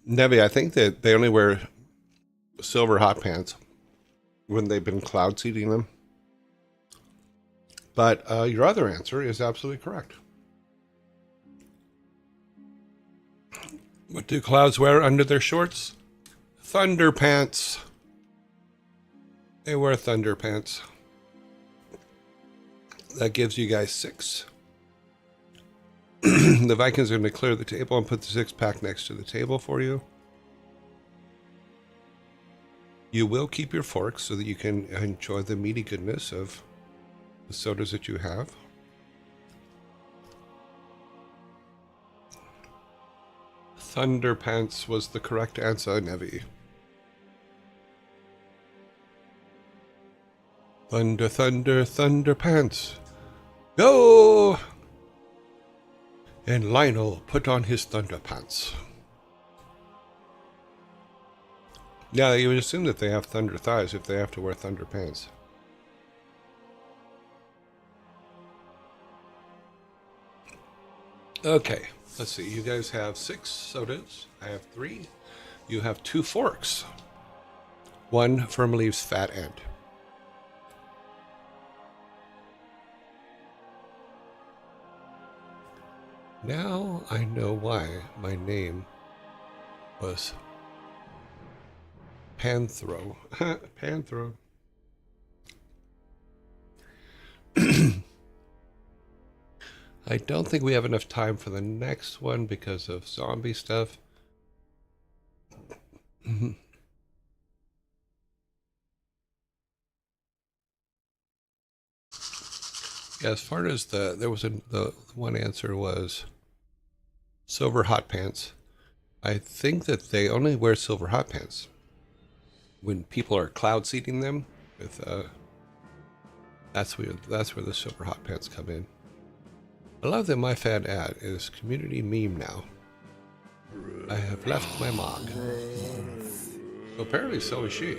Nevi, I think that they only wear silver hot pants when they've been cloud seeding them. But your other answer is absolutely correct. What do clouds wear under their shorts? Thunder pants. They wear thunder pants. That gives you guys 6. The Vikings are going to clear the table and put the 6-pack next to the table for you. You will keep your forks so that you can enjoy the meaty goodness of the sodas that you have. Thunder pants was the correct answer, Nevi. Thunder, thunder, thunder pants. Go! And Lionel put on his thunder pants. Yeah, you would assume that they have thunder thighs if they have to wear thunder pants. Okay, let's see. You guys have 6 sodas. I have 3. You have 2 forks. 1 firm leaves fat end. Now I know why my name was Panthro. Panthro. I don't think we have enough time for the next one because of zombie stuff. Yeah, as far as the one answer was silver hot pants. I think that they only wear silver hot pants when people are cloud seeding them. With that's where the silver hot pants come in. I love that my fan ad is community meme now. I have left my mark. So apparently so is she.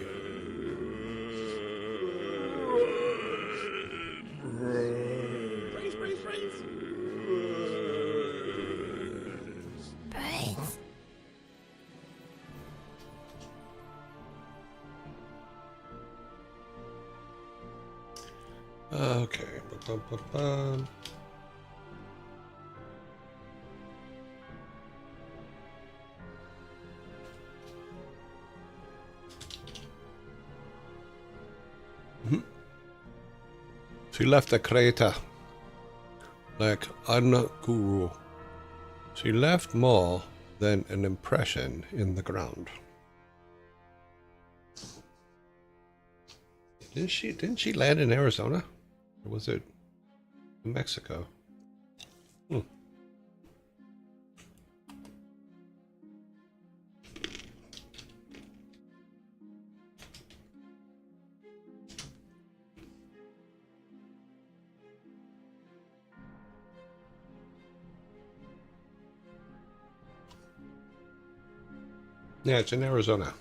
Okay. Ba-bum-ba-bum. She left a crater like Anaguru. She left more than an impression in the ground. Didn't she land in Arizona? Or was it New Mexico? Yeah, it's in Arizona.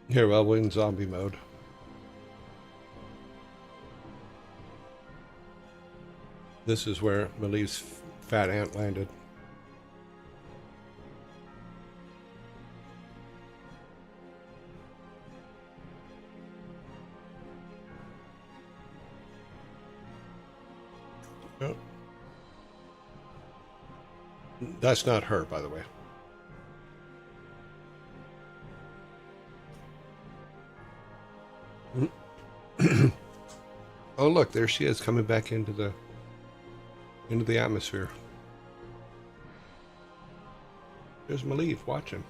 Here, well, we're in zombie mode. This is where Millie's fat ant landed. Yep. That's not her, by the way. Oh, look, there she is coming back into the atmosphere. There's Malieve watching.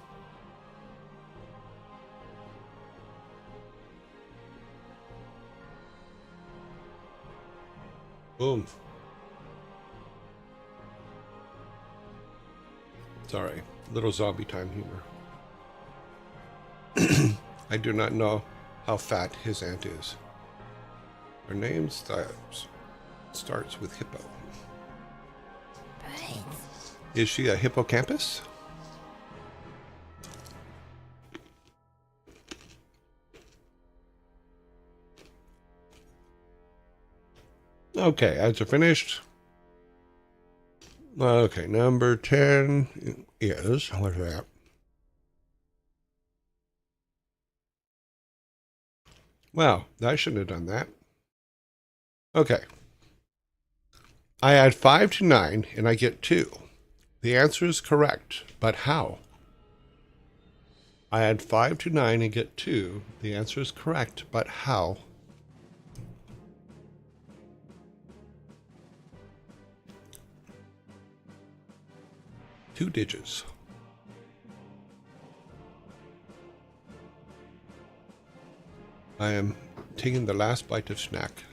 Boom. Sorry, little zombie time humor. I do not know how fat his aunt is. Her name starts with hippo. Is she a hippocampus? Okay, ads are finished. Okay, number 10 is, what's that? Wow, I shouldn't have done that. Okay. I add 5 to 9 and I get 2. The answer is correct, but how? I add 5 to 9 and get 2. The answer is correct, but how? Two digits. I am taking the last bite of snack.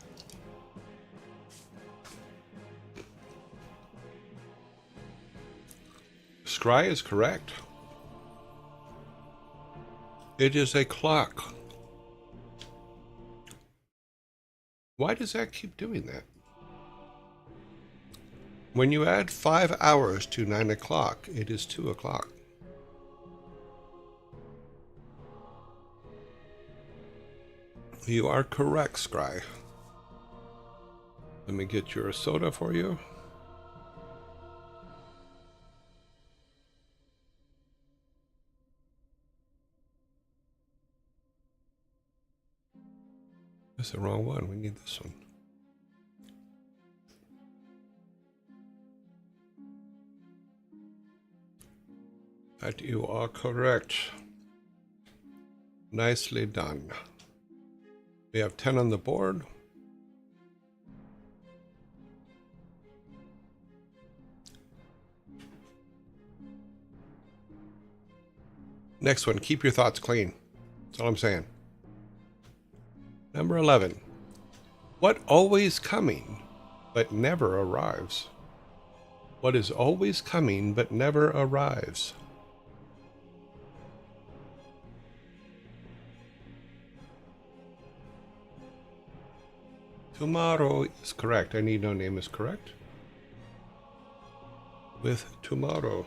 Scry is correct. It is a clock. Why does that keep doing that? When you add 5 hours to 9 o'clock, it is 2 o'clock. You are correct, Scry. Let me get your soda for you. That's the wrong one. We need this one. That you are correct. Nicely done. We have 10 on the board. Next one, keep your thoughts clean. That's all I'm saying. Number 11. What always coming, but never arrives? What is always coming, but never arrives? Tomorrow is correct. I need no name is correct. With tomorrow.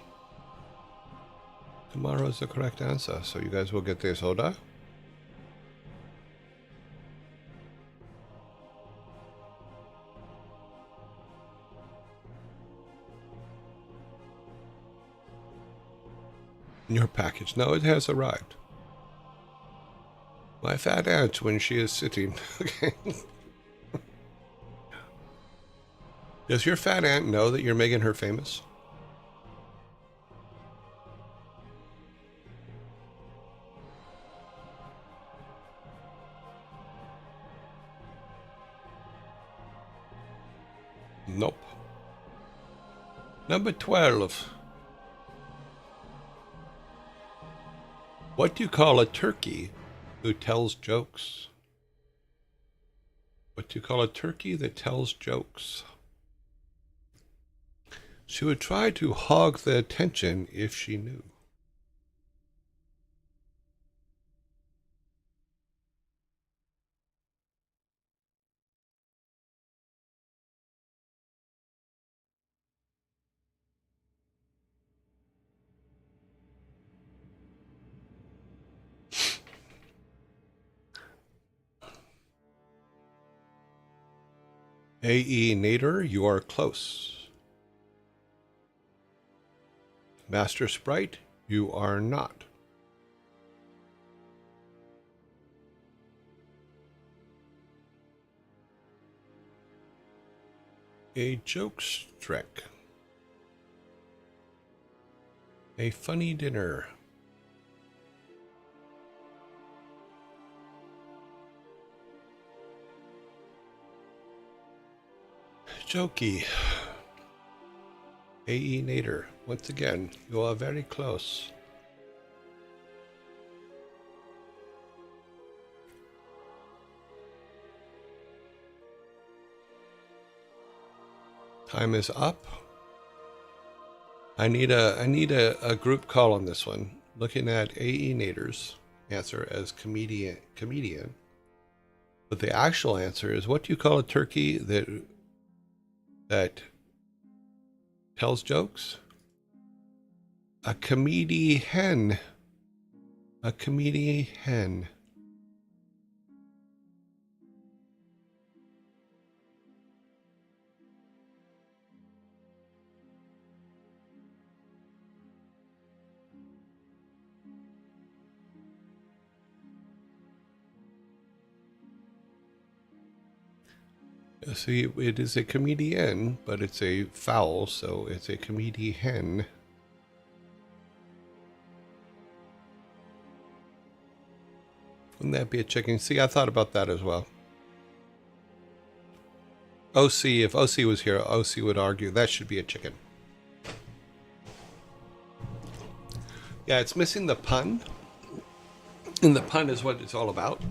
Tomorrow is the correct answer. So you guys will get the soda. In your package. No, it has arrived. My fat aunt when she is sitting. Okay. Does your fat aunt know that you're making her famous? Nope. Number 12. What do you call a turkey who tells jokes? What do you call a turkey that tells jokes? She would try to hog the attention if she knew. A.E. Nader, you are close. Master Sprite, you are not. A jokestrek. A funny dinner. Jokey. A.E. Nader, once again, you are very close. Time is up. I need a group call on this one. Looking at AE Nader's answer as comedian. But the actual answer is, what do you call a turkey that tells jokes? A comedy hen. A comedy hen. See, it is a comedian, but it's a fowl, so it's a comedy hen. Wouldn't that be a chicken? See, I thought about that as well. OC, if OC was here, OC would argue that should be a chicken. Yeah, it's missing the pun. And the pun is what it's all about.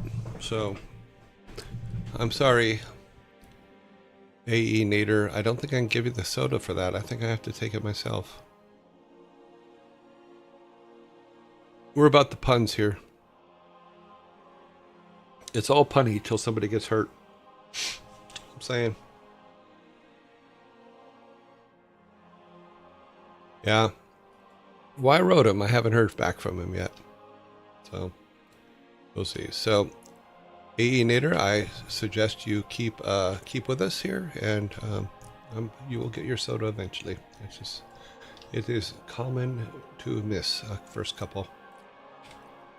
So, I'm sorry, AE Nader. I don't think I can give you the soda for that. I think I have to take it myself. We're about the puns here. It's all punny till somebody gets hurt. I'm saying. Yeah. Well, I wrote him. I haven't heard back from him yet. So, we'll see. So, AE Nader, I suggest you keep with us here, and you will get your soda eventually. It is common to miss a first couple.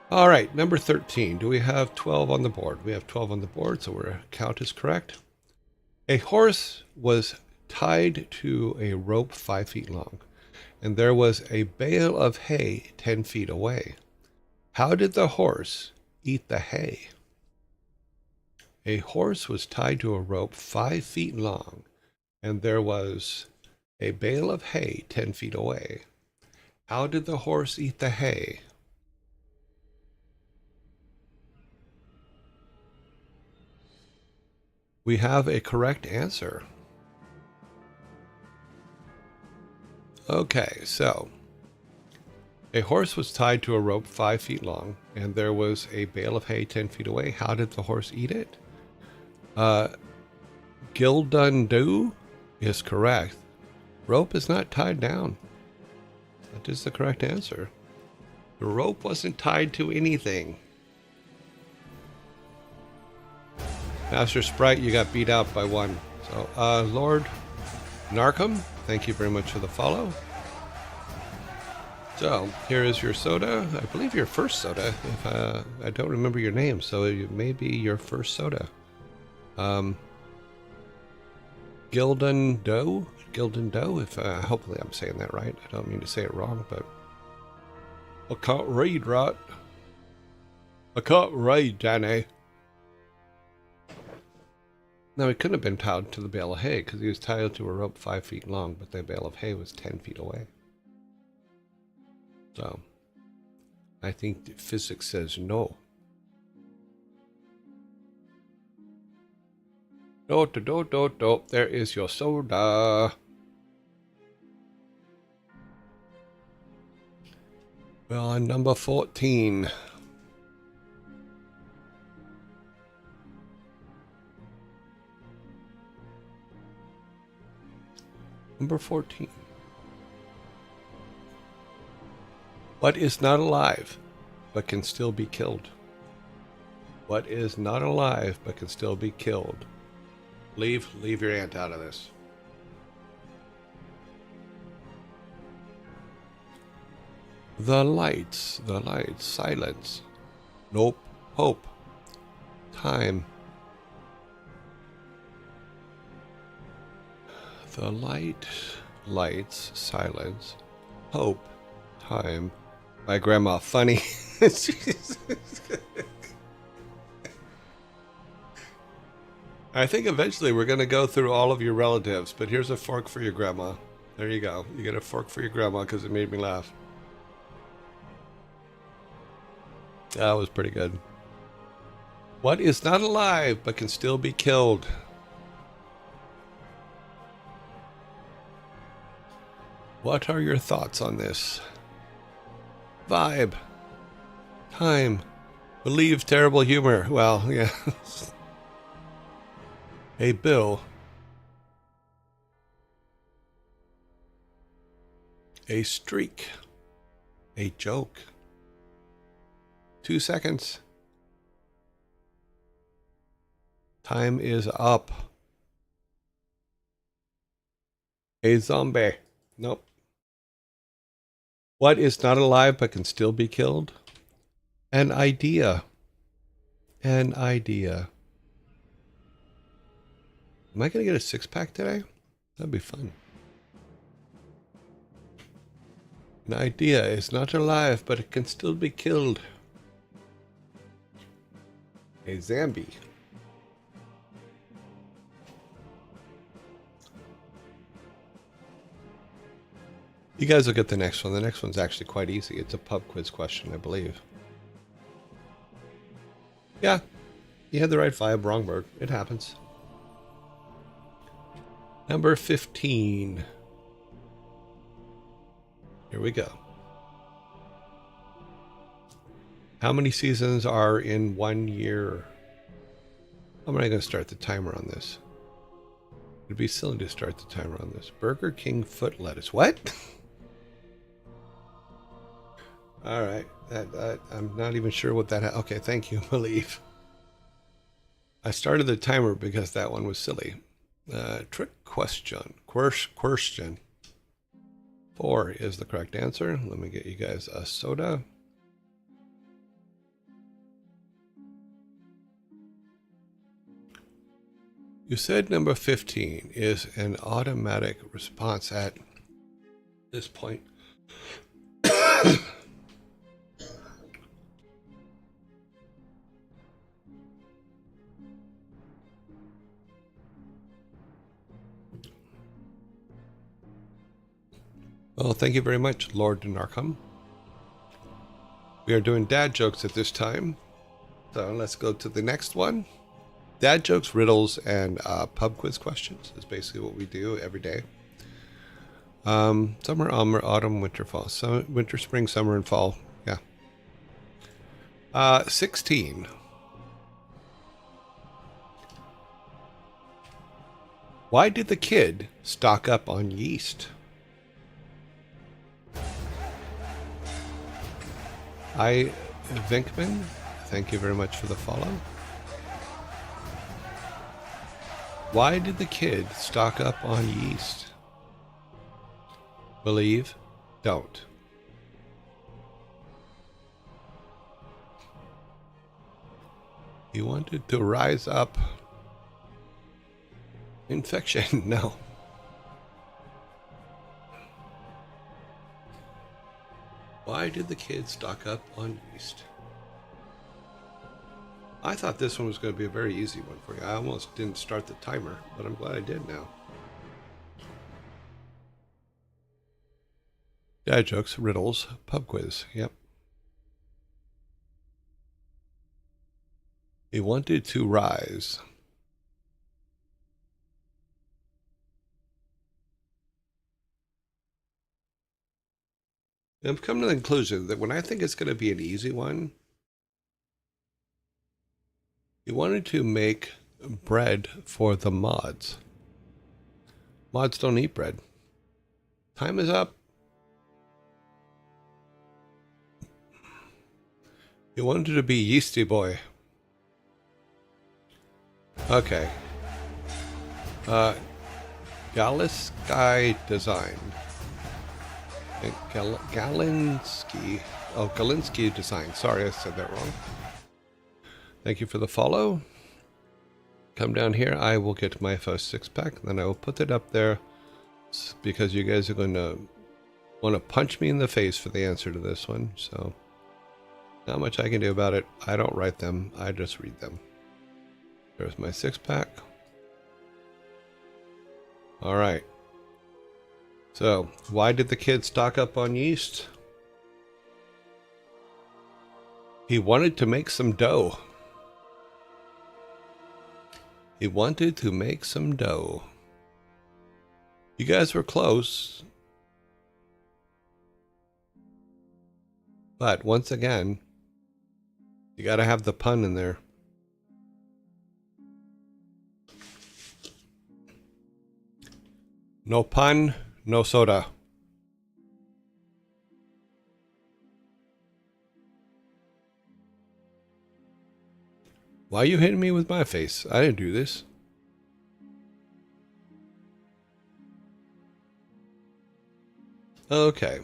All right, number 13. Do we have 12 on the board? We have 12 on the board, so our count is correct. A horse was tied to a rope 5 feet long, and there was a bale of hay 10 feet away. How did the horse eat the hay? A horse was tied to a rope 5 feet long, and there was a bale of hay 10 feet away. How did the horse eat the hay? We have a correct answer. Okay, so a horse was tied to a rope 5 feet long, and there was a bale of hay 10 feet away. How did the horse eat it? Gildundoo is correct. Rope is not tied down. That is the correct answer. The rope wasn't tied to anything. Master Sprite, you got beat out by 1. So, Lord Narcom, thank you very much for the follow. So, here is your soda. I believe your first soda. If I don't remember your name, so it may be your first soda. Gildundoo, if hopefully I'm saying that right. I don't mean to say it wrong, but I can't read right. I can't read, Danny. No, he couldn't have been tied to the bale of hay because he was tied to a rope 5 feet long, but the bale of hay was 10 feet away. So, I think physics says no. Do. There is your soda. Well, on number 14. Number 14. What is not alive, but can still be killed? What is not alive, but can still be killed? Leave your aunt out of this. The lights, silence. Nope, hope, time. The lights, silence, hope, time. My grandma, funny. I think eventually we're going to go through all of your relatives, but here's a fork for your grandma. There you go. You get a fork for your grandma because it made me laugh. That was pretty good. What is not alive but can still be killed? What are your thoughts on this? Vibe. Time. Believe terrible humor. Well, yeah. Hey, Bill. A streak. A joke. 2 seconds. Time is up. A zombie. Nope. What is not alive but can still be killed? An idea. An idea. Am I going to get a 6-pack today? That'd be fun. An idea is not alive, but it can still be killed. A zombie. You guys will get the next one. The next one's actually quite easy. It's a pub quiz question, I believe. Yeah, you had the right vibe, wrong word. It happens. Number 15. Here we go. How many seasons are in 1 year? I'm not going to start the timer on this. It'd be silly to start the timer on this. Burger King foot lettuce. What? All right. I'm not even sure what that... Okay, thank you, Believe. I started the timer because that one was silly. Trick question. Question. 4 is the correct answer. Let me get you guys a soda. You said number 15 is an automatic response at this point. Well, thank you very much, Lord Narcom. We are doing dad jokes at this time. So let's go to the next one. Dad jokes, riddles, and pub quiz questions is basically what we do every day. Summer, autumn, winter, fall. Winter, spring, summer, and fall. Yeah. 16. Why did the kid stock up on yeast? Vinkman, thank you very much for the follow. Why did the kid stock up on yeast? Believe, don't. He wanted to rise up. Infection, no. Why did the kid stock up on yeast? I thought this one was going to be a very easy one for you. I almost didn't start the timer, but I'm glad I did now. Dad jokes, riddles, pub quiz. Yep. He wanted to rise. I've come to the conclusion that when I think it's going to be an easy one, he wanted to make bread for the mods. Mods don't eat bread. Time is up. He wanted to be Yeasty Boy. Okay. Galinsky Design. Galinsky. Oh, Galinsky Design. Sorry, I said that wrong. Thank you for the follow. Come down here. I will get my first 6-pack. Then I will put it up there because you guys are going to want to punch me in the face for the answer to this one. So, not much I can do about it. I don't write them. I just read them. There's my 6-pack. All right. So, why did the kid stock up on yeast? He wanted to make some dough. He wanted to make some dough. You guys were close. But once again, you got to have the pun in there. No pun, no soda. Why are you hitting me with my face? I didn't do this. Okay.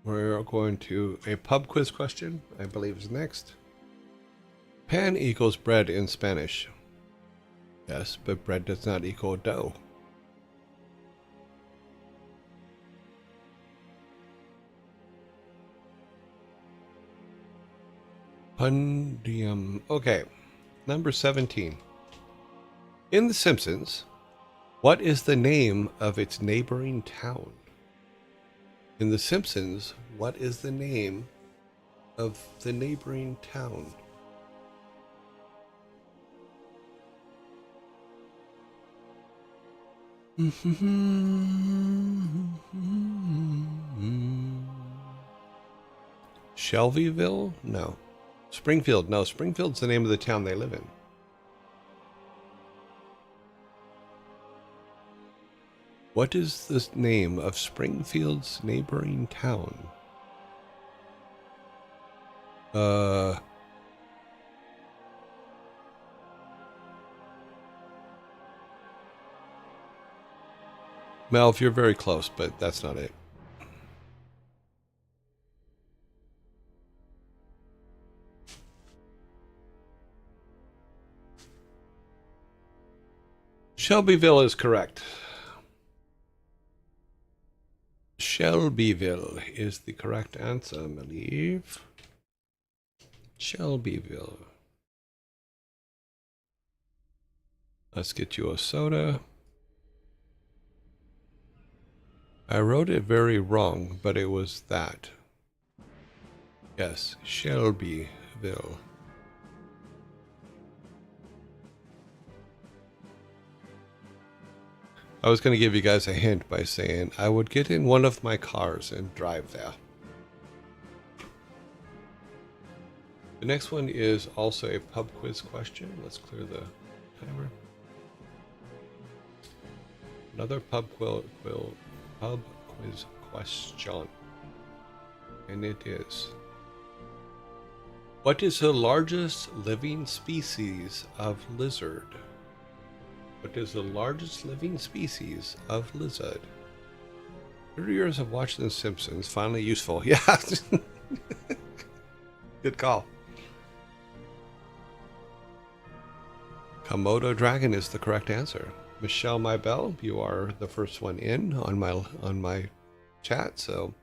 We're going to a pub quiz question, I believe is next. Pan equals bread in Spanish. Yes, but bread does not equal dough. Pundium. Okay. Number 17. In The Simpsons, what is the name of its neighboring town? In The Simpsons, what is the name of the neighboring town? Shelbyville? No. Springfield? No, Springfield's the name of the town they live in. What is the name of Springfield's neighboring town? Mel, you're very close, but that's not it. Shelbyville is correct. Shelbyville is the correct answer, I believe. Shelbyville. Let's get you a soda. I wrote it very wrong, but it was that. Yes, Shelbyville. I was going to give you guys a hint by saying I would get in one of my cars and drive there. The next one is also a pub quiz question. Let's clear the timer. Another pub quiz question. And it is: what is the largest living species of lizard? What is the largest living species of lizard? 30 years of watching The Simpsons, finally useful. Yeah. Good call. Komodo dragon is the correct answer. Michelle Mybell, you are the first one in on my chat, so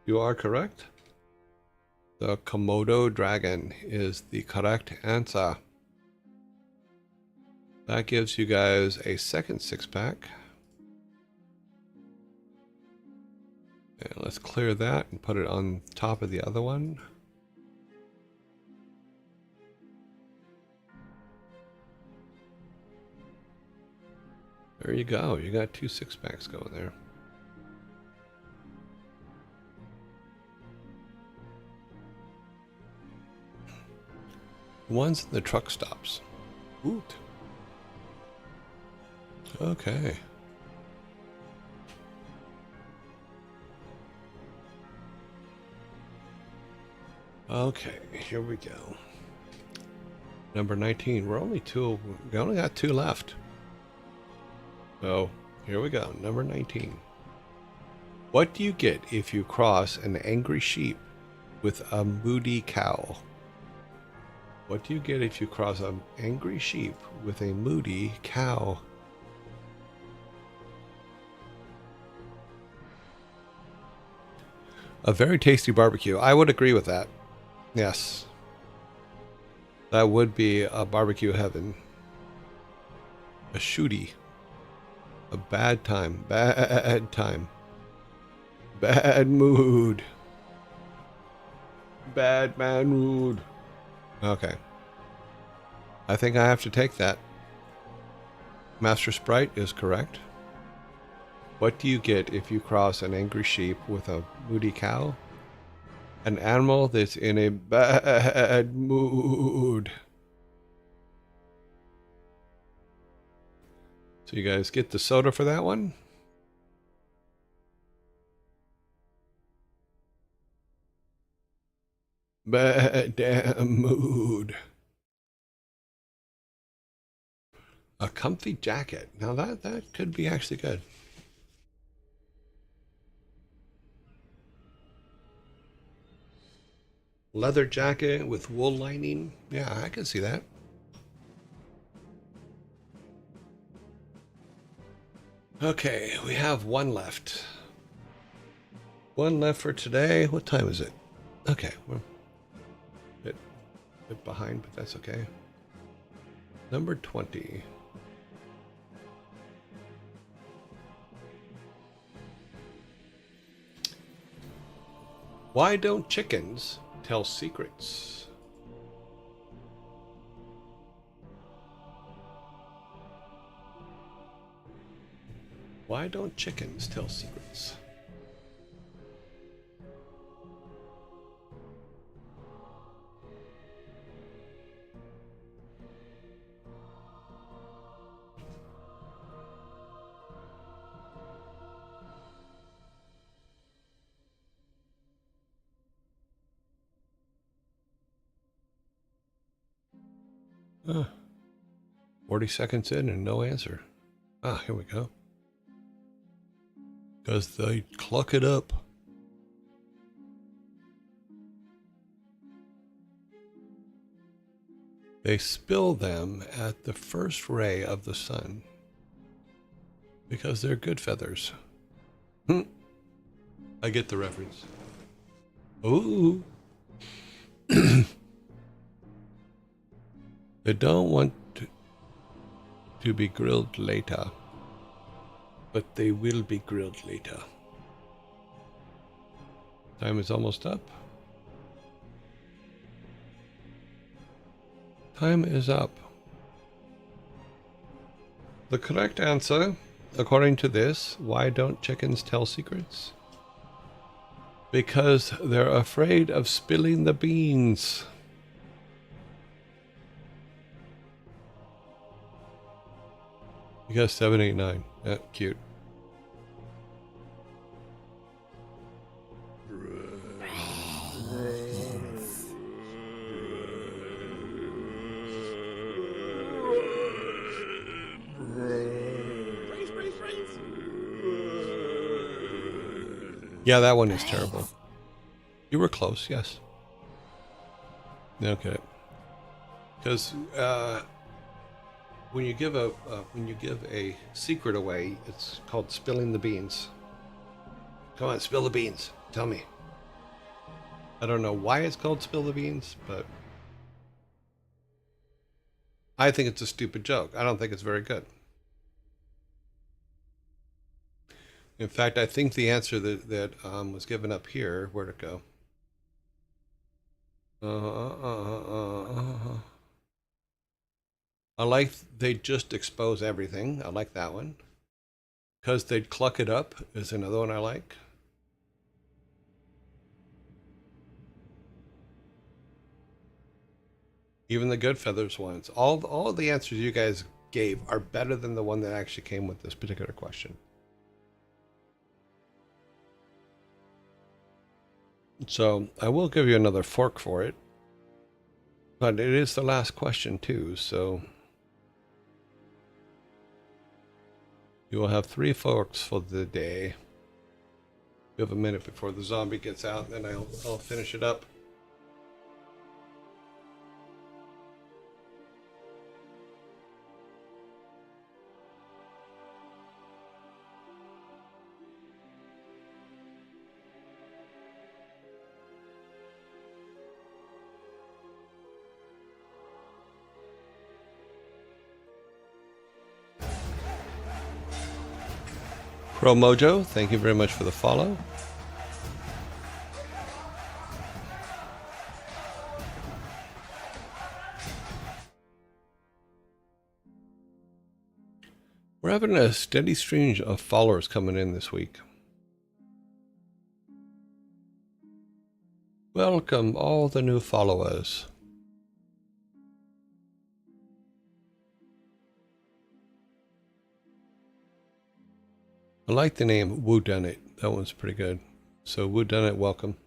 you are correct. The Komodo dragon is the correct answer. That gives you guys a second six-pack. And let's clear that and put it on top of the other one. There you go. You got 2 six-packs going there. One's in the truck stops. Ooh. Okay. Okay, here we go. Number 19. We only got 2 left. So, here we go. Number 19. What do you get if you cross an angry sheep with a moody cow? What do you get if you cross an angry sheep with a moody cow? A very tasty barbecue. I would agree with that. Yes. That would be a barbecue heaven. A shooty. A bad time. Bad time. Bad mood. Bad man mood. Okay. I think I have to take that. Master Sprite is correct. What do you get if you cross an angry sheep with a moody cow? An animal that's in a bad mood. So you guys get the soda for that one? Bad damn mood. A comfy jacket. Now that could be actually good. Leather jacket with wool lining. Yeah, I can see that. Okay, we have one left. One left for today. What time is it? Okay, we're a bit behind, but that's okay. Number 20. Why don't chickens tell secrets? Why don't chickens tell secrets? Uh, 40 seconds in and no answer. Ah, here we go. Because they cluck it up. They spill them at the first ray of the sun. Because they're good feathers. I get the reference. Ooh. They don't want to be grilled later. But they will be grilled later. Time is almost up. Time is up. The correct answer, according to this, why don't chickens tell secrets? Because they're afraid of spilling the beans. You got 7, 8, 9. Yeah, cute. Yeah, that one is terrible. You were close, yes. Okay. Because when you give a secret away, it's called spilling the beans. Come on, spill the beans. Tell me. I don't know why it's called spill the beans, but I think it's a stupid joke. I don't think it's very good. In fact, I think the answer that was given up here, where'd it go? I like they just expose everything. I like that one. Because they'd cluck it up is another one I like. Even the good feathers ones. All of the answers you guys gave are better than the one that actually came with this particular question. So I will give you another fork for it. But it is the last question too, so you will have 3 forks for the day. You have a minute before the zombie gets out, and then I'll finish it up. Pro Mojo, thank you very much for the follow. We're having a steady stream of followers coming in this week. Welcome all the new followers. I like the name Whodunit. That one's pretty good. So Whodunit, welcome.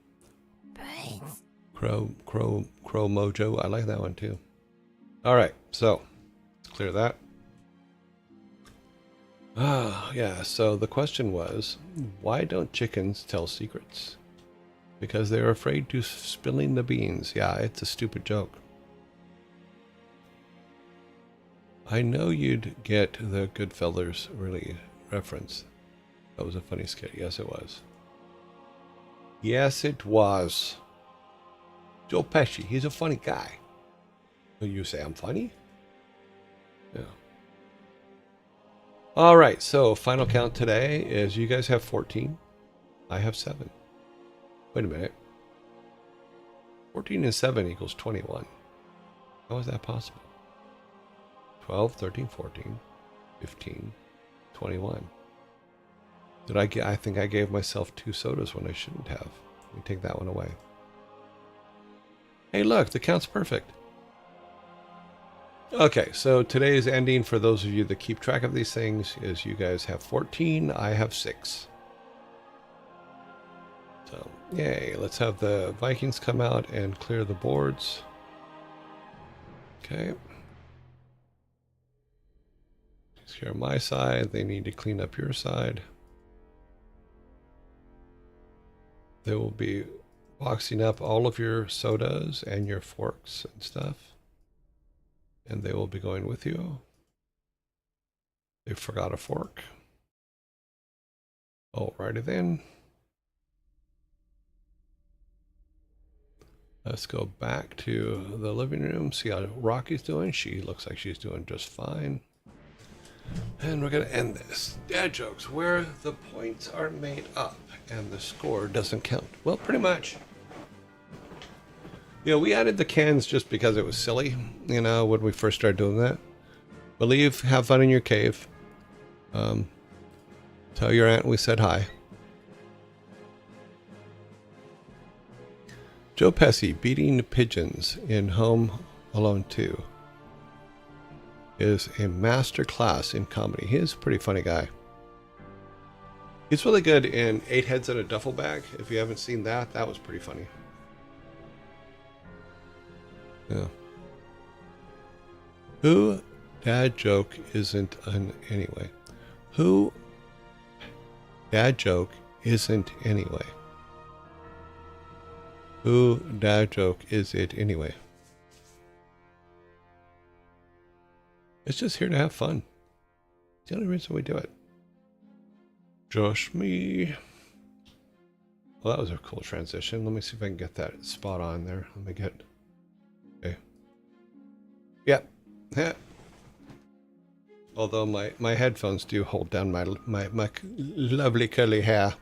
Thanks. Crow Mojo. I like that one too. All right, so let's clear that. Yeah, so the question was, why don't chickens tell secrets? Because they're afraid to spilling the beans. Yeah, it's a stupid joke. I know you'd get the Goodfellas really reference. That was a funny skit. Yes, it was. Yes, it was. Joe Pesci, he's a funny guy. You say I'm funny? Yeah. All right, so final count today is you guys have 14. I have 7. Wait a minute. 14 and 7 equals 21. How is that possible? 12, 13, 14, 15, 21. I think I gave myself 2 sodas when I shouldn't have. Let me take that one away. Hey, look, the count's perfect. Okay, so today's ending, for those of you that keep track of these things, is you guys have 14, I have 6. So, yay, let's have the Vikings come out and clear the boards. Okay. Takes care of my side. They need to clean up your side. They will be boxing up all of your sodas and your forks and stuff. And they will be going with you. They forgot a fork. Alrighty then. Let's go back to the living room, see how Rocky's doing. She looks like she's doing just fine. And we're going to end this. Dad jokes, where the points are made up and the score doesn't count. Well, pretty much. You know, we added the cans just because it was silly, you know, when we first started doing that. But leave, have fun in your cave. Tell your aunt we said hi. Joe Pesci beating pigeons in Home Alone 2 is a master class in comedy. He is a pretty funny guy. He's really good in 8 Heads in a Duffel Bag. If you haven't seen that, that was pretty funny. Yeah. Who dad joke isn't an anyway? Who dad joke isn't anyway? Who dad joke is it anyway? It's just here to have fun. It's the only reason we do it. Just me. Well, that was a cool transition. Let me see if I can get that spot on there. Let me get... Okay. Yep. Yeah. Although my headphones do hold down my lovely curly hair.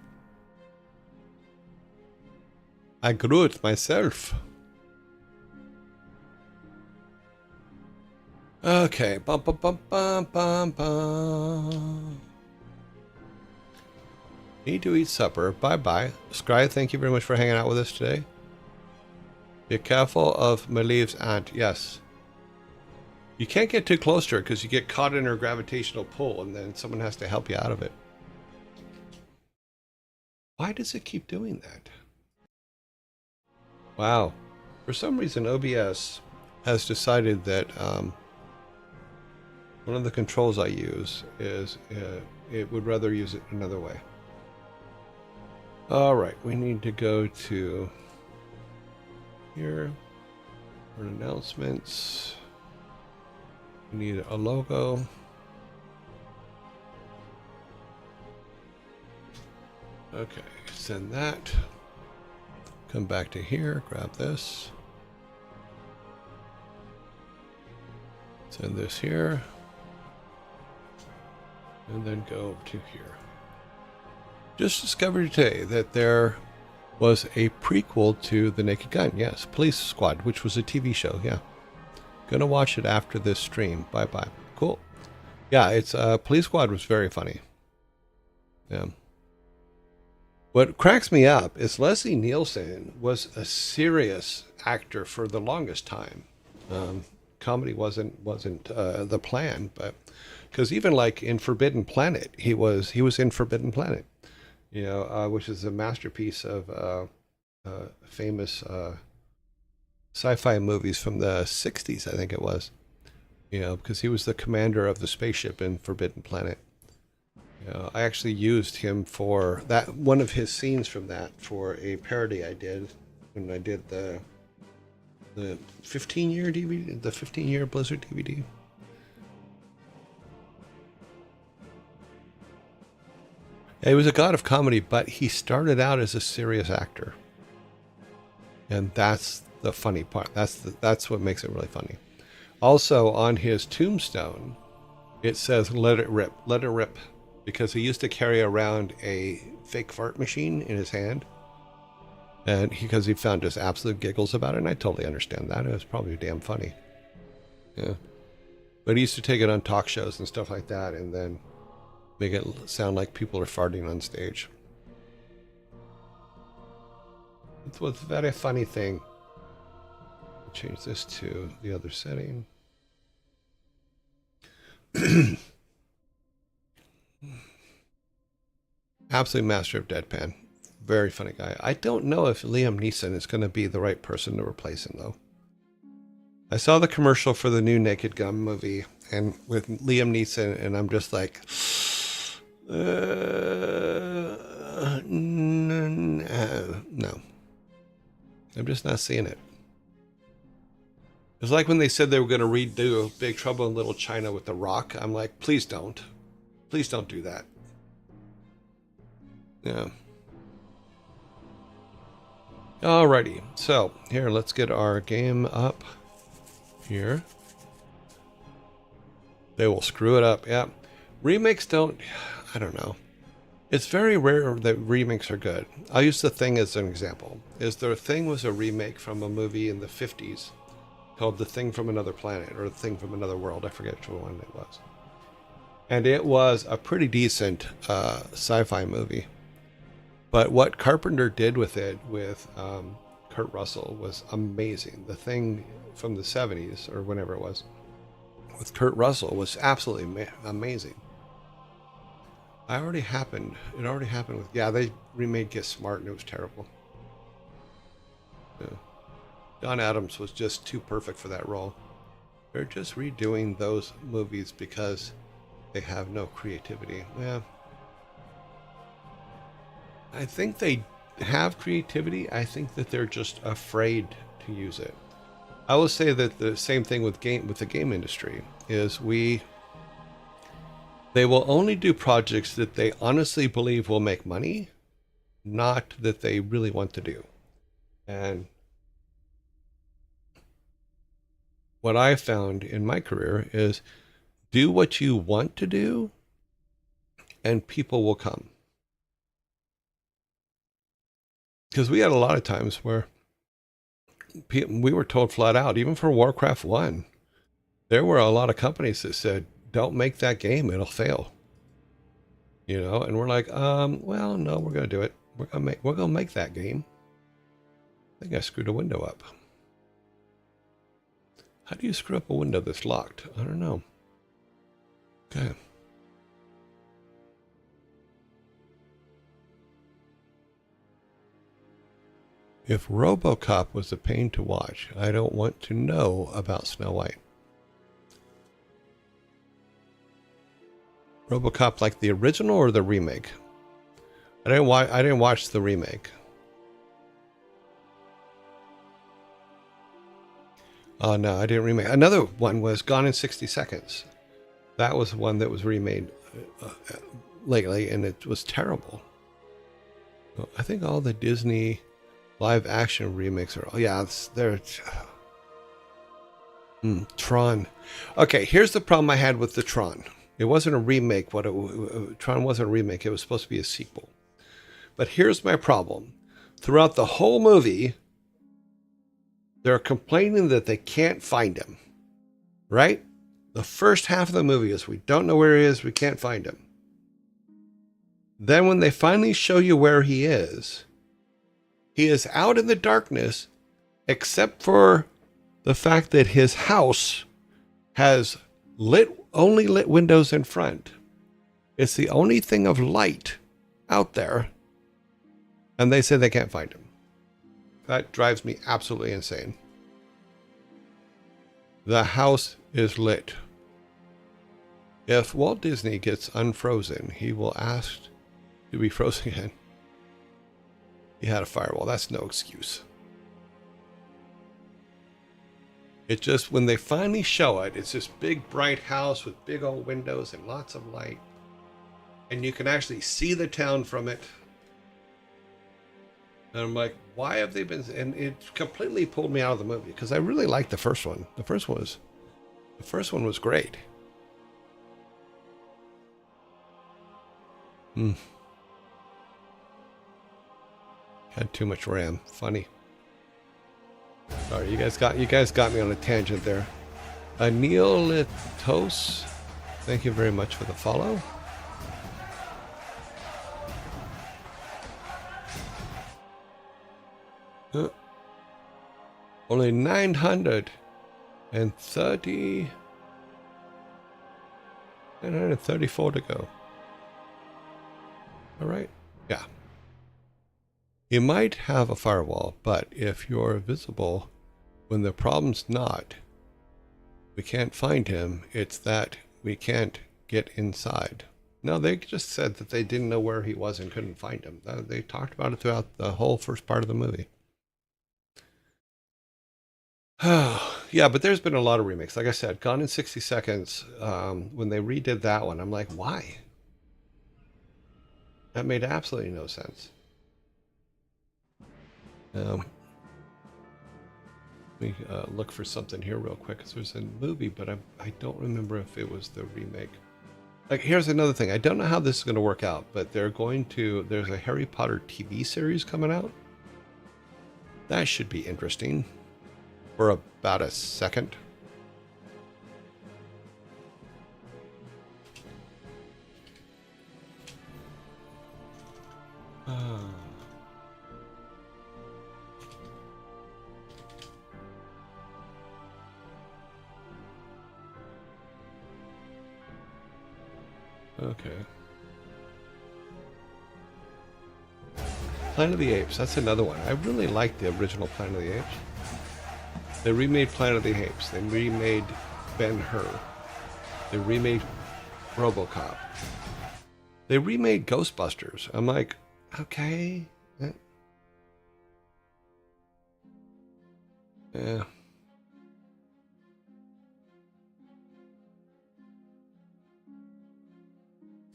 I grew it myself. Okay. Bum, bum, bum, bum, bum, bum. Need to eat supper. Bye-bye. Scry, thank you very much for hanging out with us today. Be careful of Malieve's aunt. Yes. You can't get too close to her because you get caught in her gravitational pull and then someone has to help you out of it. Why does it keep doing that? Wow. For some reason, OBS has decided that one of the controls I use is it would rather use it another way. All right, we need to go to here for announcements. We need a logo. Okay, send that. Come back to here, grab this. Send this here. And then go to here. Just discovered today that there was a prequel to The Naked Gun. Yes, Police Squad, which was a TV show. Yeah. Gonna watch it after this stream. Bye-bye. Cool. Yeah, it's Police Squad was very funny. Yeah. What cracks me up is Leslie Nielsen was a serious actor for the longest time. Comedy wasn't the plan, but because even like in Forbidden Planet, he was in Forbidden Planet, which is a masterpiece of famous sci-fi movies from the '60s, I think it was. Because he was the commander of the spaceship in Forbidden Planet. I actually used him for that, one of his scenes from that, for a parody I did when I did the 15-year DVD, the 15-year Blizzard DVD. He was a god of comedy, but he started out as a serious actor, and that's the funny part. That's what makes it really funny. Also, on his tombstone, it says "Let it rip, let it rip," because he used to carry around a fake fart machine in his hand, and because he found just absolute giggles about it, and I totally understand that. It was probably damn funny. Yeah, but he used to take it on talk shows and stuff like that, and then make it sound like people are farting on stage. It was a very funny thing. Change this to the other setting. Absolute master of deadpan. Very funny guy. I don't know if Liam Neeson is going to be the right person to replace him, though. I saw the commercial for the new Naked Gun movie, and with Liam Neeson, and I'm just like, no. I'm just not seeing it. It's like when they said they were going to redo Big Trouble in Little China with The Rock. I'm like, please don't. Please don't do that. Yeah. Alrighty. So, here, let's get our game up. Here. They will screw it up. Yeah. Remakes don't... I don't know. It's very rare that remakes are good. I'll use The Thing as an example. The Thing was a remake from a movie in the 50s. Called The Thing from Another Planet, or The Thing from Another World. I forget which one it was. And it was a pretty decent sci-fi movie. But what Carpenter did with it, with Kurt Russell, was amazing. The Thing from the 70s, or whenever it was, with Kurt Russell was absolutely amazing. It already happened with, they remade Get Smart, and it was terrible. Yeah. Don Adams was just too perfect for that role. They're just redoing those movies because they have no creativity. Yeah. I think they have creativity. I think that they're just afraid to use it. I will say that the same thing with the game industry is they will only do projects that they honestly believe will make money, not that they really want to do. And what I found in my career is do what you want to do and people will come. Because we had a lot of times where we were told flat out, even for WarCraft 1, there were a lot of companies that said, don't make that game, it'll fail. And we're like, well, no, we're going to do it. We're going to make that game. I think I screwed a window up. How do you screw up a window that's locked? I don't know. Okay. If RoboCop was a pain to watch, I don't want to know about Snow White. RoboCop like the original or the remake? I didn't watch the remake. Oh, no, I didn't remake. Another one was Gone in 60 Seconds. That was one that was remade lately, and it was terrible. I think all the Disney live action remakes are... they're... Tron. Okay, here's the problem I had with the Tron. It wasn't a remake. Tron wasn't a remake. It was supposed to be a sequel. But here's my problem. Throughout the whole movie... they're complaining that they can't find him, right? The first half of the movie is we don't know where he is, we can't find him. Then when they finally show you where he is out in the darkness, except for the fact that his house has only lit windows in front. It's the only thing of light out there. And they say they can't find him. That drives me absolutely insane. The house is lit. If Walt Disney gets unfrozen, he will ask to be frozen again. He had a firewall. That's no excuse. It just, when they finally show it, it's this big bright house with big old windows and lots of light. And you can actually see the town from it. And I'm like, why have they been? And it completely pulled me out of the movie because I really liked the first one. The first one was great. Had too much RAM. Funny. Sorry, you guys got me on a tangent there. Neolitos, thank you very much for the follow. Only 934 to go. All right. Yeah. You might have a firewall, but if you're visible when the problem's not, we can't find him, it's that we can't get inside. No, they just said that they didn't know where he was and couldn't find him. They talked about it throughout the whole first part of the movie. Yeah, but there's been a lot of remakes. Like I said, Gone in 60 Seconds, when they redid that one, I'm like, why? That made absolutely no sense. Let me look for something here real quick, because there's a movie, but I don't remember if it was the remake. Like, here's another thing. I don't know how this is going to work out, but there's a Harry Potter TV series coming out. That should be interesting for about a second. Okay. Planet of the Apes, that's another one. I really liked the original Planet of the Apes. They remade Planet of the Apes. They remade Ben-Hur. They remade RoboCop. They remade Ghostbusters. I'm like, okay. Yeah.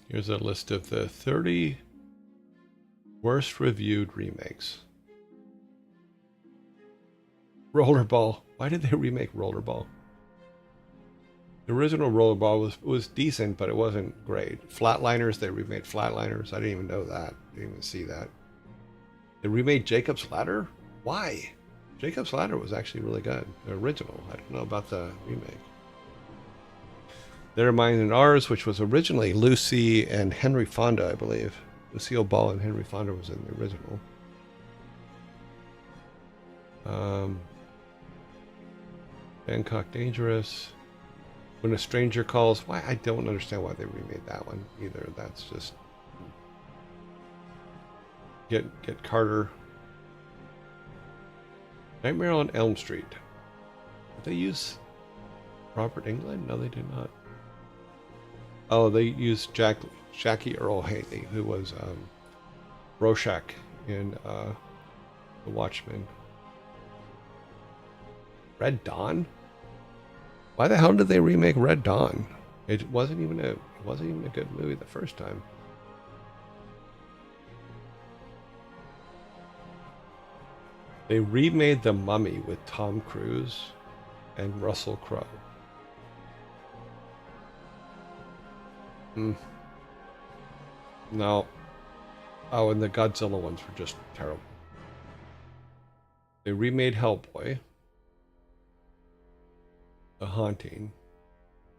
Here's a list of the 30 worst reviewed remakes. Rollerball. Why did they remake Rollerball? The original Rollerball was decent, but it wasn't great. Flatliners, they remade Flatliners. I didn't even know that. Didn't even see that. They remade Jacob's Ladder? Why? Jacob's Ladder was actually really good. The original. I don't know about the remake. They're Mine and Ours, which was originally Lucy and Henry Fonda, I believe. Lucille Ball and Henry Fonda was in the original. Bangkok Dangerous. When a Stranger Calls. Why? I don't understand why they remade that one either. That's just... Get Carter. Nightmare on Elm Street. Did they use Robert Englund? No, they did not. Oh, they used Jackie Earl Haley, who was Rorschach in The Watchmen. Red Dawn? Why the hell did they remake Red Dawn? It wasn't even a good movie the first time. They remade The Mummy with Tom Cruise and Russell Crowe. No. Oh, and the Godzilla ones were just terrible. They remade Hellboy. The Haunting.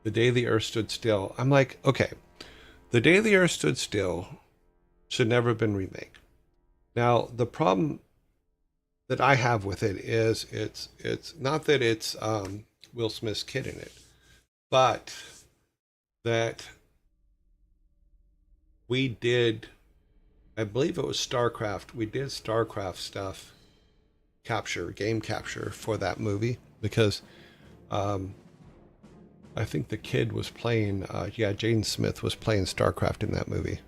The Day the Earth Stood Still. I'm like, okay. The Day the Earth Stood Still Should never have been remade. Now, the problem that I have with it is it's not that it's Will Smith's kid in it, but that we did, I believe it was StarCraft. We did StarCraft stuff, game capture for that movie because I think the kid was playing, Jaden Smith was playing StarCraft in that movie.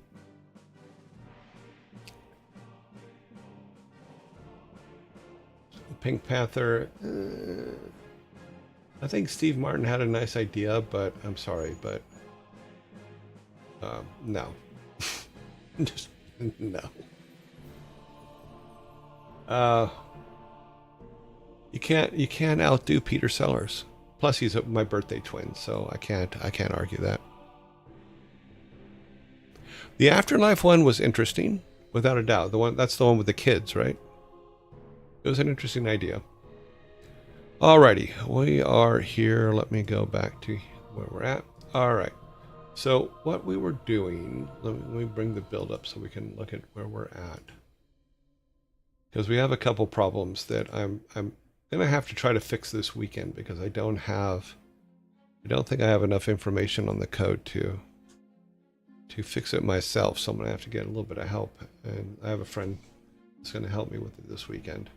Pink Panther, I think Steve Martin had a nice idea, but I'm sorry, but no. Just no. You can't outdo Peter Sellers. Plus, he's my birthday twin, so I can't argue that. The Afterlife one was interesting, without a doubt. That's the one with the kids, right? It was an interesting idea. Alrighty, we are here. Let me go back to where we're at. All right. So what we were doing, let me bring the build up so we can look at where we're at. Because we have a couple problems that I'm gonna have to try to fix this weekend because I don't think I have enough information on the code to fix it myself. So I'm gonna have to get a little bit of help, and I have a friend that's gonna help me with it this weekend,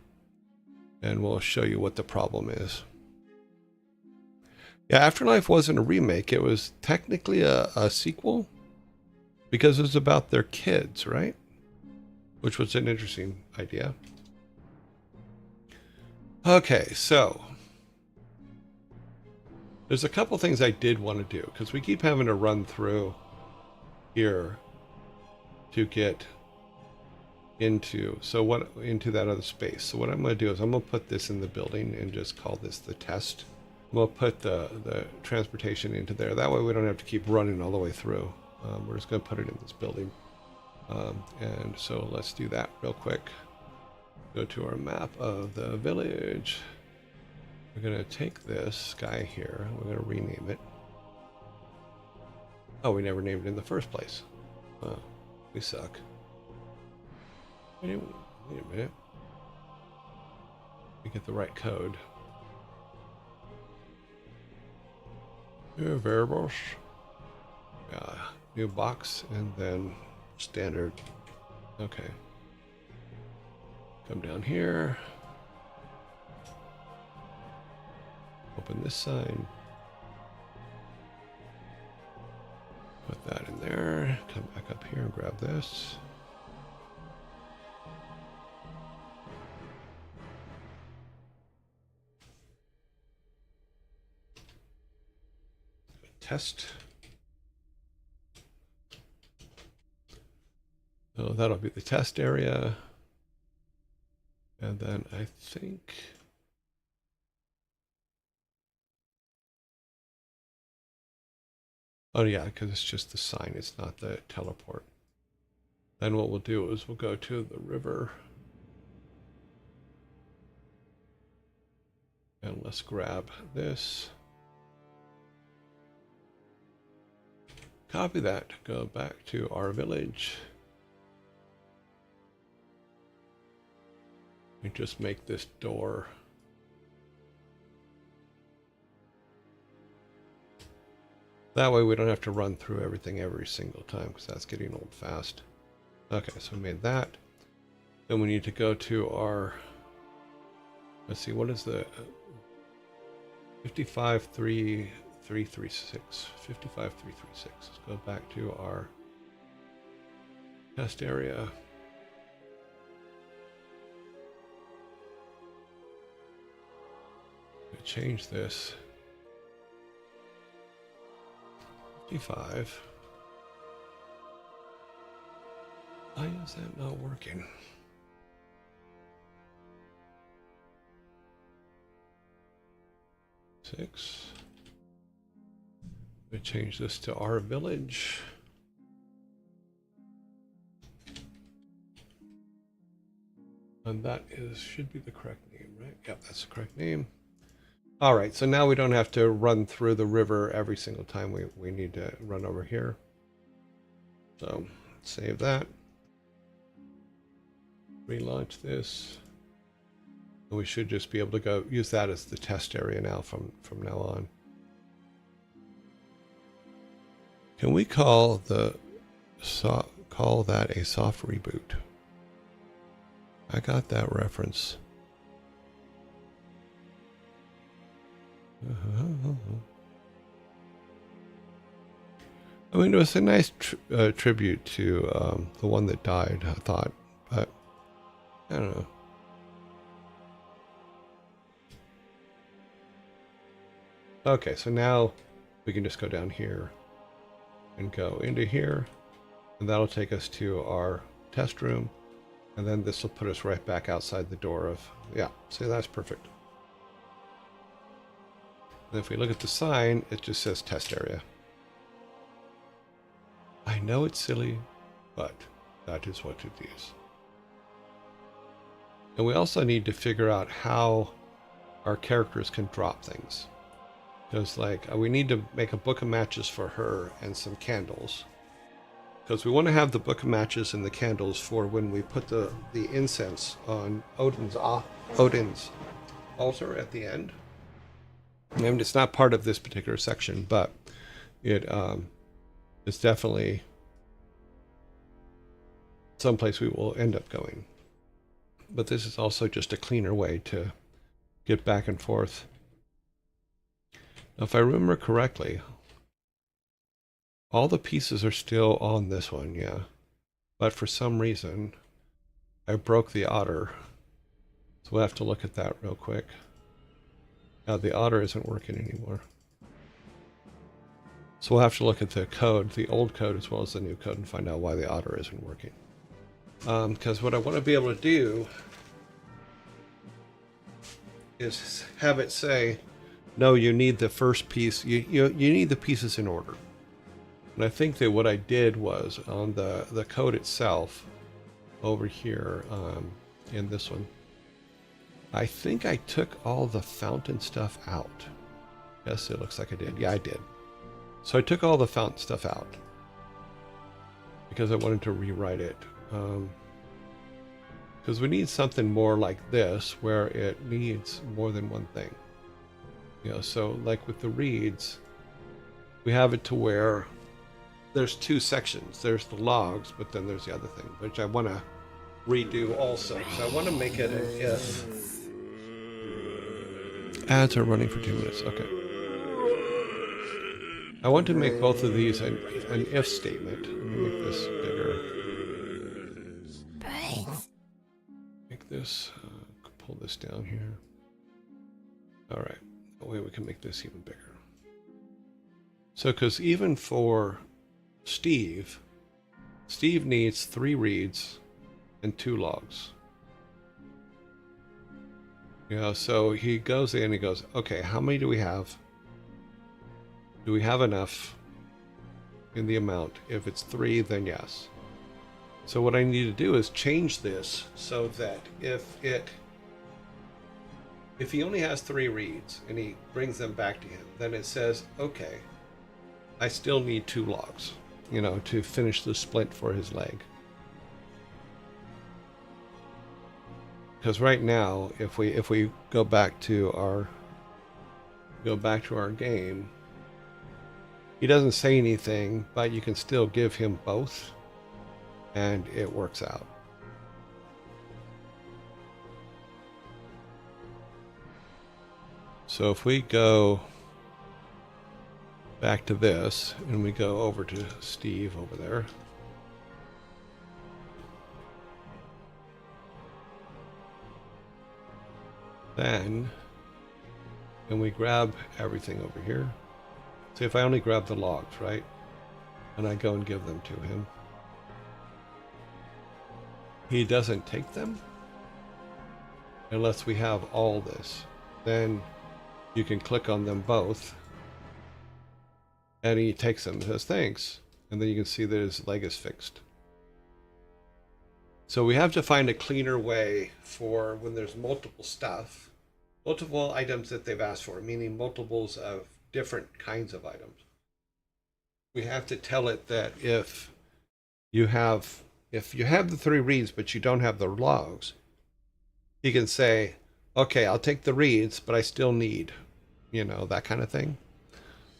and we'll show you what the problem is. Yeah, Afterlife wasn't a remake. It was technically a sequel because it was about their kids, right? Which was an interesting idea. Okay, so there's a couple things I did want to do because we keep having to run through here to get into that other space. So what I'm going to do is I'm going to put this in the building and just call this the test. We'll put the transportation into there. That way we don't have to keep running all the way through. We're just going to put it in this building. And so let's do that real quick. Go to our map of the village. We're going to take this guy here. We're going to rename it. Oh, we never named it in the first place. Oh, we suck. Wait a minute. We get the right code. New variables. New box and then standard. Okay. Come down here. Open this sign. Put that in there. Come back up here and grab this. Test. So that'll be the test area. And then I think oh yeah, because it's just the sign, it's not the teleport. Then what we'll do is we'll go to the river. And let's grab this. Copy that, go back to our village. And just make this door. That way we don't have to run through everything every single time because that's getting old fast. Okay, so we made that. Then we need to go to our, let's see, what is the 55336. 55336. Let's go back to our test area. Change this. 55. Why is that not working? Six. We change this to our village. And that should be the correct name, right? Yep, that's the correct name. All right, so now we don't have to run through the river every single time we need to run over here. So save that. relaunch this. And we should just be able to go use that as the test area now from now on. Can we call that a soft reboot? I got that reference. I mean, it was a nice tribute to the one that died, I thought, but I don't know. Okay, so now we can just go down here and go into here, and that'll take us to our test room, and then this will put us right back outside the door of, yeah, see, that's perfect. And if we look at the sign, it just says test area. I know it's silly, but that is what it is. And we also need to figure out how our characters can drop things. Because, like, we need to make a book of matches for her and some candles. Because we want to have the book of matches and the candles for when we put the incense on Odin's altar at the end. I mean, it's not part of this particular section, but it's definitely someplace we will end up going. But this is also just a cleaner way to get back and forth. Now, if I remember correctly, all the pieces are still on this one, yeah. But for some reason, I broke the otter. So we'll have to look at that real quick. Now, the otter isn't working anymore. So we'll have to look at the code, the old code as well as the new code, and find out why the otter isn't working. Because what I want to be able to do is have it say, no, you need the first piece, you need the pieces in order. And I think that what I did was on the code itself over here in this one, I think I took all the fountain stuff out. Yes, it looks like I did. Yeah, I did. So I took all the fountain stuff out because I wanted to rewrite it. Because we need something more like this where it needs more than one thing. You know, so like with the reeds, we have it to where there's two sections. There's the logs, but then there's the other thing, which I want to redo also. So I want to make it an if. Ads are running for 2 minutes. Okay. I want to make both of these an if statement. Let me make this bigger. Make this, pull this down here. All right. That way we can make this even bigger. So, because even for Steve needs 3 reeds and 2 logs. You know, so he goes in and he goes, okay, how many do we have? Do we have enough in the amount? If it's 3, then yes. So what I need to do is change this so that if he only has 3 reeds and he brings them back to him, then it says, okay, I still need 2 logs, you know, to finish the splint for his leg. Because right now, if we go back to our game, he doesn't say anything, but you can still give him both, and it works out. So if we go back to this, and we go over to Steve over there. Then, and we grab everything over here. See, if I only grab the logs, right? And I go and give them to him. He doesn't take them unless we have all this. Then you can click on them both and he takes them and says thanks, and then you can see that his leg is fixed. So we have to find a cleaner way for when there's multiple stuff, multiple items that they've asked for, meaning multiples of different kinds of items. We have to tell it that if you have if you have the 3 reeds but you don't have the logs, he can say, okay, I'll take the reeds, but I still need, you know, that kind of thing.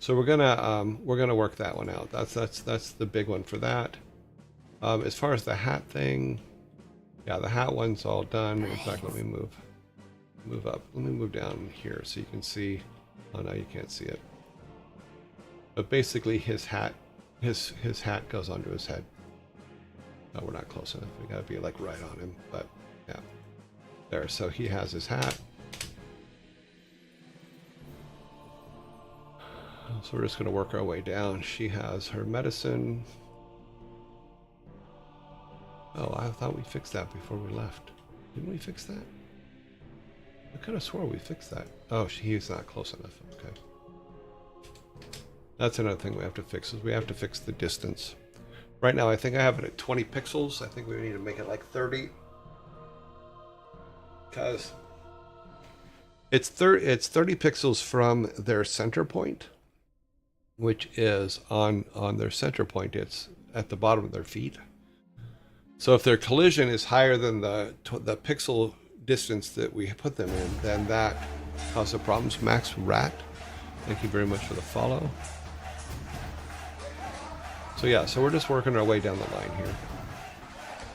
So we're gonna work that one out. That's the big one for that. As far as the hat thing, yeah, the hat one's all done. In fact, let me move up. Let me move down here so you can see. Oh no, you can't see it. But basically, his hat goes onto his head. Oh, we're not close enough. We gotta be like right on him. But yeah, there. So he has his hat. So we're just gonna work our way down. She has her medicine. Oh, I thought we fixed that before we left. Didn't we fix that? I could have swore we fixed that. Oh, he's not close enough. Okay. That's another thing we have to fix, is we have to fix the distance. Right now, I think I have it at 20 pixels. I think we need to make it like 30. Because it's 30 pixels from their center point, which is on their center point. It's at the bottom of their feet. So if their collision is higher than the pixel distance that we put them in, then that causes problems. Max Rat, thank you very much for the follow. So yeah, so we're just working our way down the line here.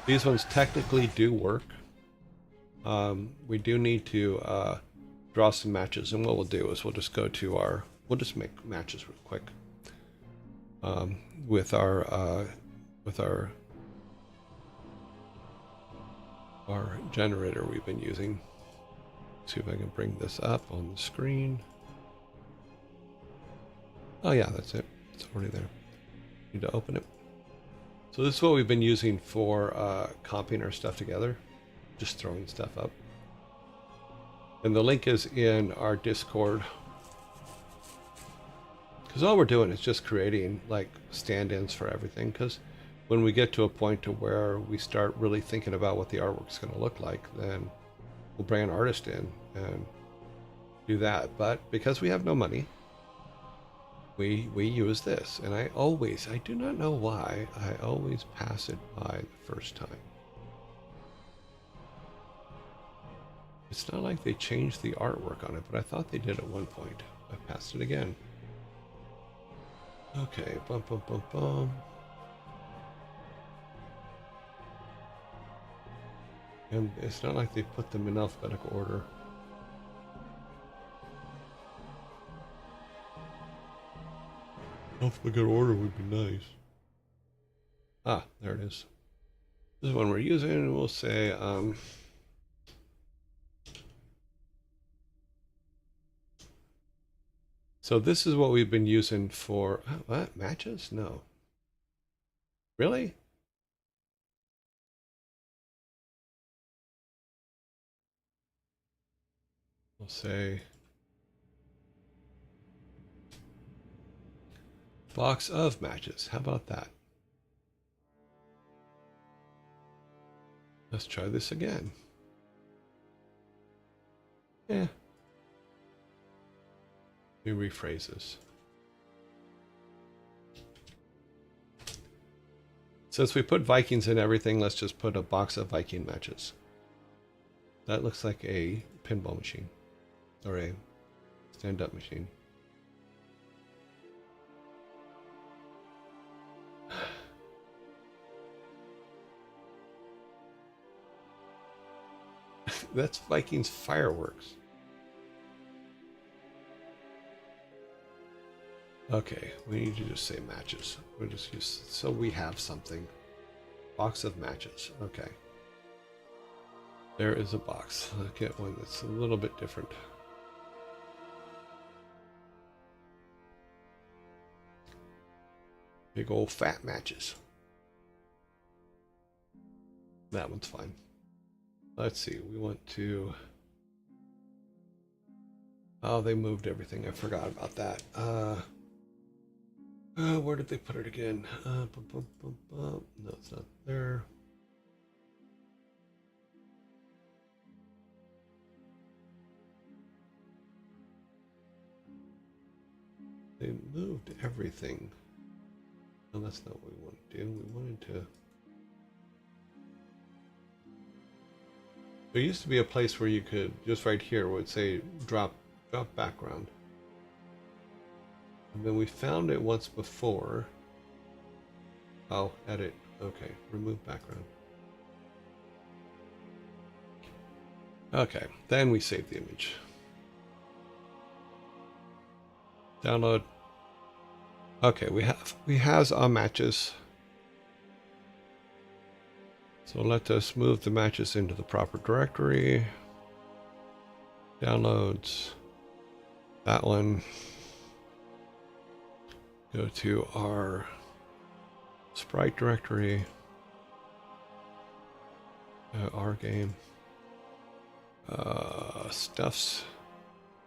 These ones technically do work. We do need to draw some matches, and what we'll do is we'll just go to we'll just make matches real quick with our generator we've been using. See if I can bring this up on the screen. Oh yeah, that's it. It's already there. Need to open it. So this is what we've been using for comping our stuff together, just throwing stuff up. And the link is in our Discord. Because all we're doing is just creating like stand-ins for everything. Because when we get to a point to where we start really thinking about what the artwork's going to look like, then we'll bring an artist in and do that. But because we have no money, we use this. And I do not know why, I always pass it by the first time. It's not like they changed the artwork on it, but I thought they did at one point. I passed it again. Okay, bum bum bum bum. And it's not like they put them in alphabetical order. Alphabetical order would be nice. Ah, there it is. This is one we're using. We'll say, so this is what we've been using for, what, matches? No. Really? We'll say box of matches. How about that? Let's try this again. Yeah. New rephrases. Since we put Vikings in everything, let's just put a box of Viking matches. That looks like a pinball machine. Or a stand-up machine. That's Vikings fireworks. Okay, we need to just say matches. We'll just use, so we have something. Box of matches. Okay. There is a box. I'll get one that's a little bit different. Big old fat matches. That one's fine. Let's see, we want to... Oh, they moved everything. I forgot about that. Where did they put it again? No, it's not there. They moved everything. No, that's not what we want to do. We wanted to... There used to be a place where you could, just right here, would say drop background. And then we found it once before. Oh, edit. Okay, remove background. Okay, then we save the image. Download. Okay, we has our matches. So let us move the matches into the proper directory. Downloads. That one. Go to our sprite directory. Our game. Stuffs.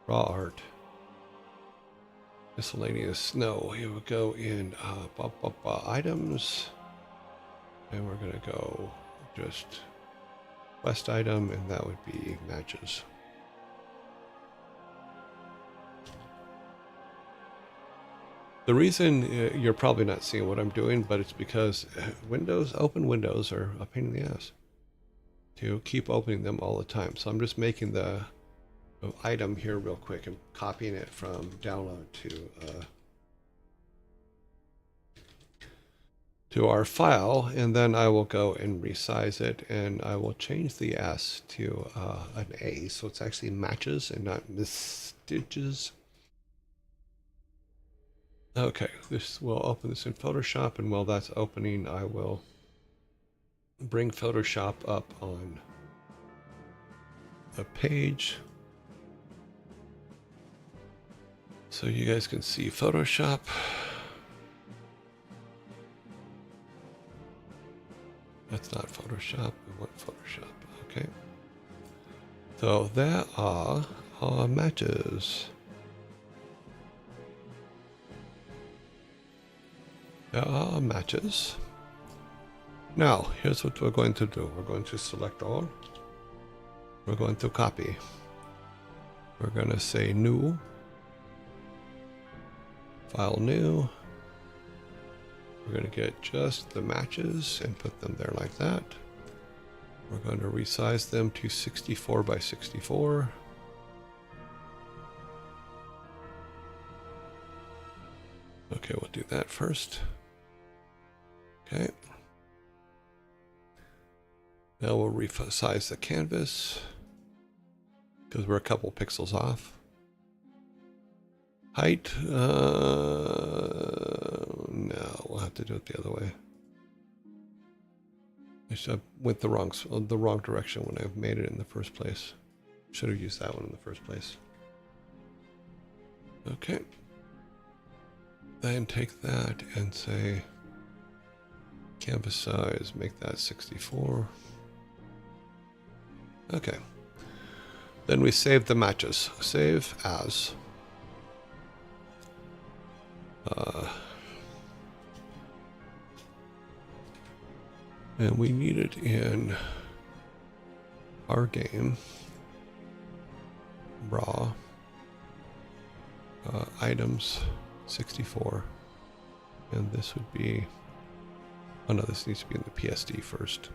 Raw art. Miscellaneous. No, here we go in items. And we're going to go just quest item, and that would be matches. The reason you're probably not seeing what I'm doing, but it's because open windows are a pain in the ass to keep opening them all the time. So I'm just making the item here real quick and copying it from download to our file, and then I will go and resize it, and I will change the S to an A, so it's actually matches and not misstitches. Okay, this will open this in Photoshop, and while that's opening, I will bring Photoshop up on a page so you guys can see Photoshop. That's not Photoshop. We want Photoshop. Okay. So there are our matches. There are matches. Now, here's what we're going to do. We're going to select all. We're going to copy. We're going to say new. File new. We're going to get just the matches and put them there like that. We're going to resize them to 64 by 64. Okay, we'll do that first. Okay. Now we'll resize the canvas because we're a couple pixels off. Height, no, we'll have to do it the other way. I went the wrong direction when I made it in the first place. Should have used that one in the first place. Okay. Then take that and say canvas size, make that 64. Okay. Then we save the matches. Save as. And we need it in our game, raw, items, 64, and this would be, oh no, this needs to be in the PSD first.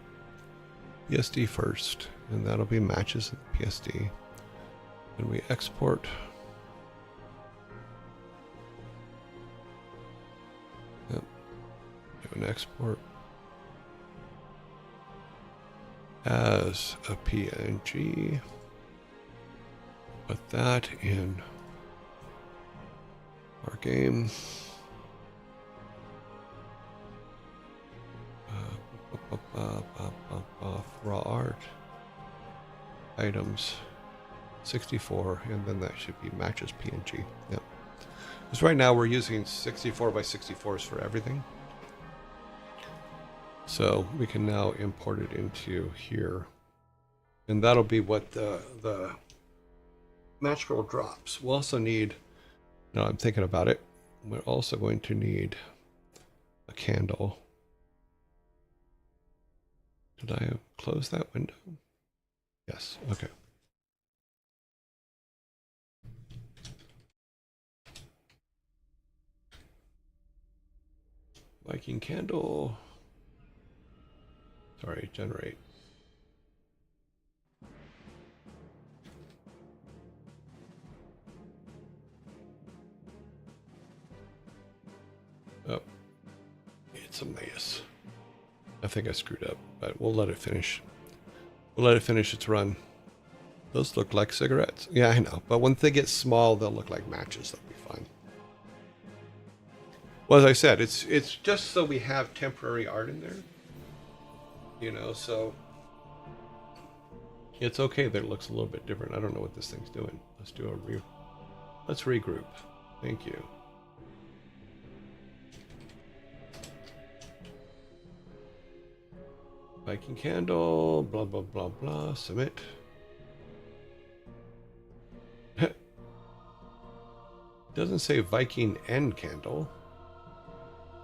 PSD first, and that'll be matches in the PSD. Then we export. Yep, do an export. As a PNG, put that in our game. Raw art, items, 64, and then that should be matches PNG. Yep. Because right now we're using 64 by 64s for everything. So we can now import it into here. And that'll be what the match scroll drops. We'll also need, no, I'm thinking about it. We're also going to need a candle. Did I close that window? Yes, okay. Viking candle. Sorry, generate. Oh, it's a mess. I think I screwed up, but we'll let it finish. We'll let it finish its run. Those look like cigarettes. Yeah, I know. But when they get small, they'll look like matches. That'll be fine. Well, as I said, it's just so we have temporary art in there. You know, so it's okay that it looks a little bit different. I don't know what this thing's doing. Let's do let's regroup. Thank you. Viking candle, blah, blah, blah, blah, submit. Doesn't say Viking end candle.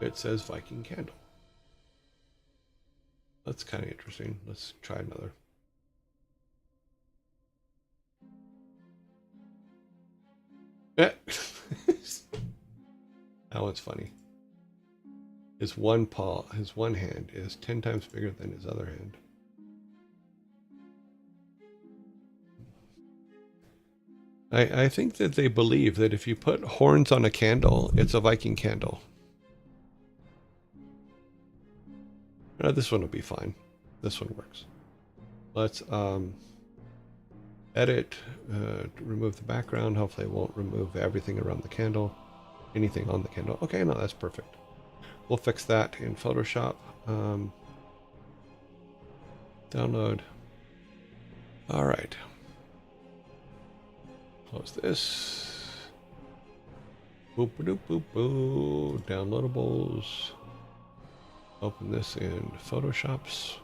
It says Viking candle. That's kind of interesting. Let's try another. That one's funny. His one hand is 10 times bigger than his other hand. I think that they believe that if you put horns on a candle, it's a Viking candle. This one will be fine. This one works. Let's edit, remove the background. Hopefully it won't remove everything around the candle. Anything on the candle. Okay, no, that's perfect. We'll fix that in Photoshop. Download. All right. Close this. Boop boop boop boop. Downloadables. Open this in Photoshops.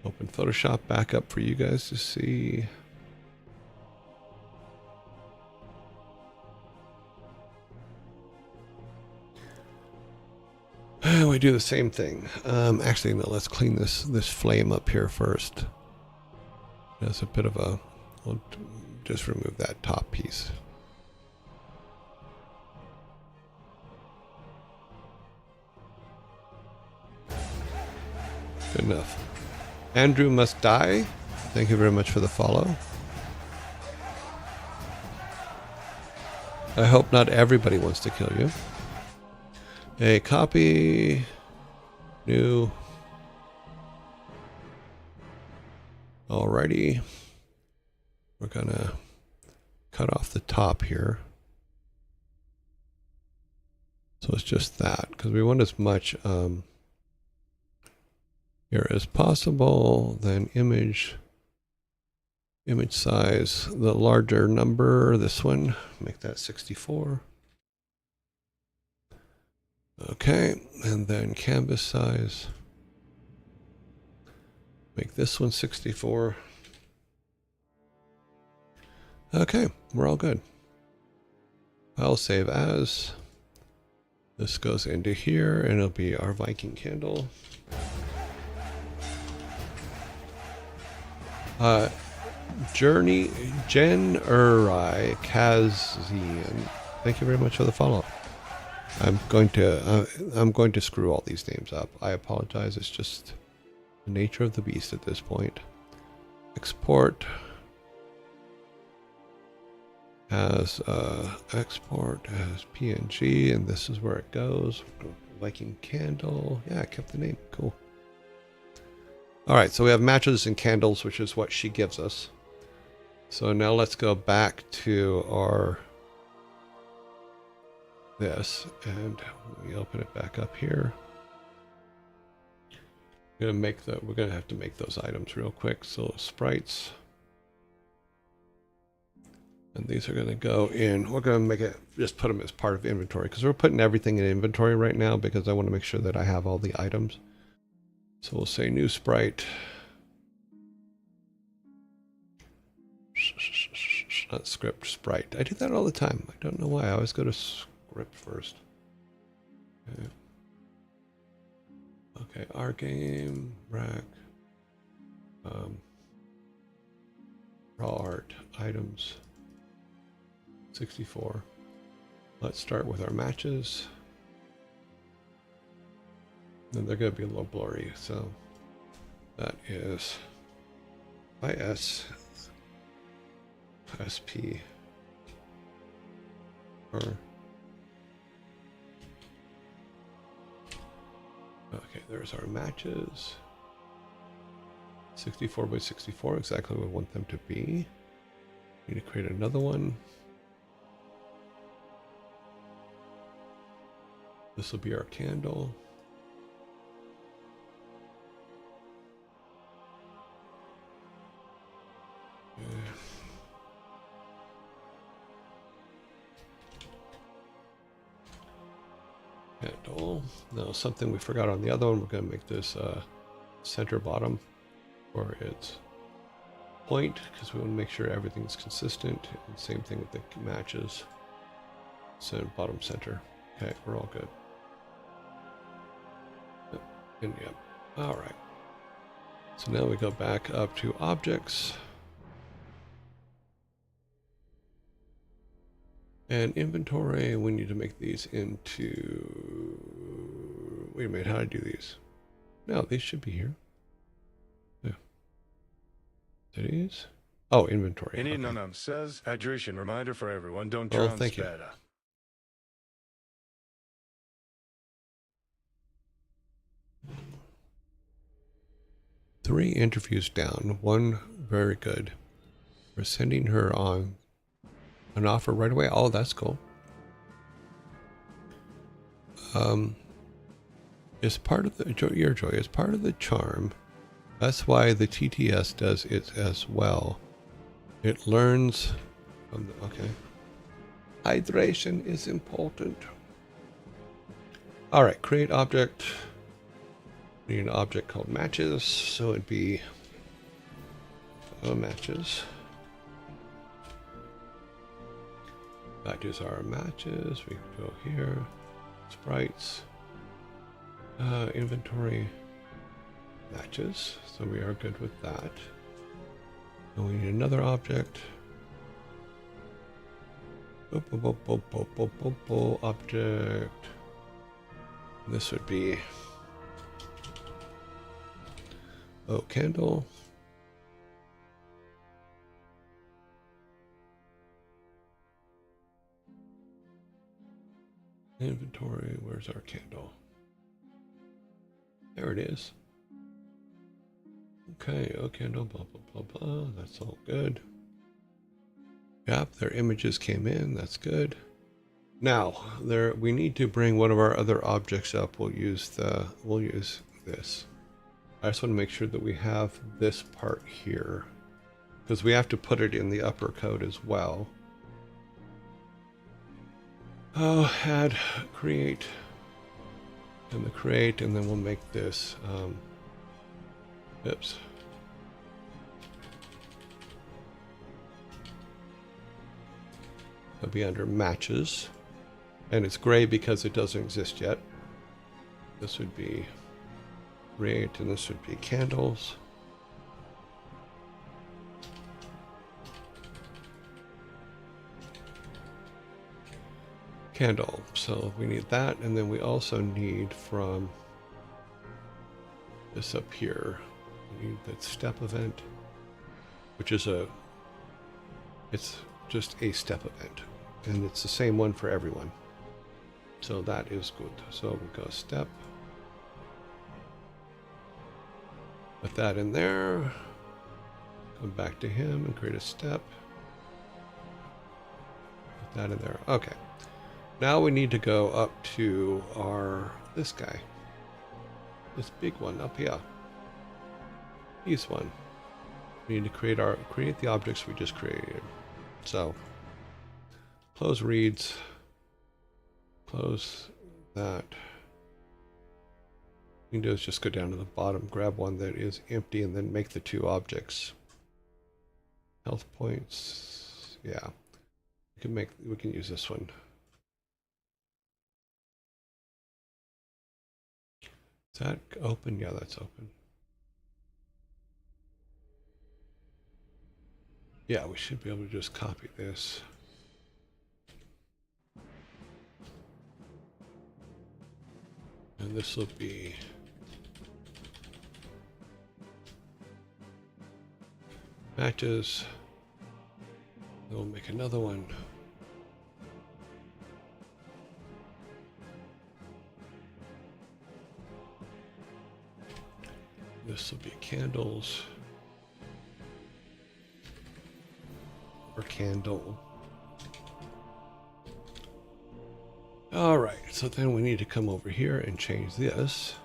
Open Photoshop back up for you guys to see. We do the same thing. Actually, no, let's clean this flame up here first. There's a bit of a... We'll just remove that top piece. Good enough. Andrew Must Die. Thank you very much for the follow. I hope not everybody wants to kill you. A copy. New. Alrighty. We're gonna cut off the top here. So it's just that, because we want as much here as possible. Then image size, the larger number, this one, make that 64. Okay, and then canvas size, make this one 64. Okay, we're all good. I'll save as. This goes into here, and it'll be our Viking candle. Journey Jen Uri Kazian. Thank you very much for the follow-up. I'm going to screw all these names up. I apologize. It's just the nature of the beast at this point. Export as PNG, and this is where it goes. Viking candle. Yeah, I kept the name. Cool. All right, so we have matches and candles, which is what she gives us. So now let's go back to our this, and we open it back up here. We're gonna have to make those items real quick. So sprites, and these are gonna go in. We're gonna make it, just put them as part of inventory, because we're putting everything in inventory right now because I want to make sure that I have all the items. So we'll say new sprite. Not script, sprite. I do that all the time. I don't know why. I always go to script first. Okay, our game, rack, raw art, items, 64. Let's start with our matches. And they're going to be a little blurry, so that is IS SP or Okay, there's our matches. 64 by 64, exactly what we want them to be. Need to create another one. This will be our candle. Candle. No, something we forgot on the other one. We're going to make this center bottom for its point, because we want to make sure everything's consistent. And same thing with the matches. So bottom center. Okay, we're all good. And yep. All right. So now we go back up to objects. And inventory, we need to make these into... Wait a minute, how do I do these? No, these should be here. Yeah. These? Oh, inventory. Any Okay. says hydration reminder for everyone. Don't Oh, drown thank you. Spada. Three interviews down, one very good. We're sending her on an offer right away. Oh, that's cool. It's part of the your joy. It's part of the charm. That's why the TTS does it as well. It learns from the okay. Hydration is important. All right, create object. We need an object called matches, so it'd be matches. Matches are matches. We can go here. Sprites. Inventory. Matches. So we are good with that. And we need another object. Object. This would be candle. Inventory, where's our candle? There it is. Okay, candle, blah, blah, blah, blah. That's all good. Yep, their images came in. That's good. Now, we need to bring one of our other objects up. We'll use this. I just want to make sure that we have this part here, because we have to put it in the upper code as well. Oh, add, create, and the create, and then we'll make this, oops. It'll be under matches, and it's gray because it doesn't exist yet. This would be create, and this would be candles. Candle, so we need that, and then we also need from this up here, we need that step event, which is it's just a step event, and it's the same one for everyone. So that is good. So we go step. Put that in there. Come back to him and create a step. Put that in there. Okay. Now we need to go up to this guy. This big one up here. He's one. We need to create the objects we just created. So close reads. Close that. What you can do is just go down to the bottom, grab one that is empty, and then make the two objects. Health points. Yeah. We can use this one. Is that open? Yeah, that's open. Yeah, we should be able to just copy this. And this will be matches. Then we'll make another one. This will be candles. Or candle. All right, so then we need to come over here and change this.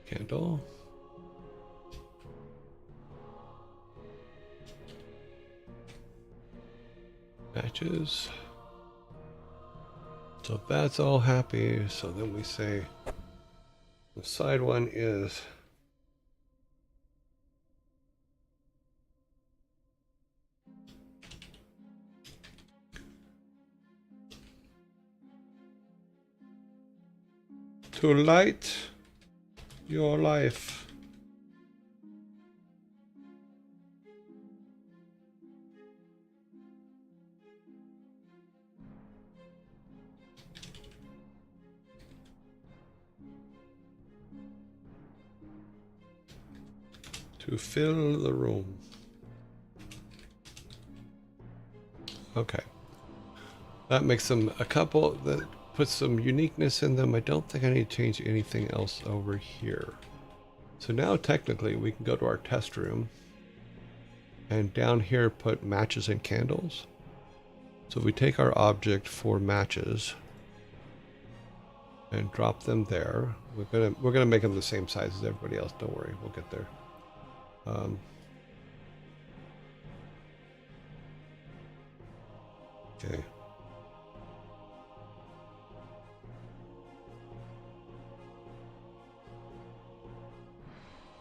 Candle. Matches. So that's all happy. So then we say the side one is to light your life. To fill the room. Okay. That makes them a couple, that puts some uniqueness in them. I don't think I need to change anything else over here. So now technically we can go to our test room and down here put matches and candles. So if we take our object for matches and drop them there, we're gonna make them the same size as everybody else. Don't worry, we'll get there. Okay.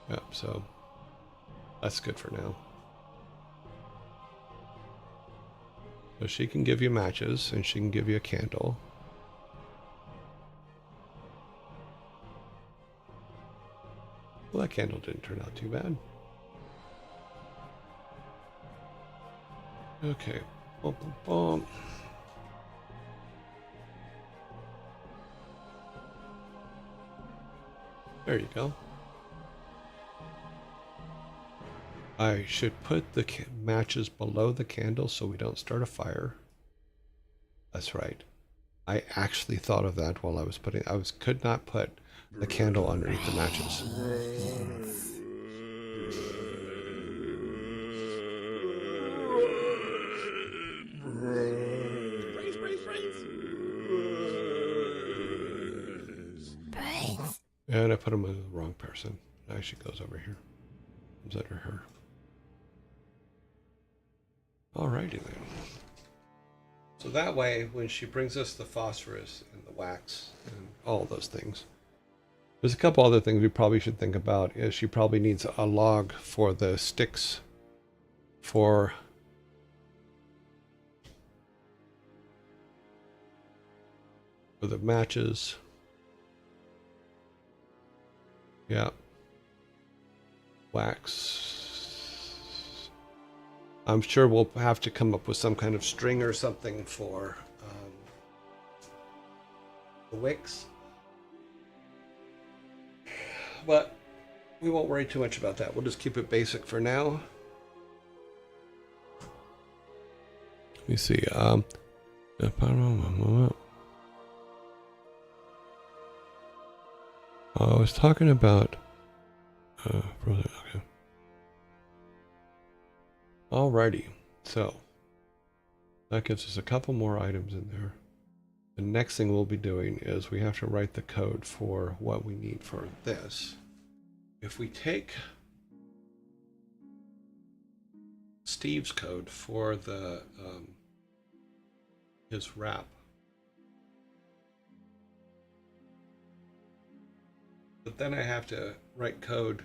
Yep, so that's good for now. So she can give you matches and she can give you a candle. Well, that candle didn't turn out too bad. Okay. Boom, boom, boom. There you go. I should put the matches below the candle so we don't start a fire. That's right. I actually thought of that while I was putting, could not put the candle underneath the matches. Brains. And I put them with the wrong person. Now she goes over here. Comes under her. Alrighty then. So that way, when she brings us the phosphorus and the wax and all those things, there's a couple other things we probably should think about. Is she probably needs a log for the sticks for the matches. Yeah. Wax. I'm sure we'll have to come up with some kind of string or something for the wicks. But we won't worry too much about that. We'll just keep it basic for now. Let me see. I was talking about okay. Alrighty, so that gives us a couple more items in there. The next thing we'll be doing is we have to write the code for what we need for this. If we take Steve's code for the his wrap, but then I have to write code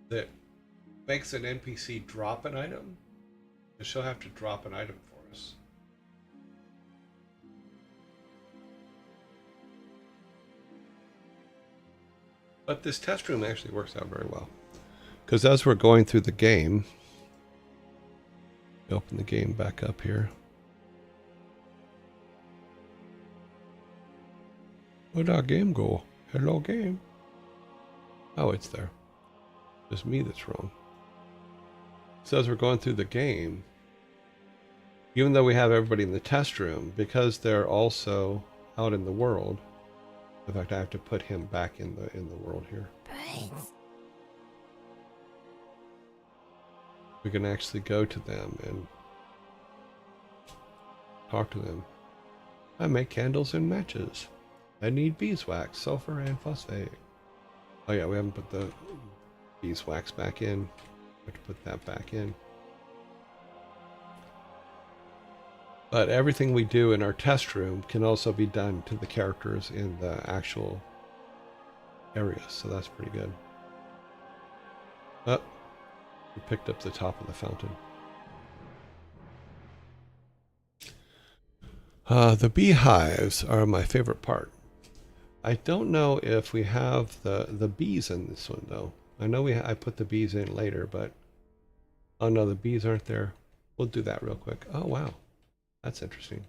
that makes an NPC drop an item, and she'll have to drop an item for us. But this test room actually works out very well. Because as we're going through the game, open the game back up here. Where'd our game go? Hello, game. Oh, it's there. It's me that's wrong. So as we're going through the game, even though we have everybody in the test room, because they're also out in the world. In fact, I have to put him back in the world here. Brains. We can actually go to them and talk to them. I make candles and matches. I need beeswax, sulfur, and phosphate. Oh yeah, we haven't put the beeswax back in. We have to put that back in. But everything we do in our test room can also be done to the characters in the actual areas, so that's pretty good. Oh, we picked up the top of the fountain. The beehives are my favorite part. I don't know if we have the bees in this one though. I know I put the bees in later, but oh no, the bees aren't there. We'll do that real quick. Oh wow, that's interesting.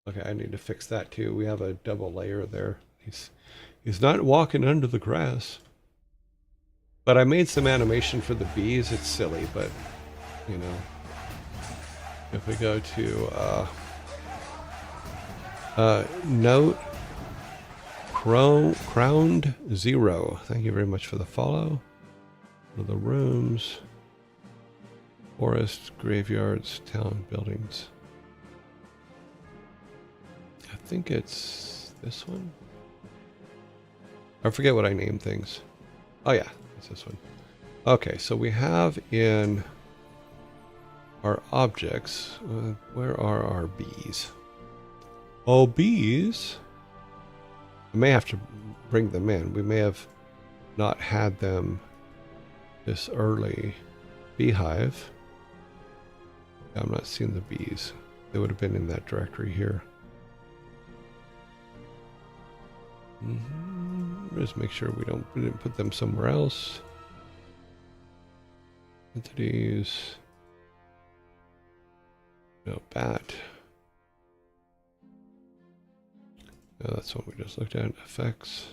Okay, I need to fix that too. We have a double layer there. He's not walking under the grass. But I made some animation for the bees. It's silly, but you know, if we go to note crowned 0. Thank you very much for the follow. For the rooms, forest, graveyards, town buildings. I think it's this one. I forget what I name things. Oh yeah, it's this one. Okay, so we have in our objects, where are our bees? Oh, bees. I may have to bring them in. We may have not had them this early. Beehive. I'm not seeing the bees. They would have been in that directory here. Just make sure we didn't put them somewhere else. Entities. No, bat. No, that's what we just looked at. Effects.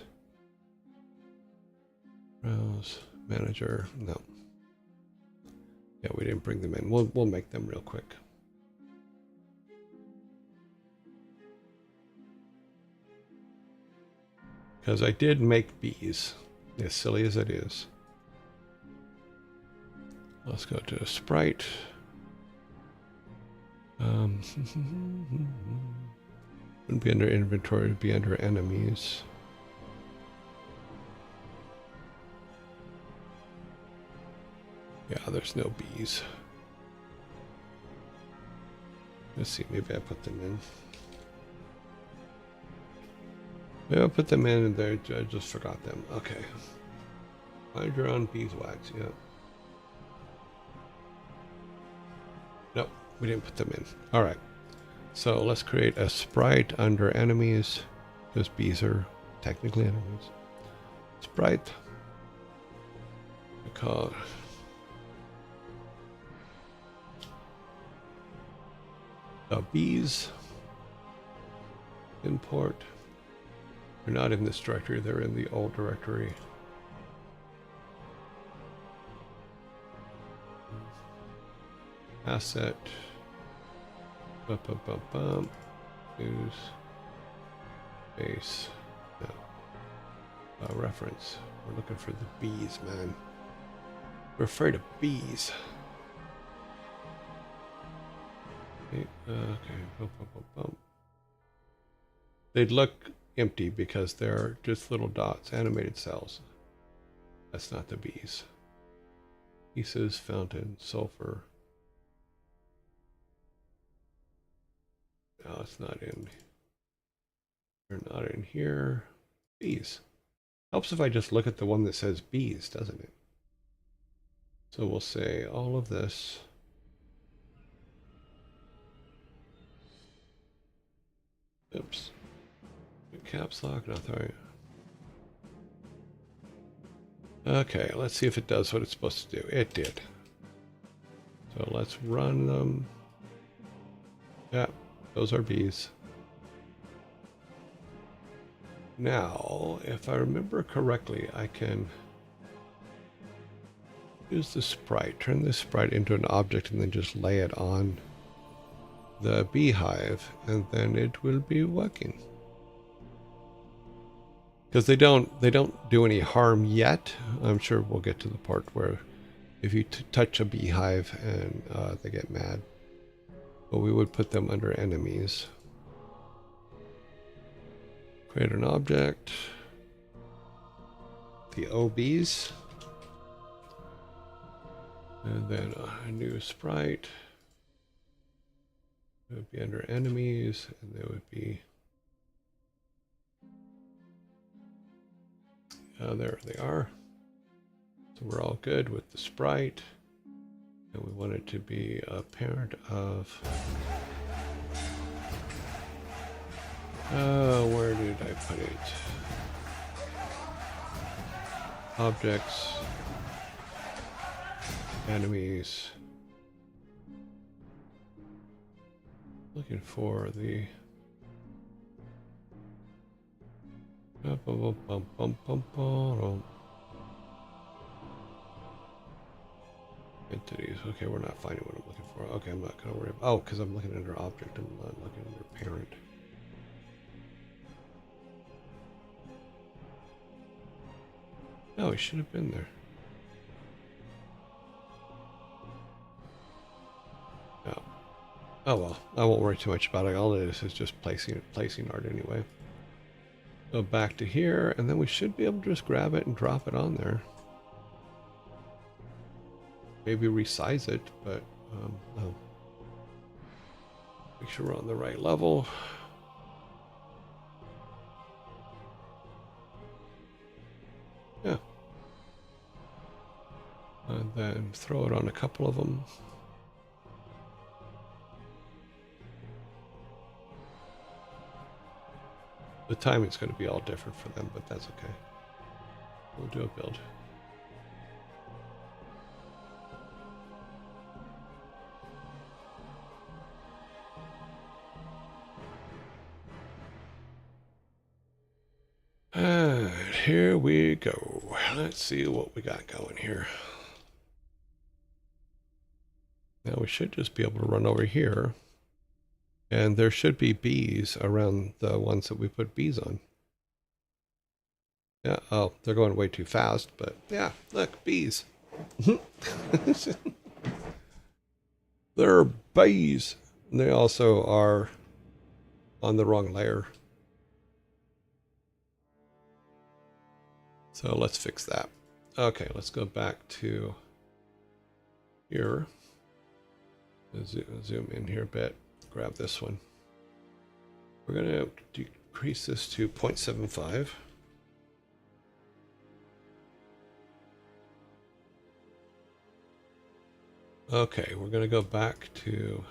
Browse. Manager. No. Yeah, we didn't bring them in. We'll make them real quick. Because I did make bees, as silly as it is. Let's go to sprite. Wouldn't be under inventory, it'd be under enemies. Yeah, there's no bees. Let's see, maybe I put them in. Maybe I put them in and there, I just forgot them. Okay. Hydra on beeswax, yeah. Nope, we didn't put them in. Alright. So let's create a sprite under enemies, because bees are technically enemies. Sprite. We call it bees. Import. They're not in this directory, they're in the old directory. Asset. News. Base. No. Reference. We're looking for the bees, man. We're afraid of bees. Okay. They'd look empty because they're just little dots, animated cells. That's not the bees. Pieces, fountain, sulfur. No, it's not in. They're not in here. Bees. Helps if I just look at the one that says bees, doesn't it? So we'll say all of this. Oops. Caps lock, not sorry. Okay, let's see if it does what it's supposed to do. It did. So let's run them. Yeah, those are bees. Now, if I remember correctly, I can use the sprite, turn this sprite into an object and then just lay it on the beehive, and then it will be working. Because they don't do any harm yet. I'm sure we'll get to the part where if you touch a beehive and they get mad. But we would put them under enemies. Create an object. The OBs. And then a new sprite. It would be under enemies, and they would be... there they are. So we're all good with the sprite. And we want it to be a parent of... where did I put it? Objects. Enemies. Looking for the... entities. Okay, we're not finding what I'm looking for. Okay, I'm not going to worry about... Oh, because I'm looking under object. I'm not looking under parent. No, he should have been there. No. Oh well, I won't worry too much about it. All it is just placing art anyway. Go back to here, and then we should be able to just grab it and drop it on there. Maybe resize it, but no. Make sure we're on the right level. Yeah. And then throw it on a couple of them. The timing's going to be all different for them, but that's okay. We'll do a build. And here we go. Let's see what we got going here. Now we should just be able to run over here. And there should be bees around the ones that we put bees on. Yeah, oh, they're going way too fast, but yeah, look, bees. They're bees. And they also are on the wrong layer. So let's fix that. Okay, let's go back to here. Zoom in here a bit. Grab this one. We're going to decrease this to 0.75. Okay, we're going to go back to...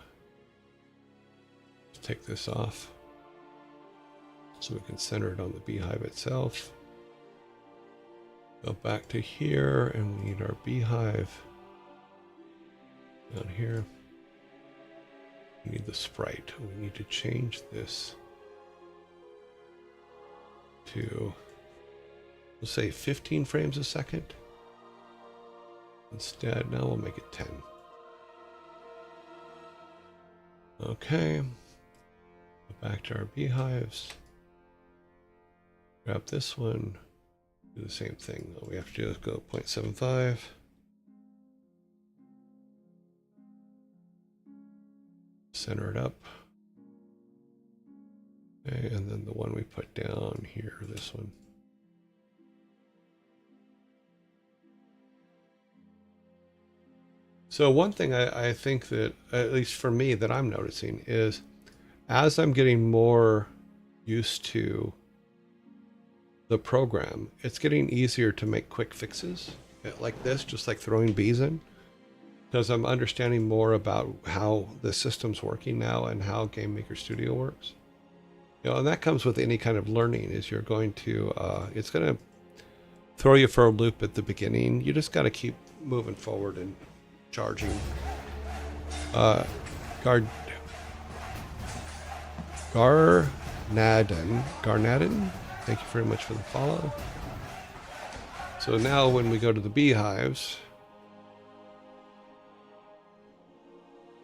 Let's take this off so we can center it on the beehive itself. Go back to here, and we need our beehive down here. We need the sprite. We need to change this to, let's say 15 frames a second. Instead, now we'll make it 10. Okay. Go back to our beehives. Grab this one. Do the same thing. All we have to do is go 0.75. Center it up. Okay, and then the one we put down here, this one. So one thing I think that, at least for me, that I'm noticing is as I'm getting more used to the program, it's getting easier to make quick fixes like this, just like throwing bees in. Because I'm understanding more about how the system's working now and how Game Maker Studio works. You know, and that comes with any kind of learning, is you're going to, it's going to throw you for a loop at the beginning. You just got to keep moving forward and charging. Garnadin, thank you very much for the follow. So now when we go to the beehives,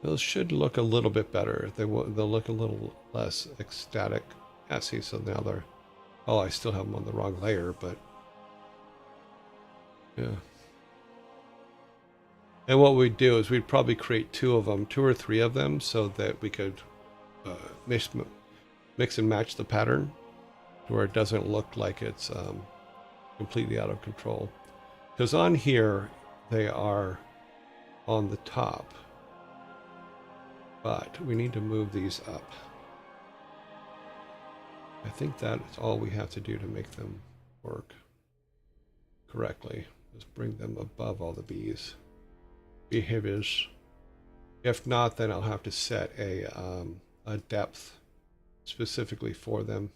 Those should look a little bit better. They'll look a little less ecstatic. Yeah, see, so now they're... Oh, I still have them on the wrong layer, but... Yeah. And what we'd do is we'd probably create two or three of them, so that we could mix and match the pattern to where it doesn't look like it's completely out of control. Because on here, they are on the top. But we need to move these up. I think that's all we have to do to make them work correctly. Just bring them above all the behaviors. If not, then I'll have to set a depth specifically for them.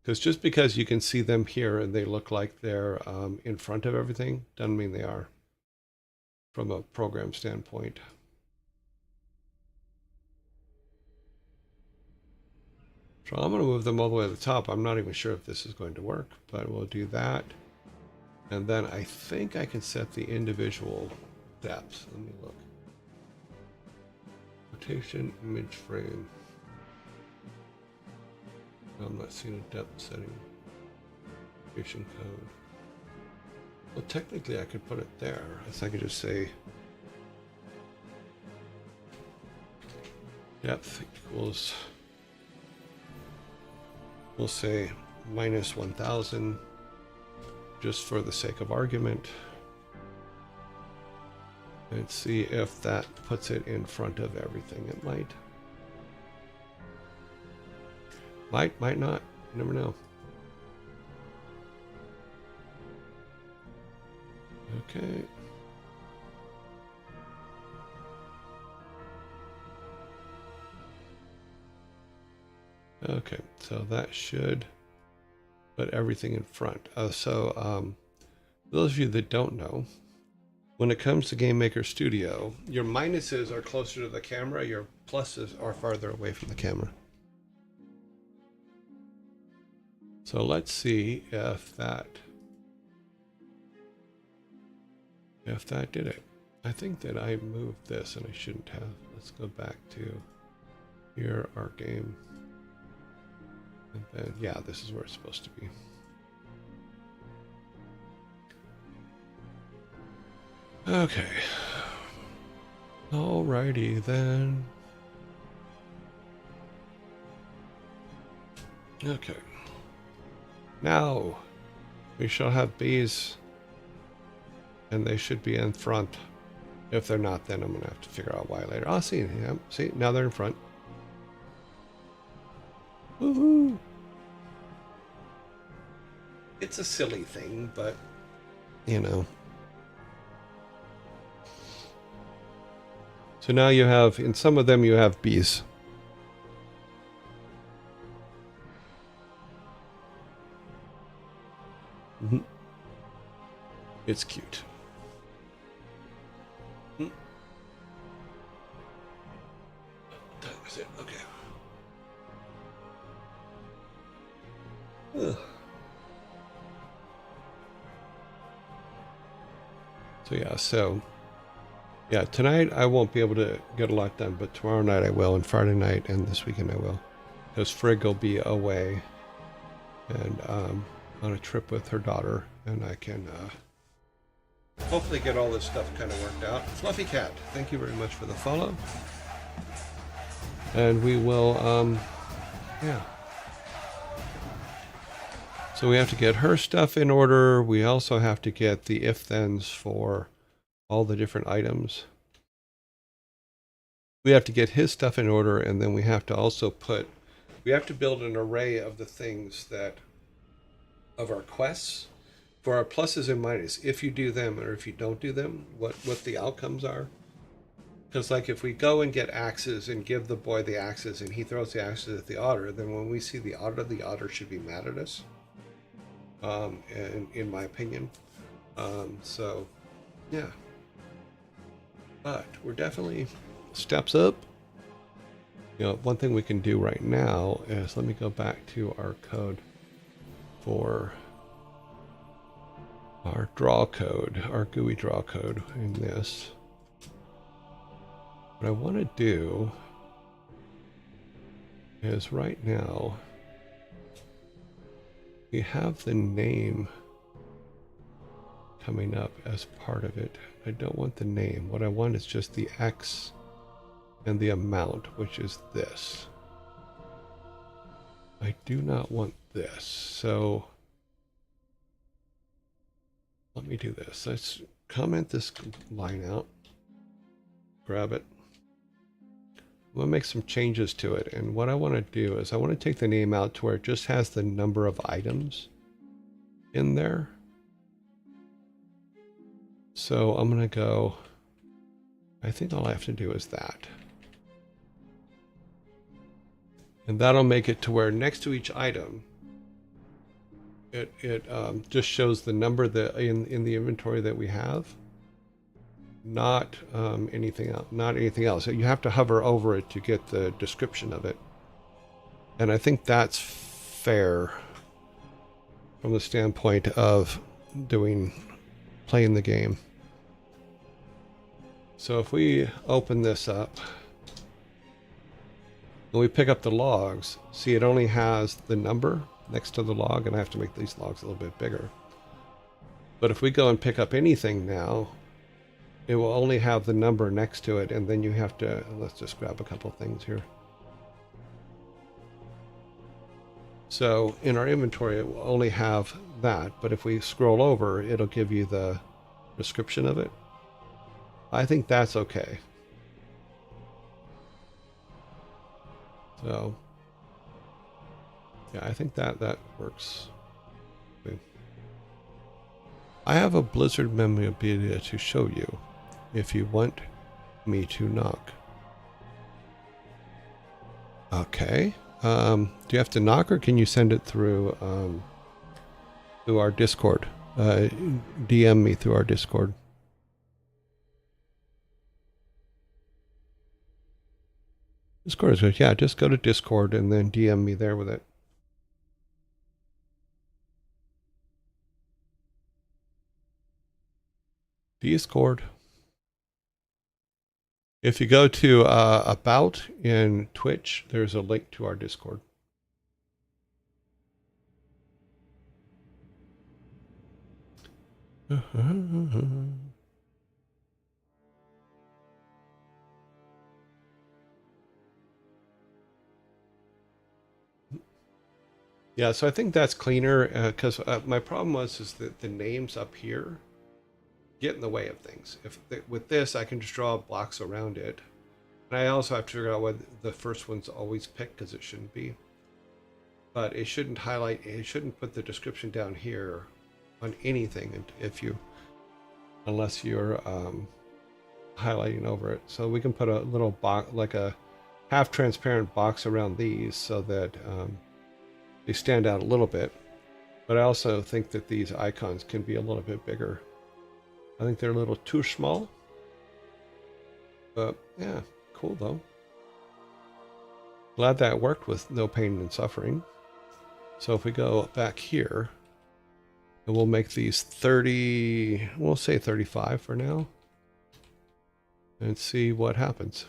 Because just because you can see them here and they look like they're in front of everything, doesn't mean they are from a program standpoint. So I'm going to move them all the way to the top. I'm not even sure if this is going to work, but we'll do that. And then I think I can set the individual depths. Let me look. Rotation, image frame. No, I'm not seeing a depth setting. Rotation code. Well, technically I could put it there. I could just say depth equals, we'll say minus 1000 just for the sake of argument. And see if that puts it in front of everything. It might. Might not. You never know. Okay. Okay, so that should put everything in front. Those of you that don't know, when it comes to Game Maker Studio, your minuses are closer to the camera, your pluses are farther away from the camera. So let's see if that did it. I think that I moved this and I shouldn't have. Let's go back to here, our game. And then, yeah, this is where it's supposed to be. Okay. Alrighty then. Okay. Now, we shall have bees, and they should be in front. If they're not, then I'm going to have to figure out why later. I'll see. Yeah, see, now they're in front. Woohoo! It's a silly thing, but, you know. So now you have, in some of them you have bees. Mm-hmm. It's cute. Mm. That was it. Okay. Ugh. So yeah, tonight I won't be able to get a lot done, but tomorrow night I will, and Friday night, and this weekend I will. Because Frigg will be away and on a trip with her daughter, and I can hopefully get all this stuff kind of worked out. Fluffy Cat, thank you very much for the follow. And we will, yeah. So we have to get her stuff in order. We also have to get the if-thens for all the different items. We have to get his stuff in order, and then we have to also we have to build an array of the things of our quests for our pluses and minuses. If you do them or if you don't do them, what the outcomes are. Because like if we go and get axes and give the boy the axes and he throws the axes at the otter, then when we see the otter should be mad at us. In my opinion. So yeah. But we're definitely steps up. You know, one thing we can do right now is, let me go back to our code for our draw code, our GUI draw code in this. What I want to do is right now we have the name coming up as part of it. I don't want the name. What I want is just the X and the amount, which is this. I do not want this. So let me do this. Let's comment this line out. Grab it. I'm going to make some changes to it. And what I want to do is I want to take the name out to where it just has the number of items in there. So I'm going to go, I think all I have to do is that. And that'll make it to where next to each item, it just shows the number that in the inventory that we have. Not anything else. Not anything else. You have to hover over it to get the description of it, and I think that's fair from the standpoint of playing the game. So if we open this up and we pick up the logs, see it only has the number next to the log, and I have to make these logs a little bit bigger. But if we go and pick up anything now, it will only have the number next to it, and then you have to, let's just grab a couple things here. So in our inventory, it will only have that, but if we scroll over, it'll give you the description of it. I think that's okay. So, yeah, I think that works. Okay. I have a Blizzard memorabilia to show you if you want me to knock. Okay. Do you have to knock, or can you send it through our Discord? DM me through our Discord. Discord is good. Yeah, just go to Discord and then DM me there with it. Discord. If you go to About in Twitch, there's a link to our Discord. Yeah, so I think that's cleaner because my problem was that the names up here get in the way of things. With this, I can just draw blocks around it. And I also have to figure out what the first one's always picked, because it shouldn't be. But it shouldn't highlight, it shouldn't put the description down here on anything unless you're highlighting over it. So we can put a little box, like a half transparent box around these so that they stand out a little bit. But I also think that these icons can be a little bit bigger. I think they're a little too small. But yeah, cool though. Glad that worked with no pain and suffering. So if we go back here, and we'll make these 30, we'll say 35 for now, and see what happens.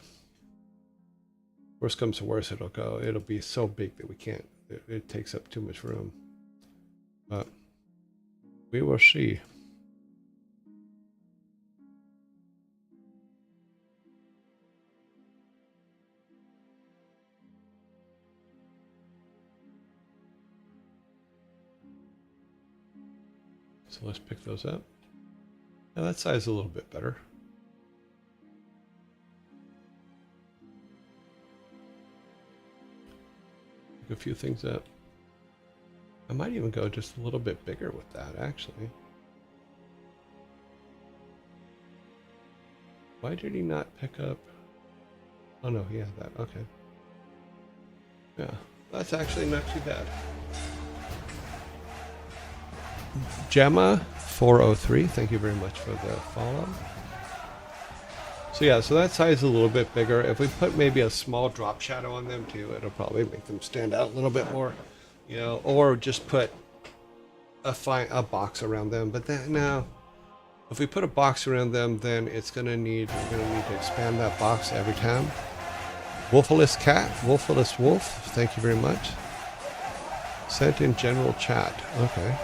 Worst comes to worst, it'll be so big that we can't, it takes up too much room. But we will see. So let's pick those up. Now that size is a little bit better. Pick a few things up. I might even go just a little bit bigger with that, actually. Why did he not pick up? Oh no, he had that. Okay. Yeah, that's actually not too bad. Gemma 403, thank you very much for the follow. So yeah, so that size is a little bit bigger. If we put maybe a small drop shadow on them too, it'll probably make them stand out a little bit more, you know, or just put a box around them. But that, no, If we put a box around them, then we're gonna need to expand that box every time. Wolfless cat, wolfless wolf, thank you very much. Sent in general chat. Okay.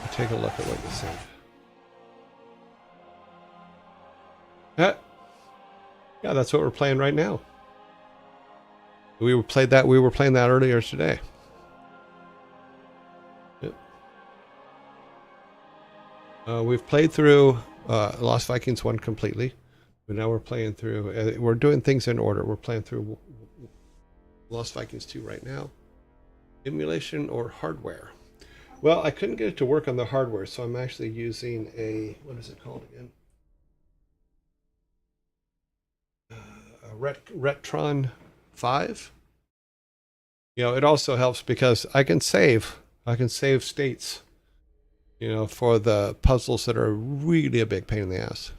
I'll take a look at what you sent. Yeah, that's what we're playing right now. We were playing that earlier today. Yep. We've played through Lost Vikings 1 completely, but now we're playing through. We're doing things in order. We're playing through Lost Vikings 2 right now. Emulation or hardware? Well, I couldn't get it to work on the hardware, so I'm actually using what is it called again? A Retron 5. You know, it also helps because I can save states, you know, for the puzzles that are really a big pain in the ass.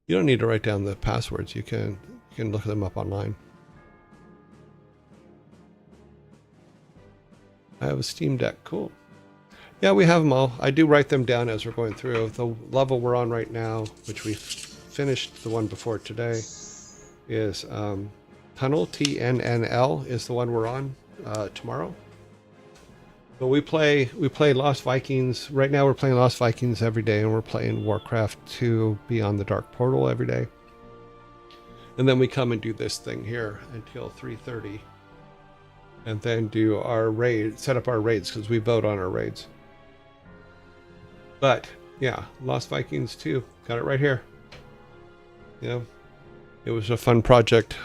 You don't need to write down the passwords. You can look them up online. I have a Steam Deck. Cool. Yeah, we have them all. I do write them down as we're going through. The level we're on right now, which we finished the one before today, is Tunnel, TNNL is the one we're on tomorrow. But we play Lost Vikings. Right now we're playing Lost Vikings every day, and we're playing WarCraft 2 Beyond the Dark Portal every day. And then we come and do this thing here until 3:30. And then do our raid, set up our raids, because we vote on our raids. But yeah, Lost Vikings 2, got it right here. You know, it was a fun project.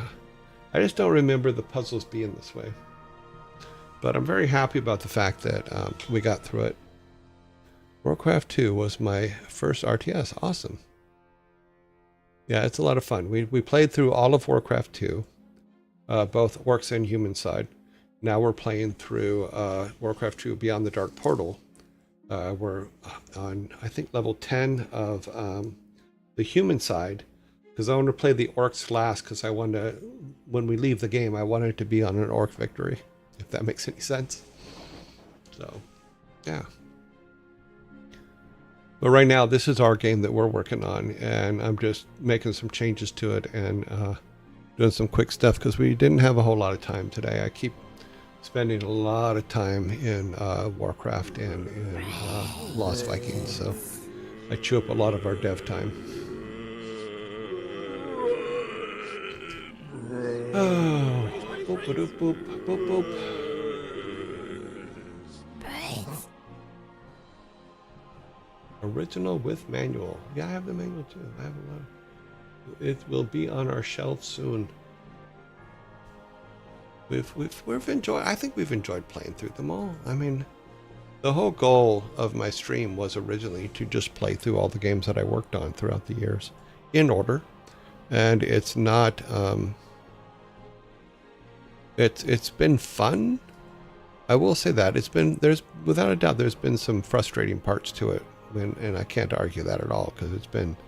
I just don't remember the puzzles being this way. But I'm very happy about the fact that we got through it. WarCraft 2 was my first RTS. Awesome. Yeah, it's a lot of fun. We played through all of WarCraft 2, both orcs and human side. Now we're playing through WarCraft 2 Beyond the Dark Portal. We're on, I think, level 10 of the human side, because I want to play the orcs last, because I want to, when we leave the game, I want it to be on an orc victory, if that makes any sense. So, yeah. But right now, this is our game that we're working on, and I'm just making some changes to it and doing some quick stuff, because we didn't have a whole lot of time today. I keep spending a lot of time in WarCraft and in Lost Vikings, so I chew up a lot of our dev time. Oh, boop, boop, boop, boop, boop. Brains. Original with manual. Yeah, I have the manual too. I have a lot. It will be on our shelf soon. We've enjoyed. I think we've enjoyed playing through them all. I mean, the whole goal of my stream was originally to just play through all the games that I worked on throughout the years, in order. And it's not. It's been fun. I will say that there's without a doubt there's been some frustrating parts to it, and I can't argue that at all, because it's been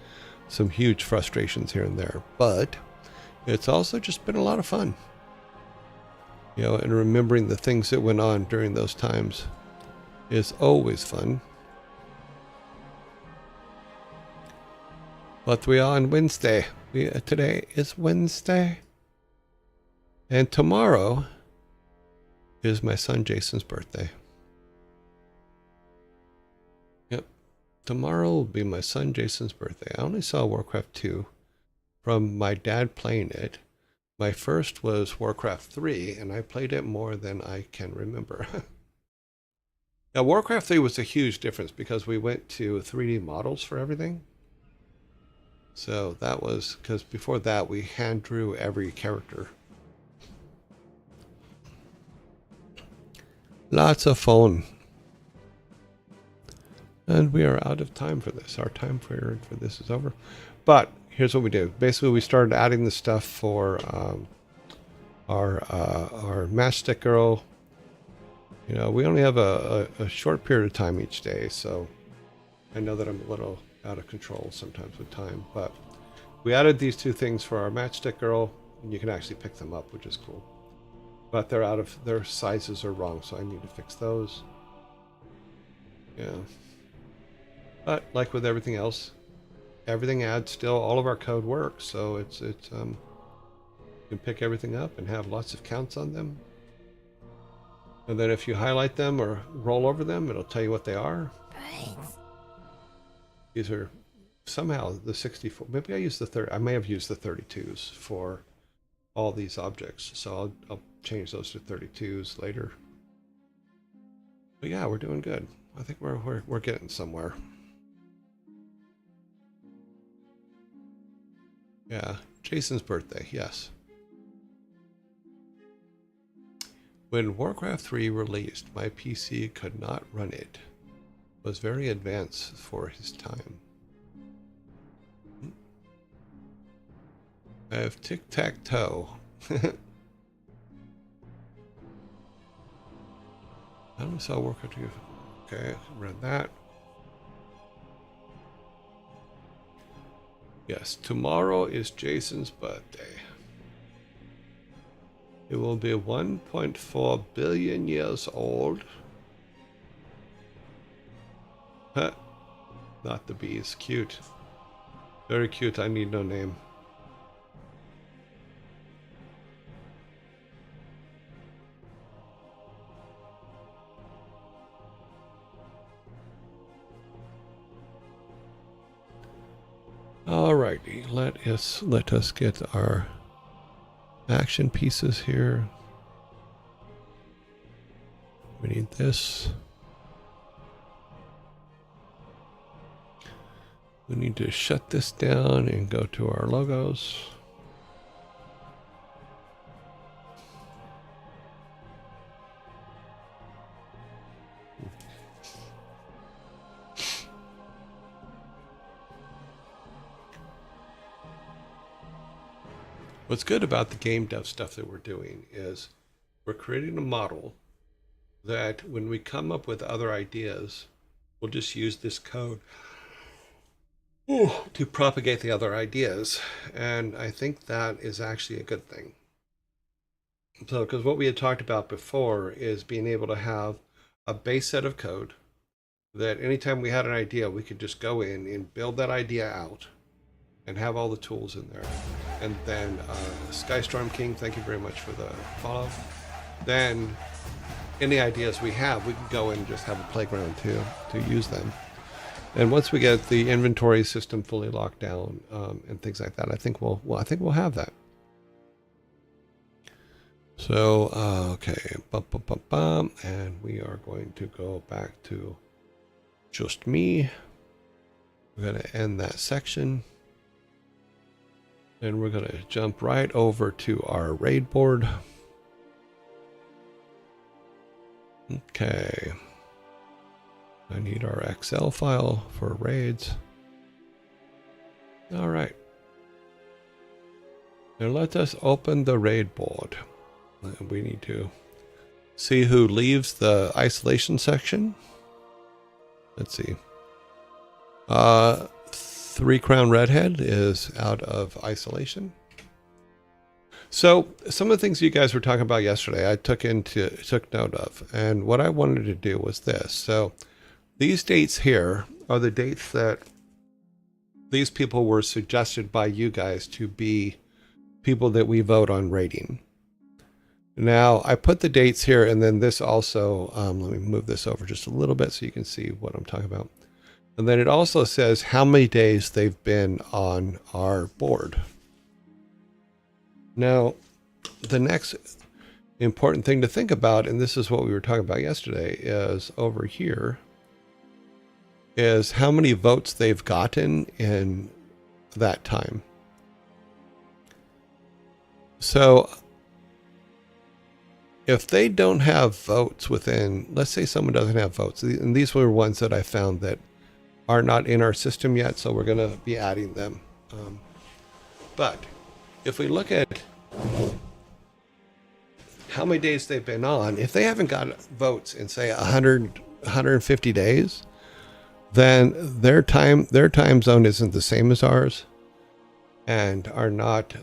some huge frustrations here and there. But it's also just been a lot of fun. You know, and remembering the things that went on during those times is always fun. But we are on Wednesday. Today is Wednesday. And tomorrow is my son Jason's birthday. Yep. Tomorrow will be my son Jason's birthday. I only saw WarCraft 2 from my dad playing it. My first was WarCraft 3, and I played it more than I can remember. Now, WarCraft 3 was a huge difference because we went to 3D models for everything. So that was, because before that, we hand drew every character. Lots of fun. And we are out of time for this. Our time for this is over. But here's what we do. Basically, we started adding the stuff for our Matchstick Girl. You know, we only have a short period of time each day, so I know that I'm a little out of control sometimes with time. But we added these two things for our Matchstick Girl, and you can actually pick them up, which is cool. But their sizes are wrong, so I need to fix those. Yeah. But like with everything else, everything adds still, all of our code works. So you can pick everything up and have lots of counts on them. And then if you highlight them or roll over them, it'll tell you what they are. Brains. These are somehow the 64. Maybe I used the 30. I may have used the 32s for all these objects. So I'll change those to 32s later. But yeah, we're doing good. I think we're getting somewhere. Yeah, Jason's birthday, yes. When Warcraft 3 released, my PC could not run it. It was very advanced for his time. I have tic-tac-toe. I don't saw Warcraft 2. Okay, read that. Yes, tomorrow is Jason's birthday. It will be 1.4 billion years old. Huh. Not the bees. Cute. Very cute. I need no name. Alrighty, let us get our action pieces here. We need this. We need to shut this down and go to our logos. What's good about the game dev stuff that we're doing is we're creating a model that when we come up with other ideas, we'll just use this code to propagate the other ideas. And I think that is actually a good thing. So, because what we had talked about before is being able to have a base set of code that anytime we had an idea, we could just go in and build that idea out and have all the tools in there. And then Skystorm King, thank you very much for the follow. Then any ideas we have, we can go in and just have a playground to use them. And once we get the inventory system fully locked down and things like that, I think we'll have that. So okay, and we are going to go back to just me. We're going to end that section. And we're going to jump right over to our raid board. Okay. I need our Excel file for raids. All right. Now let us open the raid board. We need to see who leaves the isolation section. Let's see. 3 Crown Redhead is out of isolation. So some of the things you guys were talking about yesterday, I took note of, and what I wanted to do was this. So these dates here are the dates that these people were suggested by you guys to be people that we vote on rating. Now I put the dates here, and then this also, let me move this over just a little bit so you can see what I'm talking about. And then it also says how many days they've been on our board. Now, the next important thing to think about, and this is what we were talking about yesterday, is over here, is how many votes they've gotten in that time. So if they don't have votes within, let's say someone doesn't have votes, and these were ones that I found that are not in our system yet, so we're going to be adding them. But if we look at how many days they've been on, if they haven't got votes in, say, 150 days, then their time zone isn't the same as ours, and are not,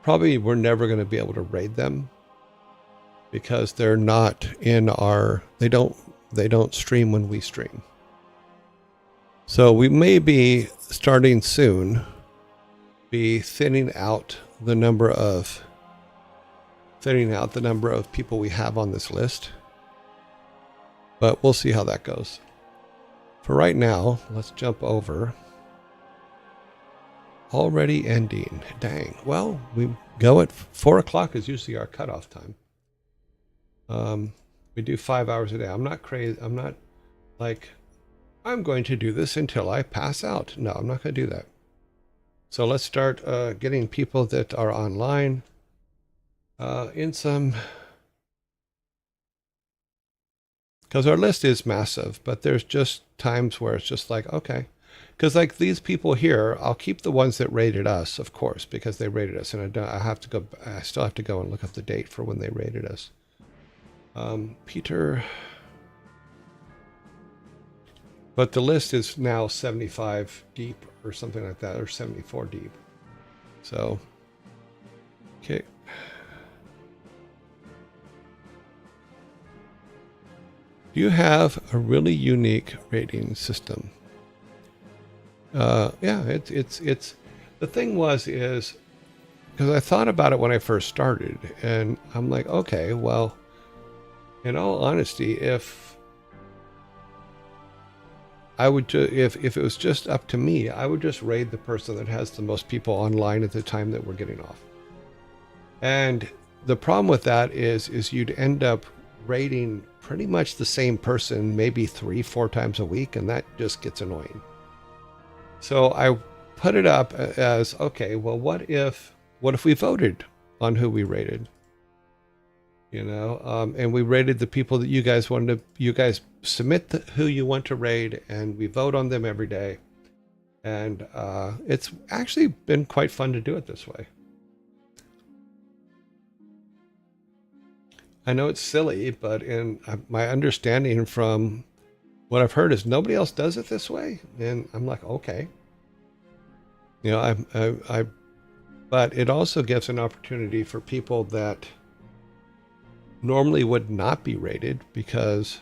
probably we're never going to be able to raid them because they're not in our, they don't stream when we stream. So we may be starting soon, be thinning out the number of people we have on this list. But we'll see how that goes. For right now, let's jump over. Already ending. Dang. Well, we go at 4 o'clock is usually our cutoff time. We do 5 hours a day. I'm not crazy. I'm not like, I'm going to do this until I pass out. No, I'm not going to do that. So let's start getting people that are online in some, because our list is massive, but there's just times where it's just like, okay. Because like these people here, I'll keep the ones that rated us, of course, because they rated us, and I still have to go and look up the date for when they rated us. Peter, but the list is now 75 deep or something like that, or 74 deep. So, okay. Do you have a really unique rating system? Yeah, it's the thing is because I thought about it when I first started, and I'm like, okay, well, in all honesty, if I would if it was just up to me, I would just raid the person that has the most people online at the time that we're getting off. And the problem with that is you'd end up raiding pretty much the same person maybe 3-4 times a week, and that just gets annoying. So I put it up as, okay, well, what if we voted on who we rated? You know, and we rated the people that you guys wanted to, you guys submit who you want to raid, and we vote on them every day. And it's actually been quite fun to do it this way. I know it's silly, but in my understanding from what I've heard is nobody else does it this way. And I'm like, okay. You know, but it also gives an opportunity for people that normally would not be rated, because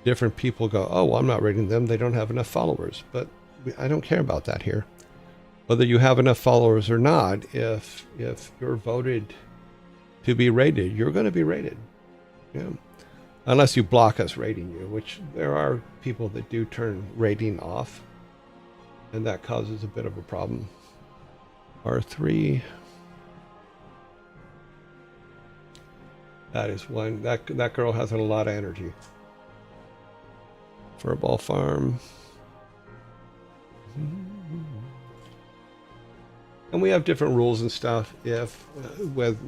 different people go, oh, well, I'm not rating them, they don't have enough followers. But I don't care about that here. Whether you have enough followers or not, if you're voted to be rated, you're going to be rated. Yeah. Unless you block us rating you, which there are people that do turn rating off, and that causes a bit of a problem. R3. That is one. That girl has a lot of energy. For a ball farm. And we have different rules and stuff if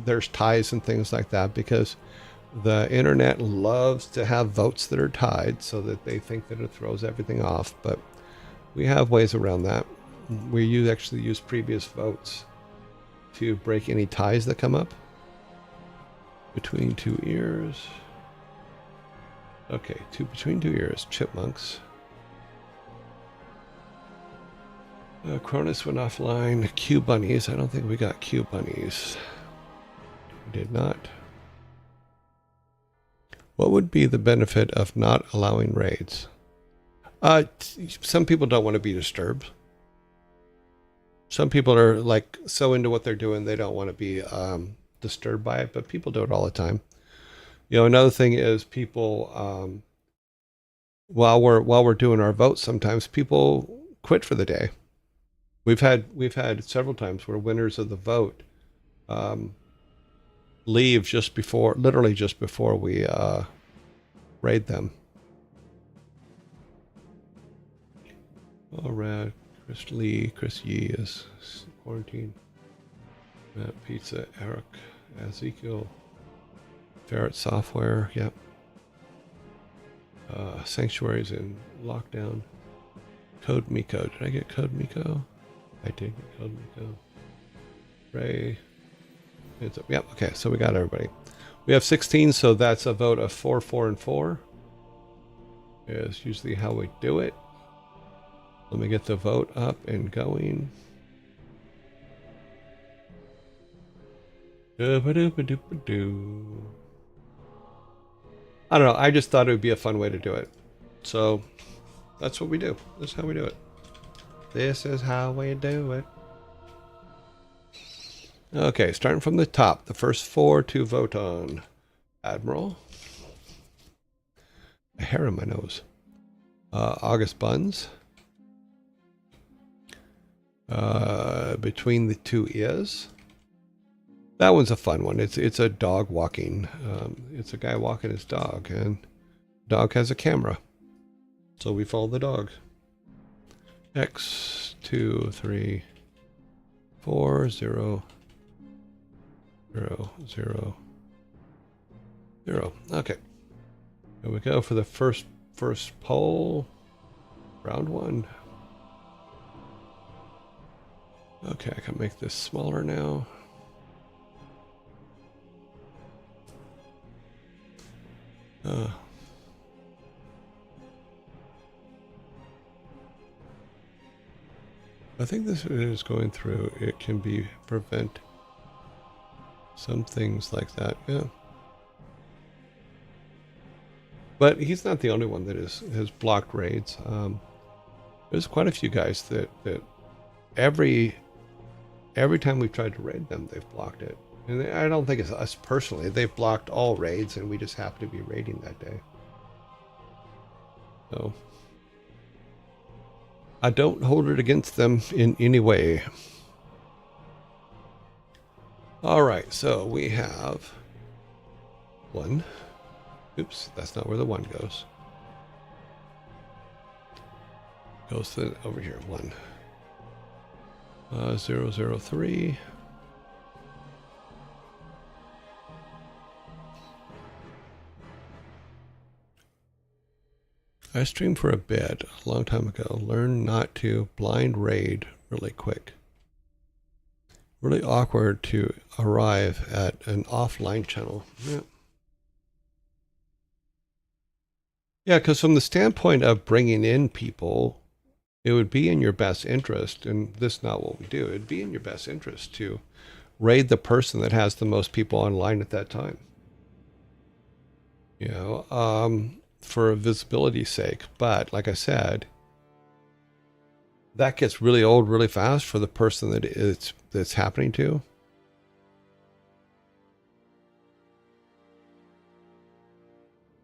there's ties and things like that, because the internet loves to have votes that are tied so that they think that it throws everything off. But we have ways around that. We actually use previous votes to break any ties that come up. Between two ears. Okay, between two ears. Chipmunks. Cronus went offline. Q bunnies. I don't think we got Q bunnies. We did not. What would be the benefit of not allowing raids? Some people don't want to be disturbed. Some people are like so into what they're doing they don't want to be disturbed by it, but people do it all the time. You know, another thing is people while we're doing our votes, sometimes people quit for the day. We've had several times where winners of the vote leave literally just before we raid them. All right, Chris Yee is quarantined. Matt Pizza, Eric, Ezekiel, Ferret Software, yep. Sanctuaries in lockdown. Code Miko, did I get Code Miko? I did get Code Miko. Ray, yep, okay, so we got everybody. We have 16, so that's a vote of 4, 4, and 4. Is usually how we do it. Let me get the vote up and going. I don't know. I just thought it would be a fun way to do it. So That's what we do. That's how we do it. This is how we do it. Okay, starting from the top. The first 4 to vote on. Admiral. A hair in my nose. August Buns. Between the Two is. That one's a fun one. It's a dog walking. It's a guy walking his dog, and dog has a camera. So we follow the dog. X 2 3 4 0 0 0 0. Okay. Here we go for the first poll. Round 1. Okay, I can make this smaller now. I think this is going through. It can be prevent some things like that. Yeah. But he's not the only one that has blocked raids. There's quite a few guys that every time we've tried to raid them, they've blocked it. And I don't think it's us personally. They've blocked all raids, and we just happen to be raiding that day. So I don't hold it against them in any way. All right, so we have 1. Oops, that's not where the 1 goes. Goes to over here. 1. 003. I streamed for a bit a long time ago. Learn not to blind raid really quick. Really awkward to arrive at an offline channel. Yeah, because from the standpoint of bringing in people, it would be in your best interest, and this is not what we do. It'd be in your best interest to raid the person that has the most people online at that time. You know, for visibility's sake. But like I said, that gets really old really fast for the person that's happening to.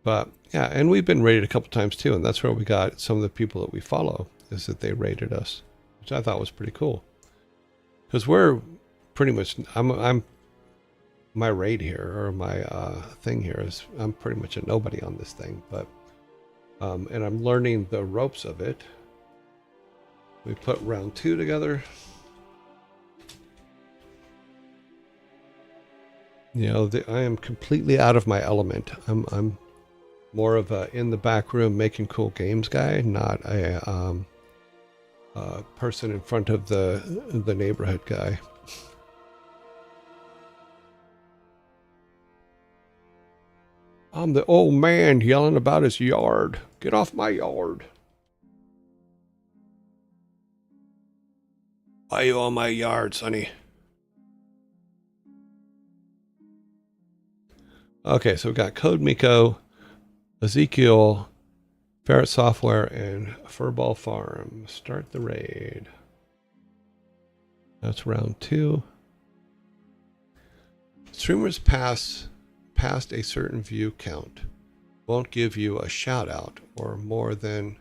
But yeah, and we've been raided a couple times too, and that's where we got some of the people that we follow, is that they raided us, which I thought was pretty cool. Because we're pretty much, I'm my raid here, or my thing here is, I'm pretty much a nobody on this thing, but and I'm learning the ropes of it. We put round 2 together. You know, I am completely out of my element. I'm more of a in the back room making cool games guy, not a person in front of the neighborhood guy. I'm the old man yelling about his yard. Get off my yard. Why are you on my yard, sonny? Okay, so we've got Code Miko, Ezekiel, Ferret Software, and Furball Farm. Start the raid. That's round 2. Streamers past a certain view count won't give you a shout out or more than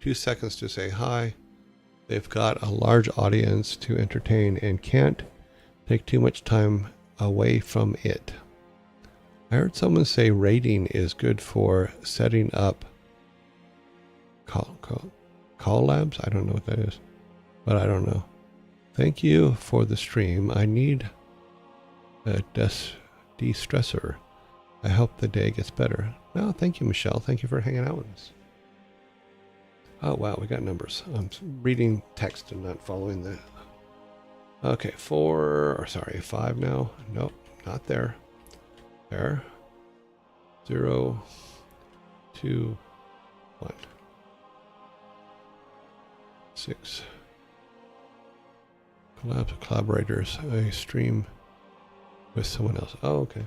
2 seconds to say hi. They've got a large audience to entertain and can't take too much time away from it. I heard someone say raiding is good for setting up call labs. I don't know what that is, but I don't know. Thank you for the stream. I need a de-stressor. I hope the day gets better. No, thank you, Michelle. Thank you for hanging out with us. Oh, wow, we got numbers. I'm reading text and not following the... Okay, 5 now. Nope, not there. There. 0, 2, 1. 6. Collaborators. I stream with someone else. Oh, okay.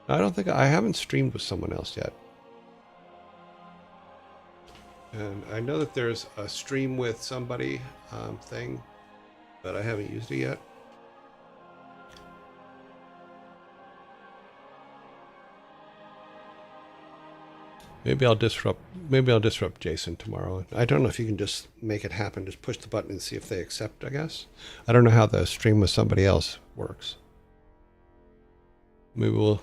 I haven't streamed with someone else yet. And I know that there's a stream with somebody thing, but I haven't used it yet. Maybe I'll disrupt Jason tomorrow. I don't know if you can just make it happen. Just push the button and see if they accept, I guess. I don't know how the stream with somebody else works. Maybe we'll,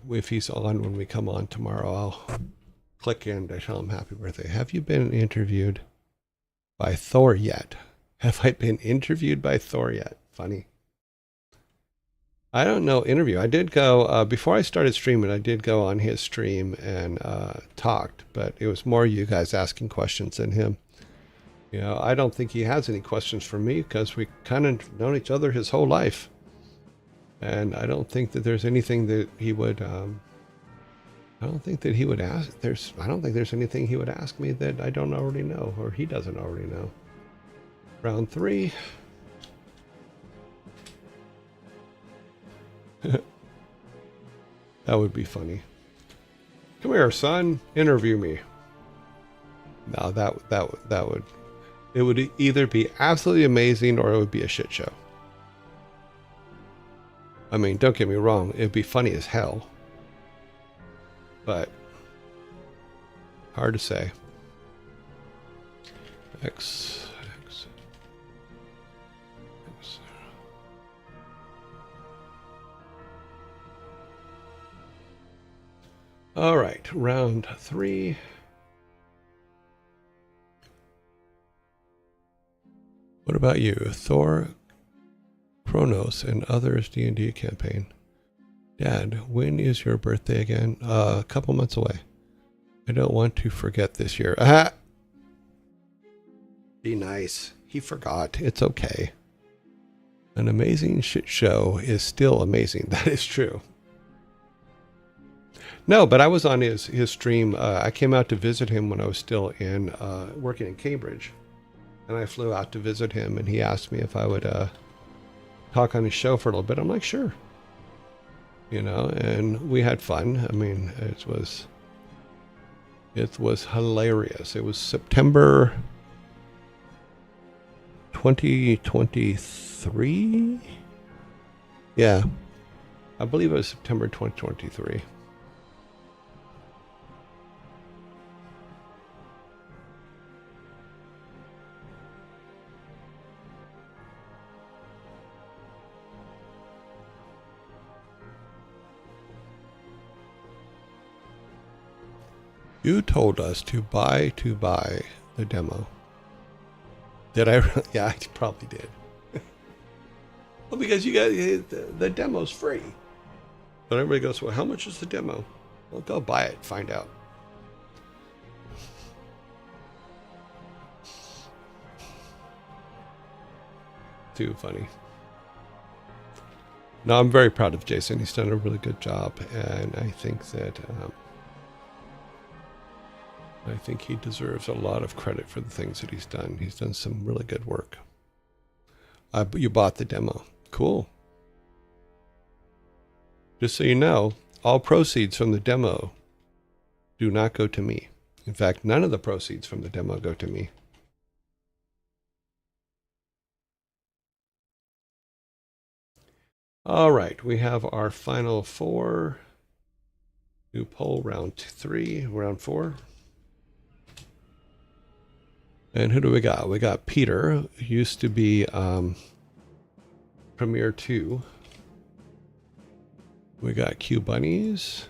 if he's on when we come on tomorrow, I'll click in to tell him happy birthday. Have you been interviewed by Thor yet? Have I been interviewed by Thor yet? Funny. I don't know, interview. I did go, before I started streaming, I did go on his stream and talked, but it was more you guys asking questions than him. You know, I don't think he has any questions for me because we kind of known each other his whole life. And I don't think that there's anything that he would, I don't think that he would ask, I don't think there's anything he would ask me that I don't already know, or he doesn't already know. Round 3. That would be funny. Come here, son. Interview me. No, it would either be absolutely amazing or it would be a shit show. I mean, don't get me wrong. It'd be funny as hell. But hard to say. X. All right, round 3. What about you? Thor, Kronos, and others D&D campaign. Dad, when is your birthday again? A couple months away. I don't want to forget this year. Ah! Be nice. He forgot. It's okay. An amazing shit show is still amazing. That is true. No, but I was on his stream. I came out to visit him when I was still in working in Cambridge. And I flew out to visit him, and he asked me if I would talk on his show for a little bit. I'm like, sure. You know, and we had fun. I mean, it was hilarious. It was September 2023? Yeah. I believe it was September 2023. You told us to buy the demo. Did I? Yeah, I probably did. Well, because you guys, the demo's free. But everybody goes, well, how much is the demo? Well, go buy it, find out. Too funny. No, I'm very proud of Jason. He's done a really good job, and I think that he deserves a lot of credit for the things that he's done. He's done some really good work. You bought the demo. Cool. Just so you know, all proceeds from the demo do not go to me. In fact, none of the proceeds from the demo go to me. All right, we have our final 4. New poll, round 3, round 4. And who do we got? We got Peter, who used to be Premier 2. We got Q Bunnies.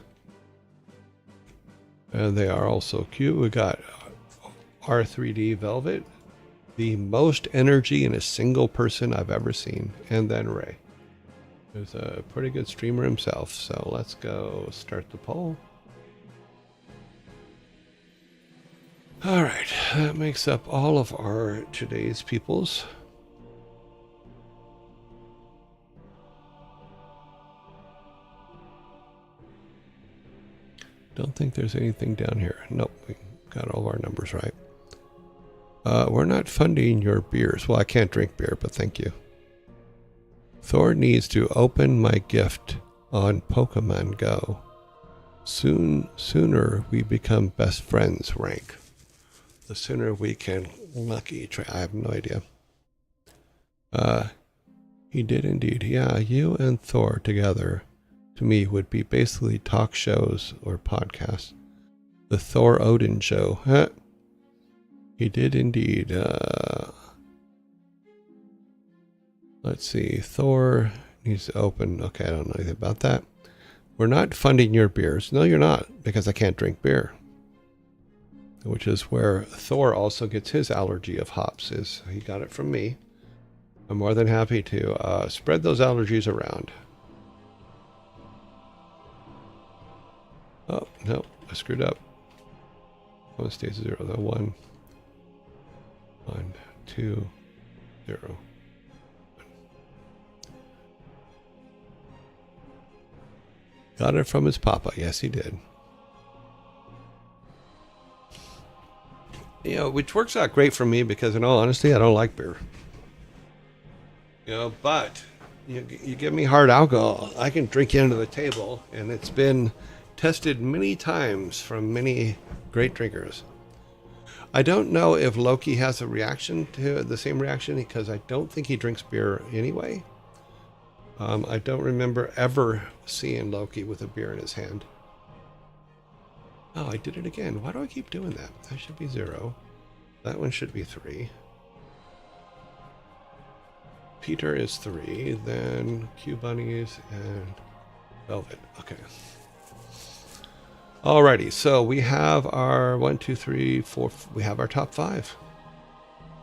And they are also Q. We got R3D Velvet. The most energy in a single person I've ever seen. And then Ray. Who's a pretty good streamer himself. So let's go start the poll. All right, that makes up all of our today's peoples. Don't think there's anything down here. Nope, we got all our numbers right. We're not funding your beers. Well, I can't drink beer, but thank you. Thor needs to open my gift on Pokemon Go. Sooner we become best friends rank. the sooner we can lucky try. I have no idea. He did indeed. Yeah, you and Thor together, to me, would be basically talk shows or podcasts. The Thor Odin show. Huh? He did indeed. Let's see. Thor needs to open. Okay, I don't know anything about that. We're not funding your beers. No, you're not, because I can't drink beer. Which is where Thor also gets his allergy of hops. Is he got it from me. I'm more than happy to spread those allergies around. Oh, no, I screwed up. One stays 0, though. 1, 2, 0. Got it from his papa. Yes, he did. You know, which works out great for me because, in all honesty, I don't like beer. You know, but you give me hard alcohol, I can drink you under the table, and it's been tested many times from many great drinkers. I don't know if Loki has a reaction to the same reaction because I don't think he drinks beer anyway. I don't remember ever seeing Loki with a beer in his hand. Oh, I did it again. Why do I keep doing that? That should be 0. That one should be 3. Peter is 3, then Q Bunnies and Velvet. Okay. Alrighty, so we have our 1, 2, 3, 4. We have our top 5.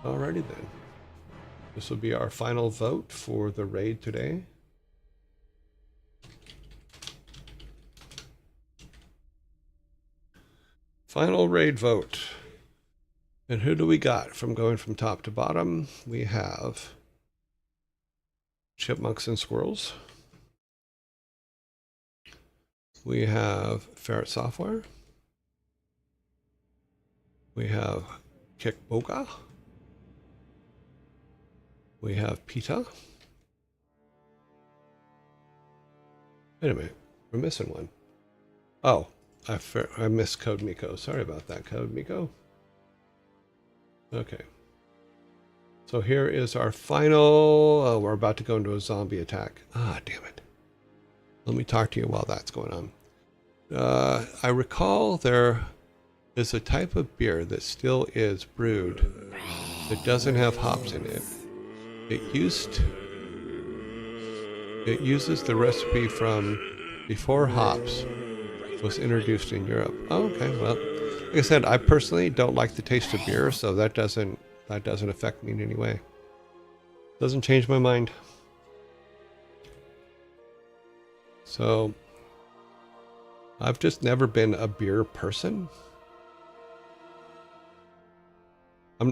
Alrighty then. This will be our final vote for the raid today. Final raid vote. And who do we got from going from top to bottom? We have Chipmunks and Squirrels. We have Ferret Software. We have Kickboga. We have PETA. Wait a minute, we're missing one. Oh, I missed Code Miko. Sorry about that, Code Miko. Okay. So here is our final... Oh, we're about to go into a zombie attack. Ah, damn it. Let me talk to you while that's going on. I recall there is a type of beer that still is brewed that doesn't have hops in it. It uses the recipe from before hops was introduced in Europe. Oh, okay. Well, like I said, I personally don't like the taste of beer, so that doesn't affect me in any way. Doesn't change my mind. So I've just never been a beer person.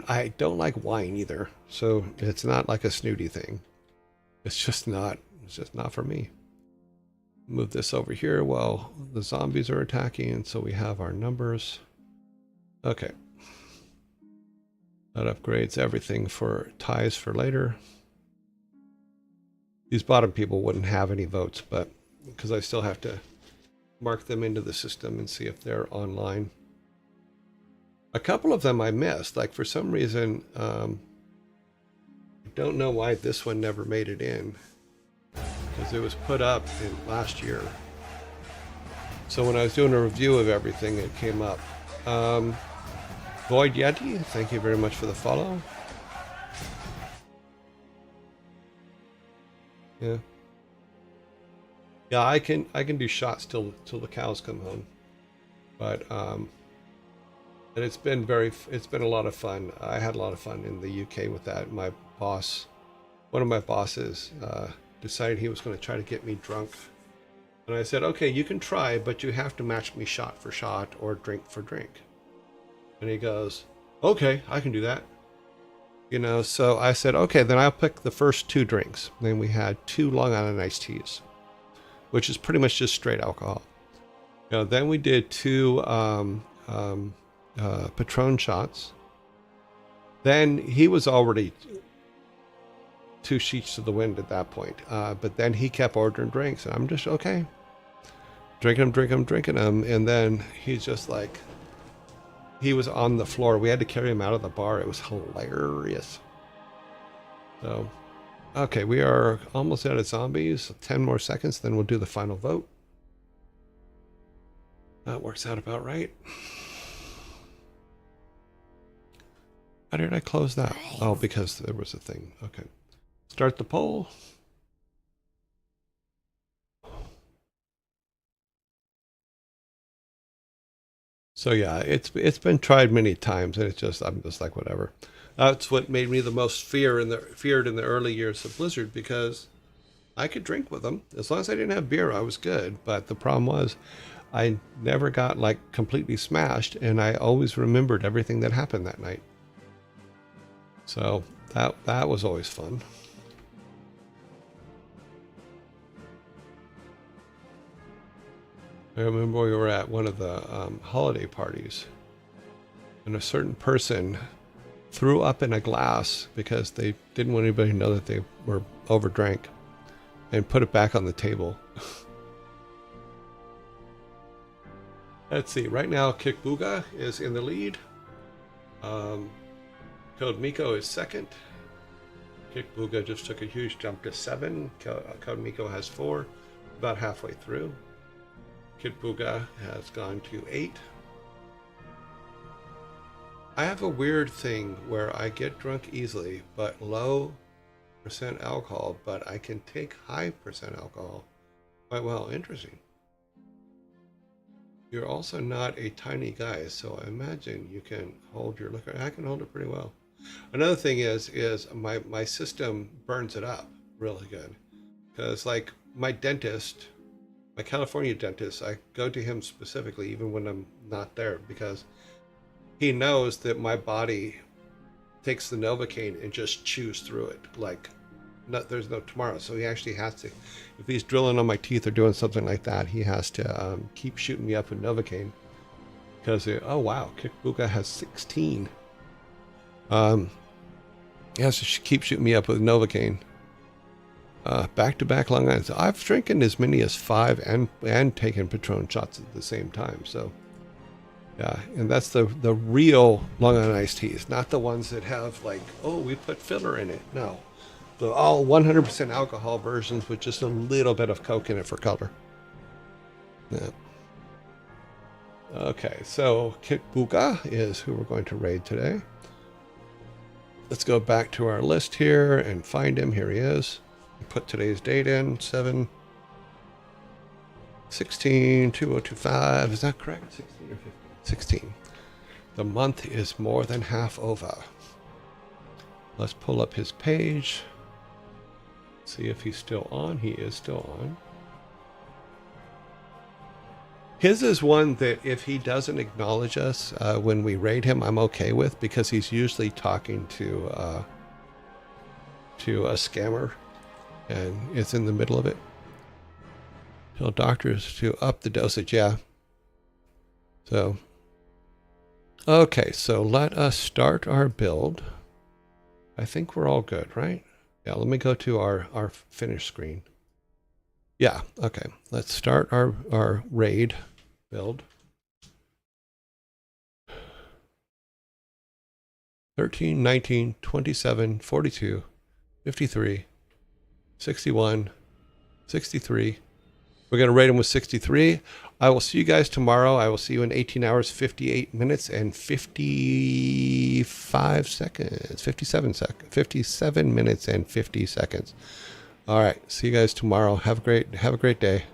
I don't like wine either, so it's not like a snooty thing. It's just not for me. Move this over here while the zombies are attacking, and so we have our numbers. Okay. That upgrades everything for ties for later. These bottom people wouldn't have any votes, but because I still have to mark them into the system and see if they're online. A couple of them I missed, like for some reason, I don't know why this one never made it in, because it was put up in last year. So when I was doing a review of everything, it came up. Void Yeti, thank you very much for the follow. Yeah. Yeah, I can do shots till the cows come home. But and it's been a lot of fun. I had a lot of fun in the UK with that. My boss, one of my bosses, decided he was going to try to get me drunk. And I said, okay, you can try, but you have to match me shot for shot or drink for drink. And he goes, okay, I can do that. You know, so I said, okay, then I'll pick the first 2 drinks. Then we had 2 Long Island iced teas, which is pretty much just straight alcohol. You know, then we did 2 Patron shots. Then he was already 2 sheets to the wind at that point. But then he kept ordering drinks, and I'm just, okay. Drinking them. And then he's just like, he was on the floor. We had to carry him out of the bar. It was hilarious. So, okay, we are almost out of zombies. 10 more seconds, then we'll do the final vote. That works out about right. How did I close that? Oh, because there was a thing. Okay. Start the poll. So yeah, it's been tried many times, and I'm just like whatever. That's what made me the most feared in the early years of Blizzard, because I could drink with them as long as I didn't have beer. I was good, but the problem was I never got like completely smashed, and I always remembered everything that happened that night. So that was always fun. I remember we were at one of the holiday parties, and a certain person threw up in a glass because they didn't want anybody to know that they were overdrank, and put it back on the table. Let's see. Right now, Kickbooga is in the lead. Code Miko is second. Kickbooga just took a huge jump to 7. Code Miko has 4, about halfway through. Kickbooga has gone to 8. I have a weird thing where I get drunk easily, but low percent alcohol, but I can take high percent alcohol quite well. Interesting. You're also not a tiny guy, so I imagine you can hold your liquor. I can hold it pretty well. Another thing is my system burns it up really good, because like my dentist, my California dentist, I go to him specifically even when I'm not there, because he knows that my body takes the Novocaine and just chews through it like there's no tomorrow. So he actually has to, if he's drilling on my teeth or doing something like that, he has to keep shooting me up with Novocaine, because oh wow, Kickbooga has 16. He has to keep shooting me up with Novocaine. Back-to-back Long Island. So I've drinking as many as 5 and taken Patron shots at the same time. So yeah, and that's the real Long Island iced teas, not the ones that have like, oh, we put filler in it. No, the all 100% alcohol versions with just a little bit of Coke in it for color. Yeah. Okay, so Kickbooga is who we're going to raid today. Let's go back to our list here and find him. Here he is. Put today's date in, 7/16/2025. Is that correct? 16 or 15? 16. The month is more than half over. Let's pull up his page. See if he's still on. He is still on. His is one that if he doesn't acknowledge us when we raid him, I'm okay with, because he's usually talking to a scammer, and it's in the middle of it. Tell doctors to up the dosage, yeah. So, okay, so let us start our build. I think we're all good, right? Yeah, let me go to our finish screen. Yeah, okay. Let's start our raid build. 13, 19, 27, 42, 53, 61, 63. We're going to raid him with 63. I will see you guys tomorrow. I will see you in 18 hours, 58 minutes, and 55 seconds. 57 seconds. 57 minutes and 50 seconds. All right. See you guys tomorrow. Have a great day.